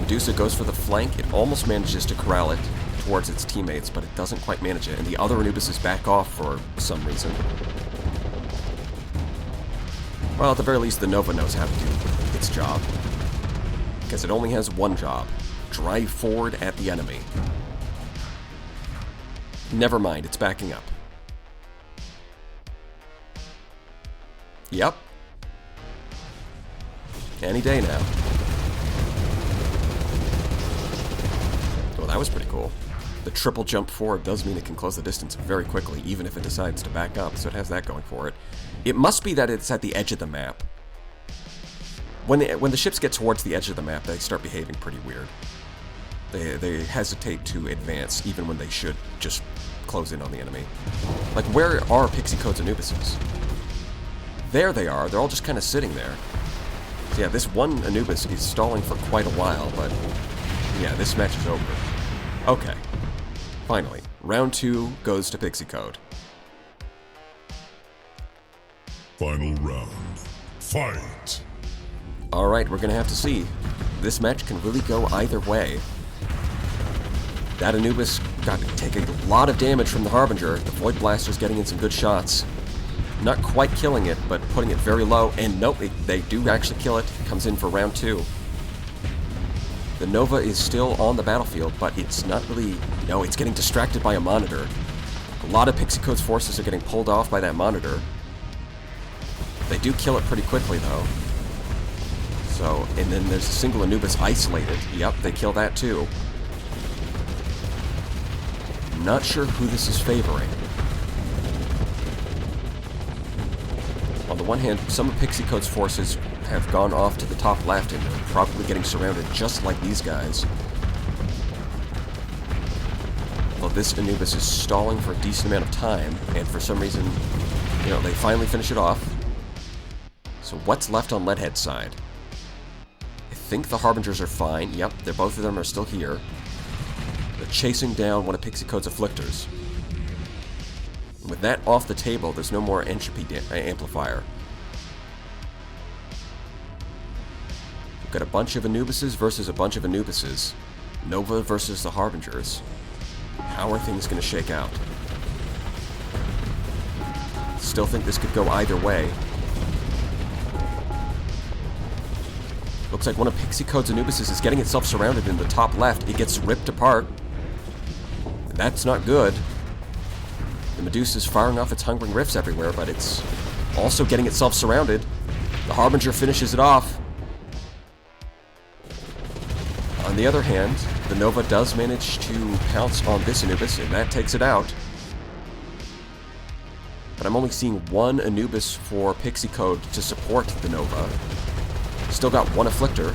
Speaker 1: Medusa goes for the flank. It almost manages to corral it towards its teammates, but it doesn't quite manage it, and the other Anubises back off for some reason. Well, at the very least, the Nova knows how to do its job, because it only has one job: drive forward at the enemy. Never mind, it's backing up. Yep. Any day now. Well, that was pretty cool. The triple jump forward does mean it can close the distance very quickly, even if it decides to back up, so it has that going for it. It must be that it's at the edge of the map. When the ships get towards the edge of the map, they start behaving pretty weird. They hesitate to advance, even when they should just close in on the enemy. Like, where are PixiCode's Anubises? There they are. They're all just kind of sitting there. So yeah, this one Anubis is stalling for quite a while, but yeah, this match is over. Okay. Finally, round 2 goes to PixiCode.
Speaker 2: Final round. Fight!
Speaker 1: Alright, we're gonna have to see. This match can really go either way. That Anubis got to take a lot of damage from the Harbinger. The Void Blaster's getting in some good shots. Not quite killing it, but putting it very low. And nope, they do actually kill it. Comes in for round 2. The Nova is still on the battlefield, but it's not really... No, it's getting distracted by a monitor. A lot of PixiCode's forces are getting pulled off by that monitor. They do kill it pretty quickly, though. So, and then there's a single Anubis isolated. Yep, they kill that too. Not sure who this is favoring. On the one hand, some of PixiCode's forces have gone off to the top left and are probably getting surrounded just like these guys. Well, this Anubis is stalling for a decent amount of time, and for some reason, you know, they finally finish it off. So what's left on Leadhead's side? I think the Harbingers are fine. Yep, both of them are still here. They're chasing down one of PixiCode's Afflictors. With that off the table, there's no more entropy amplifier. Got a bunch of Anubises versus a bunch of Anubises. Nova versus the Harbingers. How are things going to shake out? Still think this could go either way. Looks like one of PixiCode's Anubises is getting itself surrounded in the top left. It gets ripped apart. That's not good. The Medusa's firing off its hungering rifts everywhere, but it's also getting itself surrounded. The Harbinger finishes it off. On the other hand, the Nova does manage to pounce on this Anubis, and that takes it out. But I'm only seeing one Anubis for PixiCode to support the Nova. Still got one Afflictor.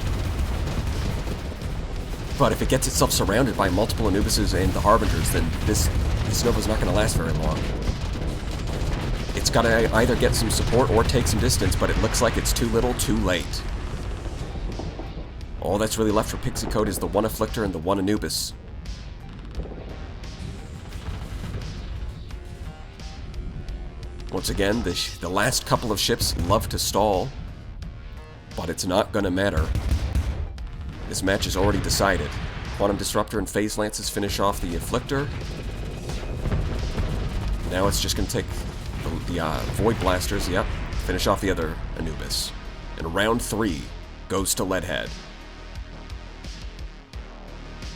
Speaker 1: But if it gets itself surrounded by multiple Anubises and the Harbingers, then this Nova's not going to last very long. It's got to either get some support or take some distance, but it looks like it's too little, too late. All that's really left for PixiCode is the one Afflictor and the one Anubis. Once again, the last couple of ships love to stall, but it's not going to matter. This match is already decided. Quantum Disruptor and Phase Lances finish off the Afflictor. Now it's just going to take the Void Blasters, yep, finish off the other Anubis. And round 3 goes to Leadhead.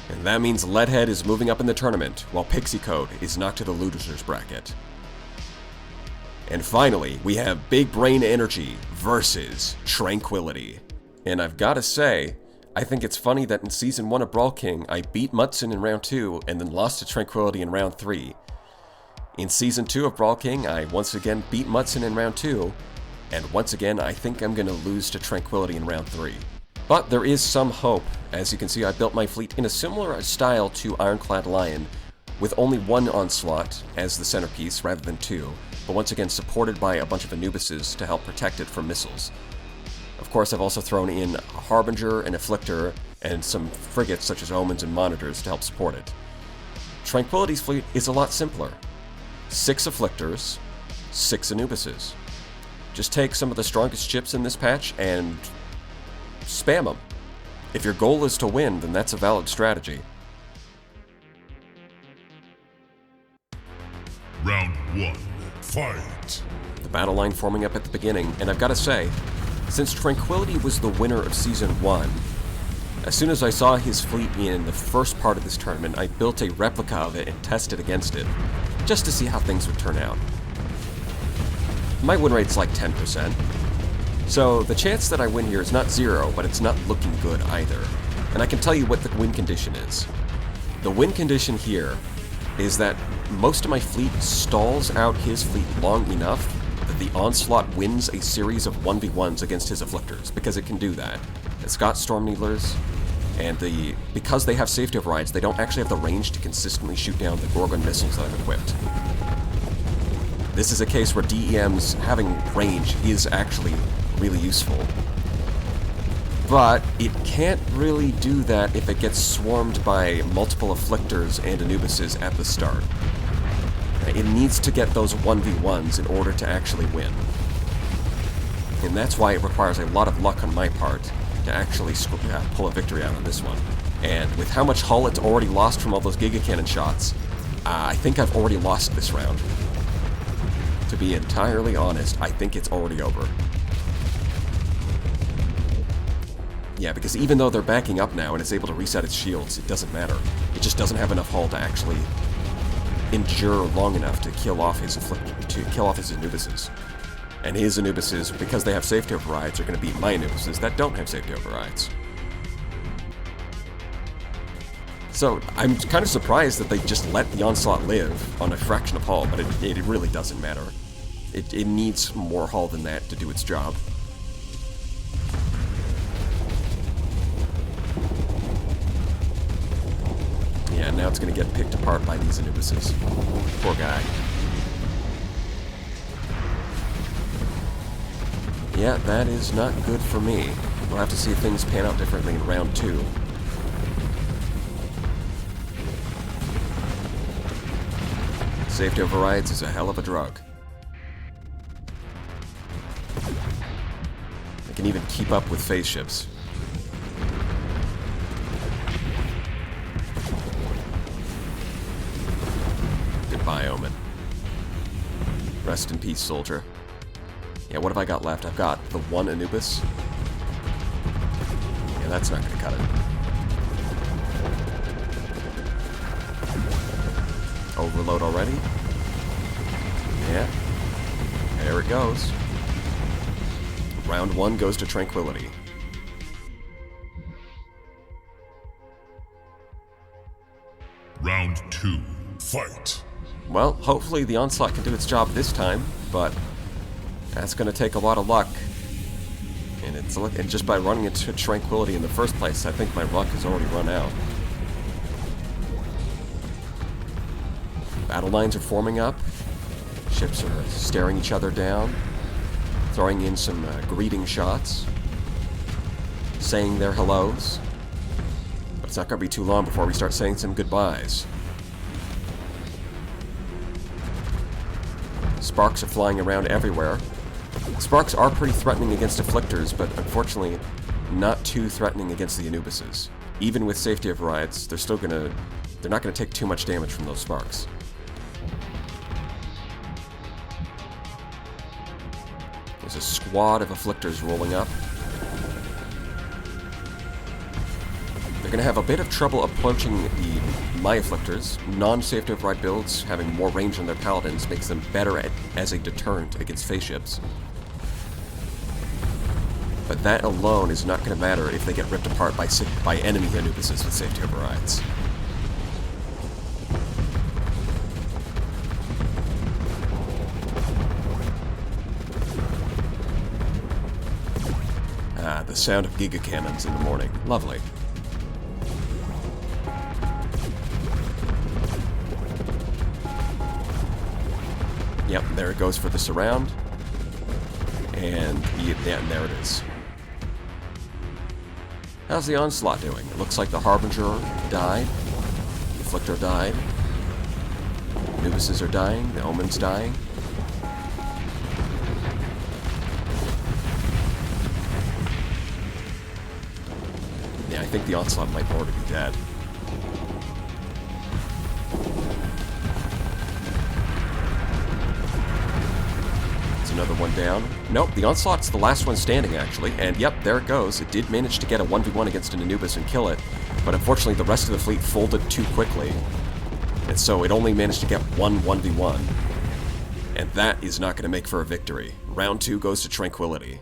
Speaker 1: And that means Leadhead is moving up in the tournament, while PixiCode is knocked to the losers bracket. And finally, we have Big Brain Energy versus Tranquility. And I've got to say, I think it's funny that in Season 1 of Brawl King, I beat Mudsson in round 2 and then lost to Tranquility in round 3. In Season 2 of Brawl King, I once again beat Mudsson in round 2, and once again, I think I'm going to lose to Tranquility in round 3. But there is some hope. As you can see, I built my fleet in a similar style to IronCladLion, with only one Onslaught as the centerpiece rather than 2, but once again supported by a bunch of Anubises to help protect it from missiles. Of course, I've also thrown in a Harbinger, an Afflictor, and some frigates such as Omens and Monitors to help support it. Tranquility's fleet is a lot simpler. 6 Afflictors, 6 Anubises. Just take some of the strongest ships in this patch and spam them. If your goal is to win, then that's a valid strategy.
Speaker 2: Round 1, fight!
Speaker 1: The battle line forming up at the beginning, and I've got to say, since Tranquility was the winner of Season 1, as soon as I saw his fleet in the first part of this tournament, I built a replica of it and tested against it, just to see how things would turn out. My win rate's like 10%. So the chance that I win here is not 0, but it's not looking good either. And I can tell you what the win condition is. The win condition here is that most of my fleet stalls out his fleet long enough that the Onslaught wins a series of 1v1s against his Afflictors, because it can do that. It's got Storm Needlers, and because they have safety overrides, they don't actually have the range to consistently shoot down the Gorgon missiles that I've equipped. This is a case where DEM's having range is actually really useful. But it can't really do that if it gets swarmed by multiple Afflictors and Anubises at the start. It needs to get those 1v1s in order to actually win. And that's why it requires a lot of luck on my part to actually pull a victory out on this one. And with how much hull it's already lost from all those Giga Cannon shots, I think I've already lost this round. To be entirely honest, I think it's already over. Yeah, because even though they're backing up now and it's able to reset its shields, it doesn't matter. It just doesn't have enough hull to actually endure long enough to kill off his Anubises. And his Anubises, because they have safety overrides, are going to beat my Anubises that don't have safety overrides. So I'm kind of surprised that they just let the Onslaught live on a fraction of hull, but it really doesn't matter. It needs more hull than that to do its job. Yeah, now it's going to get picked apart by these Anubises. Poor guy. Yeah, that is not good for me. We'll have to see if things pan out differently in round 2. Safety overrides is a hell of a drug. I can even keep up with phase ships. Goodbye, Omen. Rest in peace, soldier. Yeah, what have I got left? I've got the one Anubis. Yeah, that's not going to cut it. Overload already? Yeah. There it goes. Round 1 goes to Tranquility.
Speaker 2: Round 2, fight.
Speaker 1: Well, hopefully the Onslaught can do its job this time, but that's going to take a lot of luck. And just by running into Tranquility in the first place, I think my luck has already run out. Battle lines are forming up. Ships are staring each other down, throwing in some greeting shots, saying their hellos. But it's not going to be too long before we start saying some goodbyes. Sparks are flying around everywhere. Sparks are pretty threatening against Afflictors, but unfortunately not too threatening against the Anubises. Even with safety overrides, they're not going to take too much damage from those Sparks. There's a squad of Afflictors rolling up. They're going to have a bit of trouble approaching my Afflictors. Non-safety override builds, having more range on their Paladins, makes them better as a deterrent against phase ships. But that alone is not going to matter if they get ripped apart by enemy Anubises with safety overrides. Ah, the sound of Giga Cannons in the morning. Lovely. Yep, there it goes for the surround. And yeah, there it is. How's the Onslaught doing? It looks like the Harbinger died. The Afflictor died. Anubises are dying. The Omen's dying. Yeah, I think the Onslaught might already be dead. Another one down. Nope, the Onslaught's the last one standing, actually. And yep, there it goes. It did manage to get a 1v1 against an Anubis and kill it, but unfortunately the rest of the fleet folded too quickly. And so it only managed to get one 1v1. And that is not going to make for a victory. Round 2 goes to Tranquility.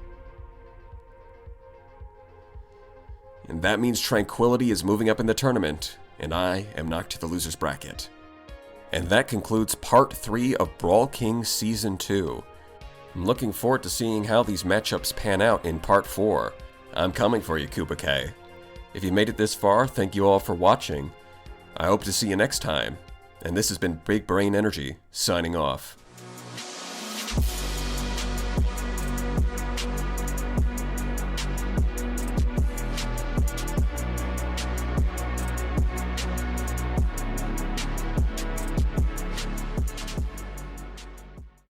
Speaker 1: And that means Tranquility is moving up in the tournament, and I am knocked to the loser's bracket. And that concludes Part 3 of Brawl King Season 2. I'm looking forward to seeing how these matchups pan out in Part 4. I'm coming for you, Kuba K. If you made it this far, thank you all for watching. I hope to see you next time. And this has been Big Brain Energy, signing off.